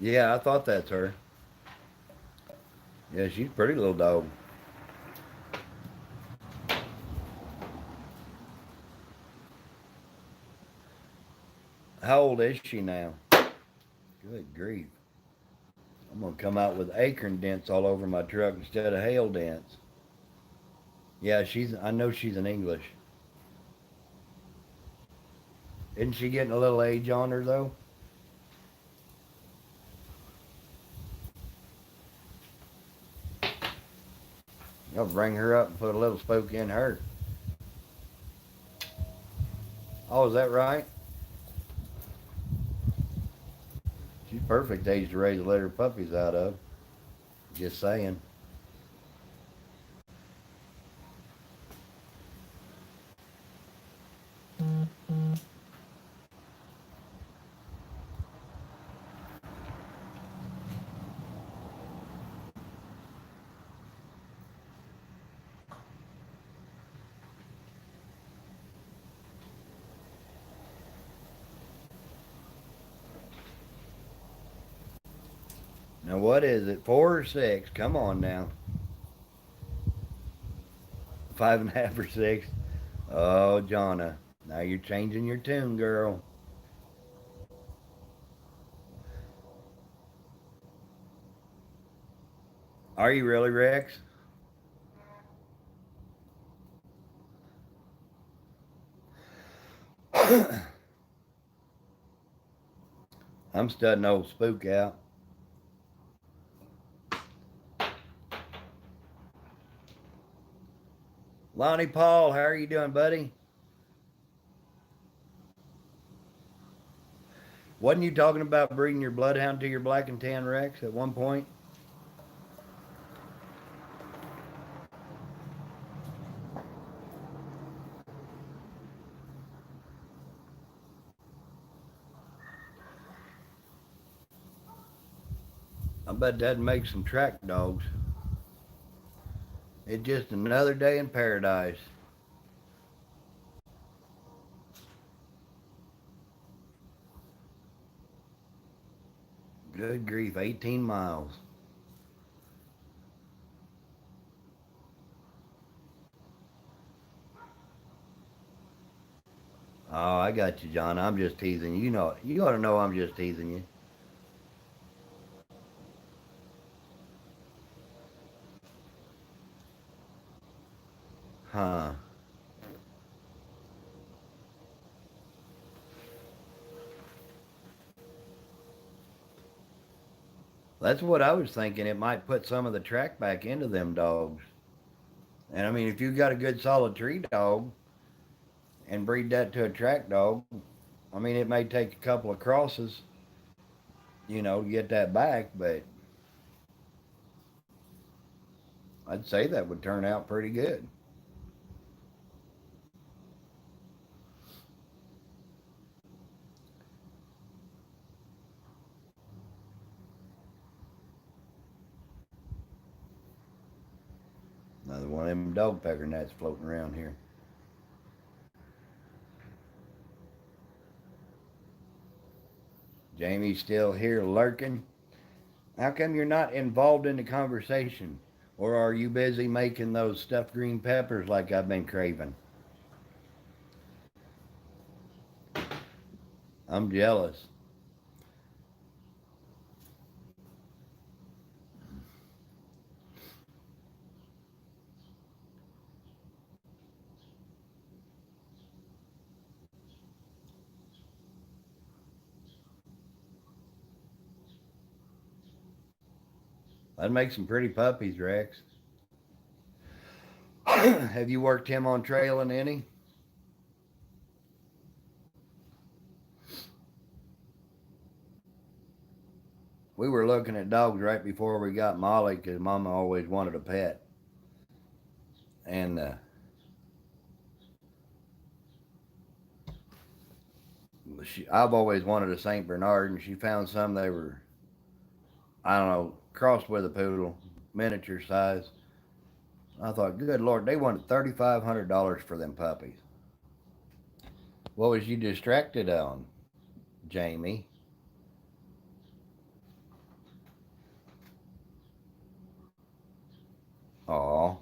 Yeah, I thought that's her. Yeah, she's a pretty little dog. How old is she now? Good grief. I'm going to come out with acorn dents all over my truck instead of hail dents. Yeah, I know she's in English. Isn't she getting a little age on her, though? I'll bring her up and put a little spoke in her. Oh, is that right? She's perfect age to raise litter puppies out of. Just saying. Now what is it? 4 or 6? Come on now. 5.5 or 6. Oh, Jonna. Now you're changing your tune, girl. Are you really, Rex? I'm studying old Spook out. Lonnie Paul, how are you doing, buddy? Wasn't you talking about breeding your bloodhound to your black and tan Rex at one point? I bet that'd make some track dogs. It's just another day in paradise. Good grief, 18 miles. Oh, I got you, John. I'm just teasing you. You know, you ought to know I'm just teasing you. Huh. That's what I was thinking. It might put some of the track back into them dogs. And I mean, if you got a good solid tree dog and breed that to a track dog, I mean, it may take a couple of crosses, to get that back, but I'd say that would turn out pretty good. Another one of them dog pecker gnats floating around here. Jamie's still here lurking. How come you're not involved in the conversation? Or are you busy making those stuffed green peppers like I've been craving? I'm jealous. I'd make some pretty puppies, Rex. Have you worked him on trailing any? We were looking at dogs right before we got Molly because Mama always wanted a pet. And I've always wanted a St. Bernard, and she found some they were, I don't know, crossed with a poodle, miniature size. I thought, good Lord, they wanted $3,500 for them puppies. What was you distracted on, Jamie? Aw.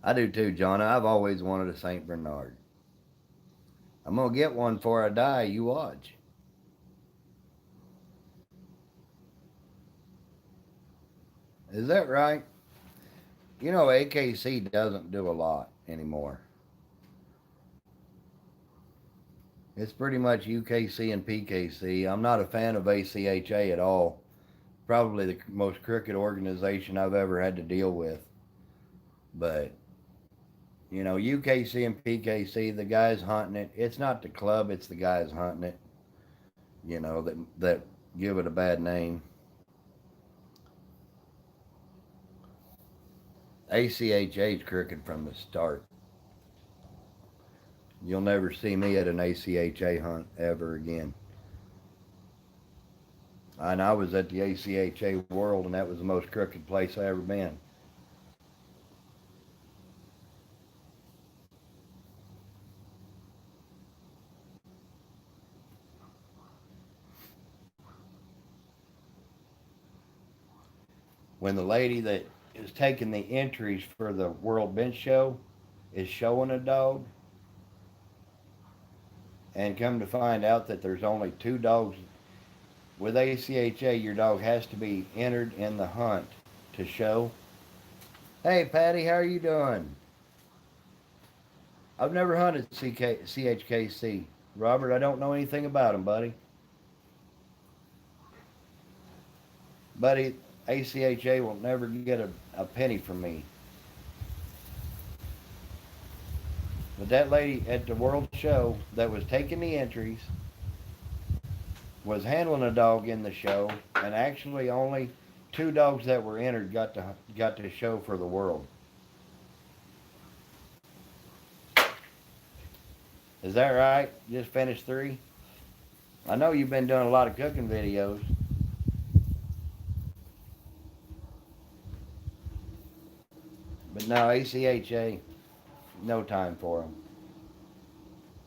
I do too, John. I've always wanted a St. Bernard. I'm going to get one before I die. You watch. Is that right? AKC doesn't do a lot anymore. It's pretty much UKC and PKC. I'm not a fan of ACHA at all. Probably the most crooked organization I've ever had to deal with. But You know, UKC and PKC, the guys hunting it. It's not the club, it's the guys hunting it. You know, that give it a bad name. ACHA's crooked from the start. You'll never see me at an ACHA hunt ever again. And I was at the ACHA World, and that was the most crooked place I ever been. When the lady that is taking the entries for the World Bench Show is showing a dog, and come to find out that there's only two dogs with ACHA, your dog has to be entered in the hunt to show. Hey, Patty, how are you doing? I've never hunted CHKC. Robert, I don't know anything about him, buddy. Buddy, ACHA will never get a penny from me. But that lady at the World Show that was taking the entries was handling a dog in the show, and actually only two dogs that were entered got to show for the world. Is that right? Just finished 3? I know you've been doing a lot of cooking videos. But no, ACHA, no time for them.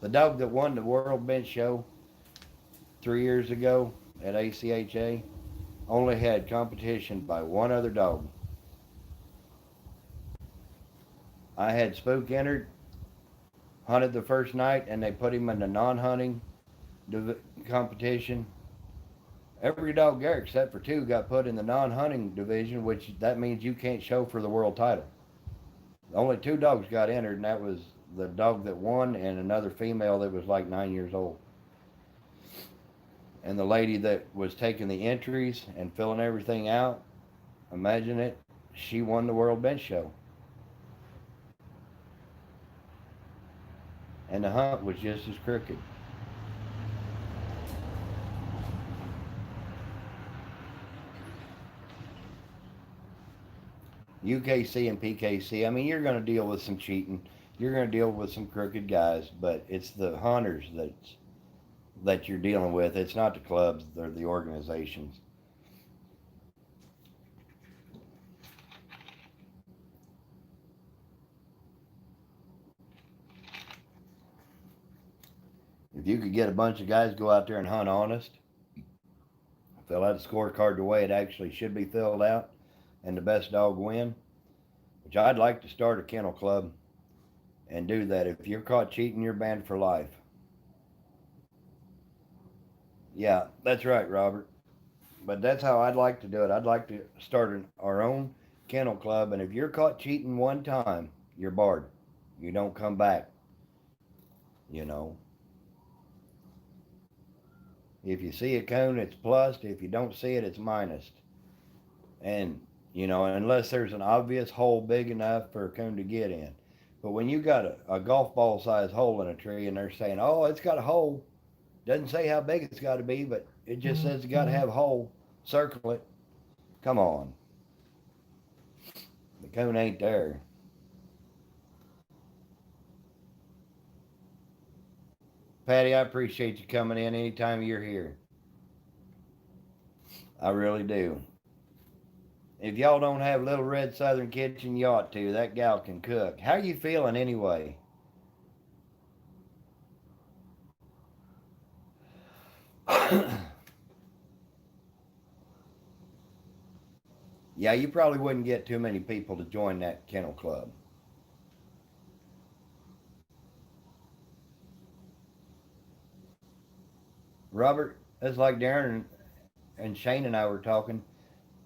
The dog that won the World Bench Show 3 years ago at ACHA only had competition by one other dog. I had Spook entered, hunted the first night, and they put him in the non-hunting competition. Every dog there except for 2 got put in the non-hunting division, which that means you can't show for the world title. Only 2 dogs got entered, and that was the dog that won and another female that was like 9 years old. And the lady that was taking the entries and filling everything out, imagine it, she won the World Bench Show. And the hunt was just as crooked. UKC and PKC, I mean, you're going to deal with some cheating. You're going to deal with some crooked guys, but it's the hunters that you're dealing with. It's not the clubs, they're the organizations. If you could get a bunch of guys to go out there and hunt honest, fill out a scorecard the way it actually should be filled out, and the best dog win, which I'd like to start a kennel club and do that. If you're caught cheating, you're banned for life. Yeah, that's right, Robert. But that's how I'd like to do it. I'd like to start our own kennel club, and if you're caught cheating one time, you're barred. You don't come back. You know. If you see a coon, it's plus. If you don't see it, it's minus. And, you know, unless there's an obvious hole big enough for a coon to get in. But when you got a golf ball size hole in a tree and they're saying, oh, it's got a hole, doesn't say how big it's got to be, but it just says it's got to have a hole, circle it. Come on. The coon ain't there. Patty, I appreciate you coming in anytime you're here. I really do. If y'all don't have Little Red Southern Kitchen, you ought to. That gal can cook. How you feeling anyway? Yeah, you probably wouldn't get too many people to join that kennel club. Robert, that's like Darren and Shane and I were talking.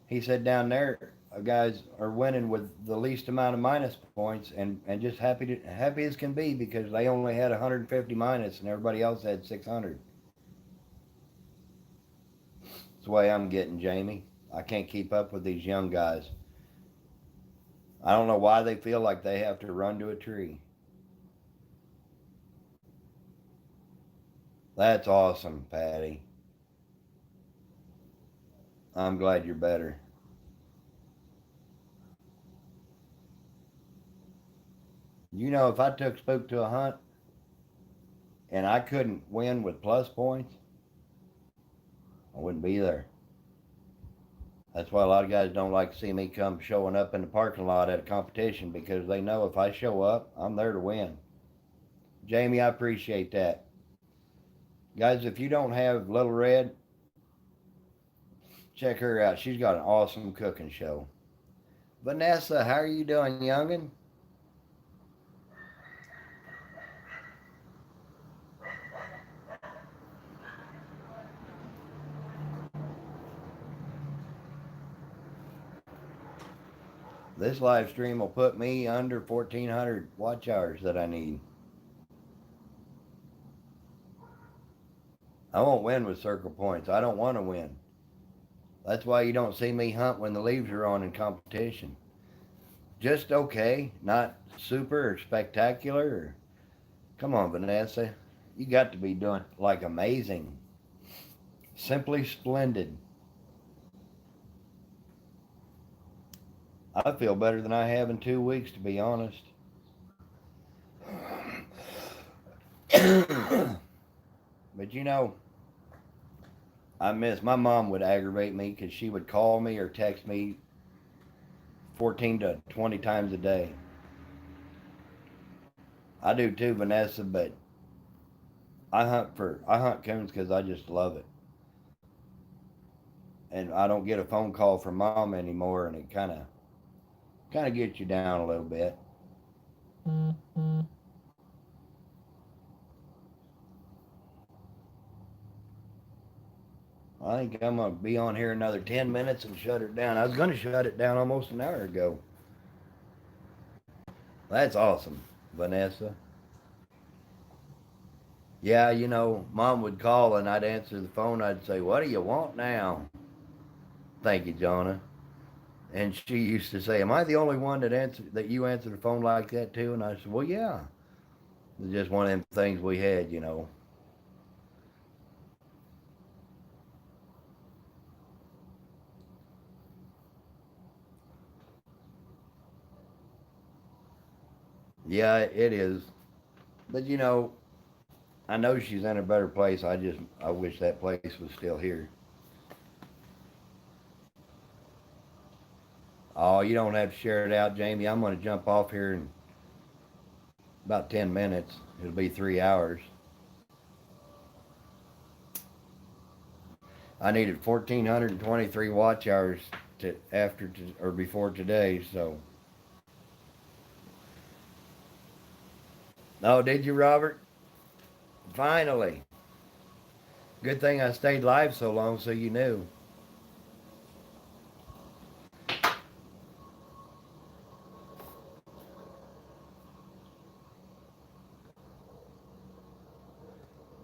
He said down there, guys are winning with the least amount of minus points and just happy as can be because they only had 150 minus and everybody else had 600. That's the way I'm getting, Jamie. I can't keep up with these young guys. I don't know why they feel like they have to run to a tree. That's awesome, Patty. I'm glad you're better. You know, if I took Spook to a hunt and I couldn't win with plus points, I wouldn't be there. That's why a lot of guys don't like to see me come showing up in the parking lot at a competition because they know if I show up, I'm there to win. Jamie, I appreciate that. Guys, if you don't have Little Red, check her out. She's got an awesome cooking show. Vanessa, how are you doing, youngin? This live stream will put me under 1,400 watch hours that I need. I won't win with circle points. I don't want to win. That's why you don't see me hunt when the leaves are on in competition. Just okay, not super or spectacular. Or, come on, Vanessa. You got to be doing like amazing. Simply splendid. I feel better than I have in 2 weeks, to be honest. But you know, I miss my mom would aggravate me because she would call me or text me 14 to 20 times a day. I do too, Vanessa, but I hunt coons because I just love it. And I don't get a phone call from mom anymore, and it kind of gets you down a little bit. I think I'm gonna be on here another 10 minutes and shut it down. I was gonna shut it down almost an hour ago. That's awesome, Vanessa. Yeah, you know, mom would call and I'd answer the phone. I'd say, "What do you want now?" Thank you, Jonah. And she used to say, "Am I the only one that you answer the phone like that too?" And I said, "Well, yeah." It's just one of them things we had, you know. Yeah, it is. But you know, I know she's in a better place. I wish that place was still here. Oh, you don't have to share it out, Jamie. I'm going to jump off here in about 10 minutes. It'll be 3 hours. I needed 1,423 watch hours or before today. So, oh, did you, Robert? Finally. Good thing I stayed live so long, so you knew.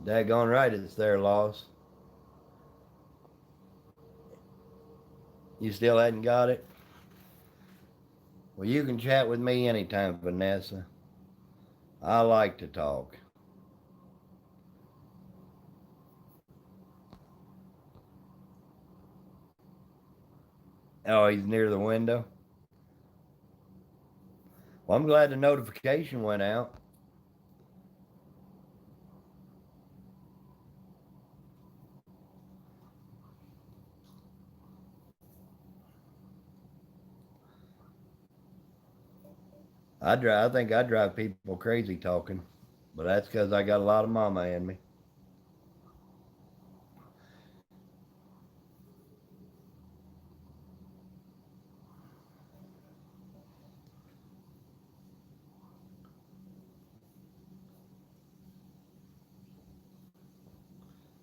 Daggone right, it's there, Loss. You still hadn't got it? Well, you can chat with me anytime, Vanessa. I like to talk. Oh, he's near the window? Well, I'm glad the notification went out. I think I drive people crazy talking, but that's because I got a lot of mama in me.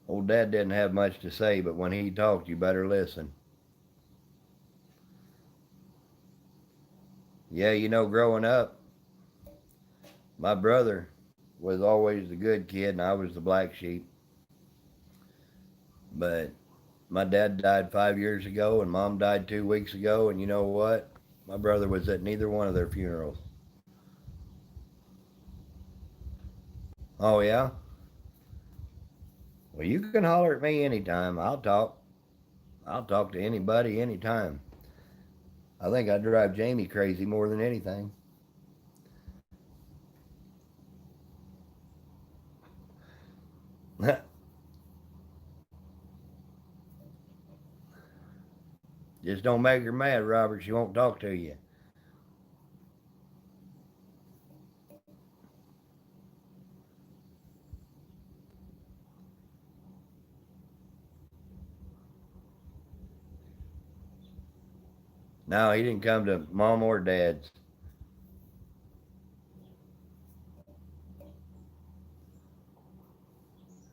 Old Dad didn't have much to say, but when he talked, you better listen. Yeah, you know, growing up, my brother was always the good kid, and I was the black sheep. But my dad died 5 years ago, and mom died 2 weeks ago, and you know what? My brother was at neither one of their funerals. Oh, yeah? Well, you can holler at me anytime. I'll talk. I'll talk to anybody anytime. I think I drive Jamie crazy more than anything. Just don't make her mad, Robert. She won't talk to you. No, he didn't come to mom or dad's.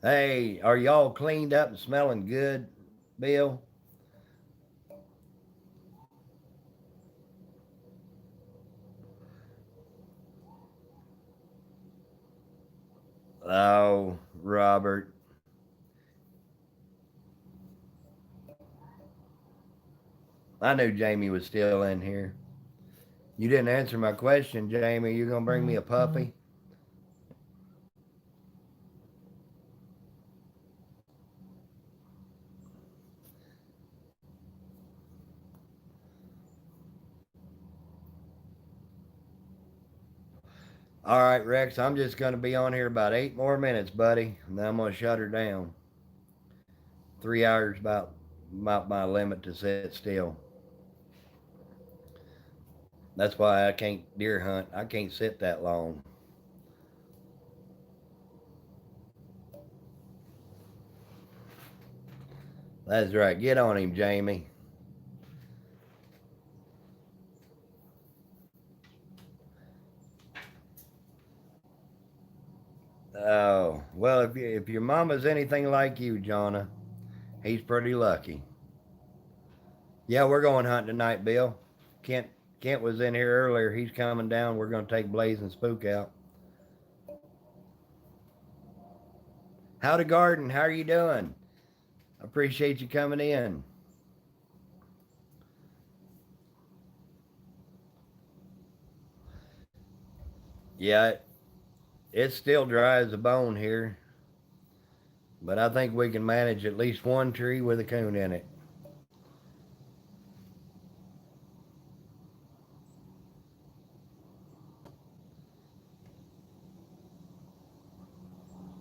Hey, are y'all cleaned up and smelling good, Bill? Oh, Robert. I knew Jamie was still in here. You didn't answer my question, Jamie. You gonna bring me a puppy? All right, Rex. I'm just gonna be on here about 8 more minutes, buddy, and then I'm gonna shut her down. 3 hours about my limit to sit still. That's why I can't deer hunt. I can't sit that long. That's right. Get on him, Jamie. Oh, well, if your mama's anything like you, Jonna, he's pretty lucky. Yeah, we're going hunting tonight, Bill. Kent Kent was in here earlier. He's coming down. We're going to take Blaze and Spook out. Howdy, Garden. How are you doing? I appreciate you coming in. Yeah, it's still dry as a bone here, but I think we can manage at least one tree with a coon in it.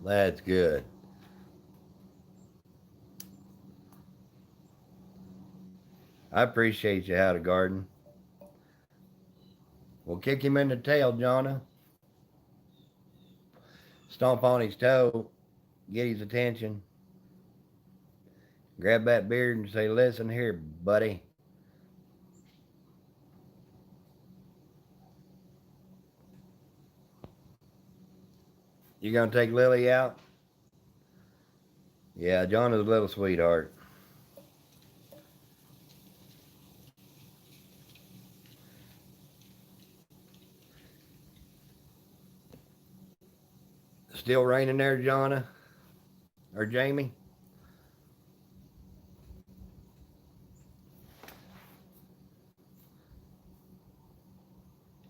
That's good. I appreciate you, Howdy, Garden. We'll kick him in the tail, Jonna. Stomp on his toe, get his attention. Grab that beard and say, listen here, buddy. You gonna take Lily out? Yeah, Jonna's a little sweetheart. Still raining there, Jonna? Or Jamie?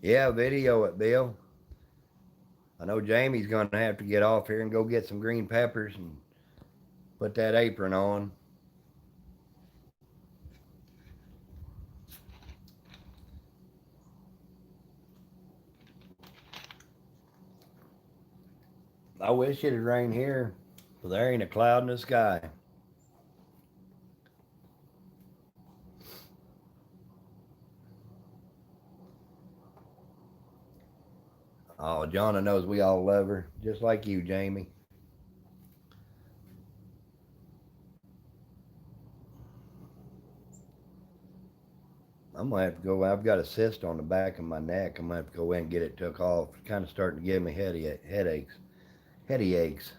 Yeah, video it, Bill. I know Jamie's gonna have to get off here and go get some green peppers and put that apron on. I wish it'd rain here, but there ain't a cloud in the sky. Oh, Jonna knows we all love her, just like you, Jamie. I'm gonna have to go. I've got a cyst on the back of my neck. I'm gonna have to go in and get it took off. It's kind of starting to give me headaches. Headaches.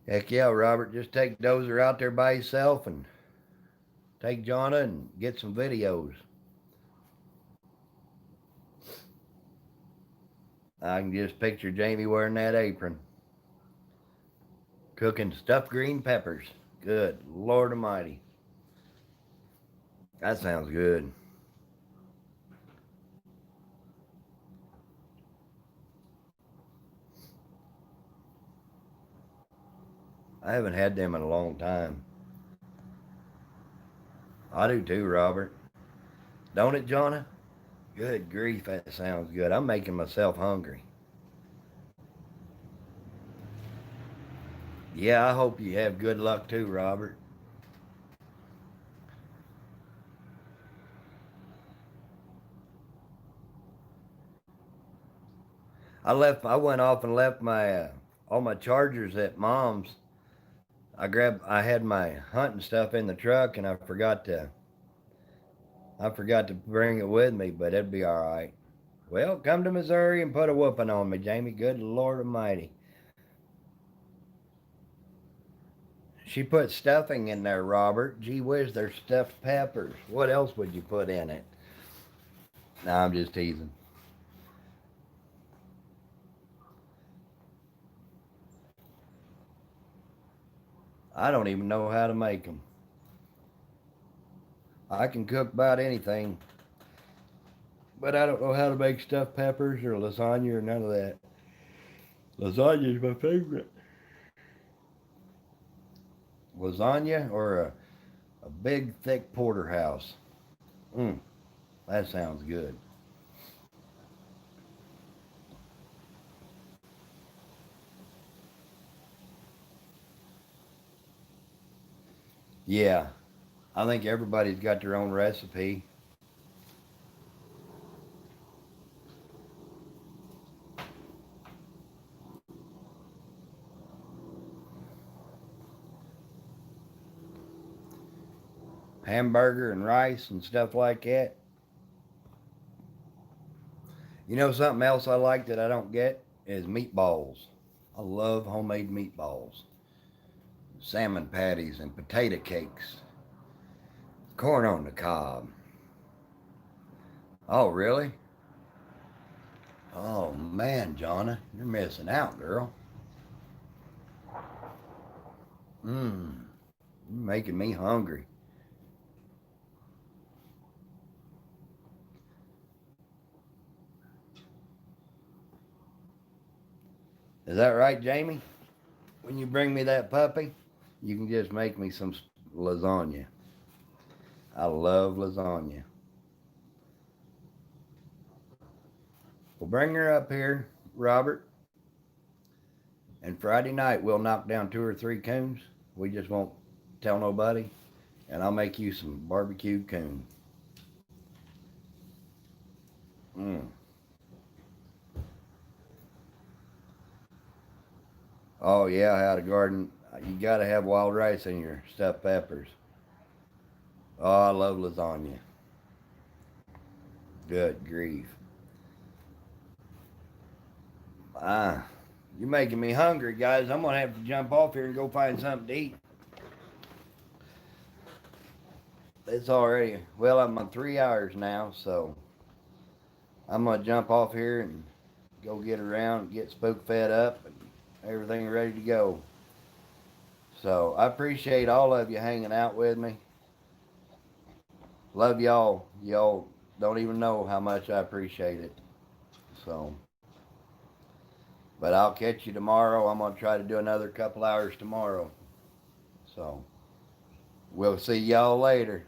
Heck yeah, Robert. Just take Dozer out there by himself and take Jonna and get some videos. I can just picture Jamie wearing that apron, cooking stuffed green peppers. Good Lord Almighty. That sounds good. I haven't had them in a long time. I do too, Robert. Don't it, Jonna? Good grief, that sounds good. I'm making myself hungry. Yeah, I hope you have good luck too, Robert. I went off and left my all my chargers at Mom's. I had my hunting stuff in the truck, and I forgot to bring it with me, but it'd be all right. Well, come to Missouri and put a whooping on me, Jamie. Good Lord Almighty. She put stuffing in there, Robert. Gee whiz, they're stuffed peppers. What else would you put in it? No, I'm just teasing. I don't even know how to make them. I can cook about anything, but I don't know how to make stuffed peppers or lasagna or none of that. Lasagna is my favorite. Lasagna or a big, thick porterhouse. Mmm, that sounds good. Yeah, I think everybody's got their own recipe. Hamburger and rice and stuff like that. You know something else I like that I don't get is meatballs. I love homemade meatballs. Salmon patties and potato cakes. Corn on the cob. Oh, really? Oh, man, Jonna, you're missing out, girl. Mmm, you're making me hungry. Is that right, Jamie? When you bring me that puppy, you can just make me some lasagna. I love lasagna. Well, bring her up here, Robert, and Friday night we'll knock down 2 or 3 coons. We just won't tell nobody, and I'll make you some barbecued coon. Mm. Oh yeah, I had a garden. You gotta have wild rice in your stuffed peppers. Oh, I love lasagna. Good grief. Ah, you're making me hungry, guys. I'm gonna have to jump off here and go find something to eat. It's already well. I'm on 3 hours now, so I'm gonna jump off here and go get around, get spook fed up, and everything ready to go. So I appreciate all of you hanging out with me. Love y'all. Y'all don't even know how much I appreciate it. So, but I'll catch you tomorrow. I'm gonna try to do another couple hours tomorrow. So we'll see y'all later.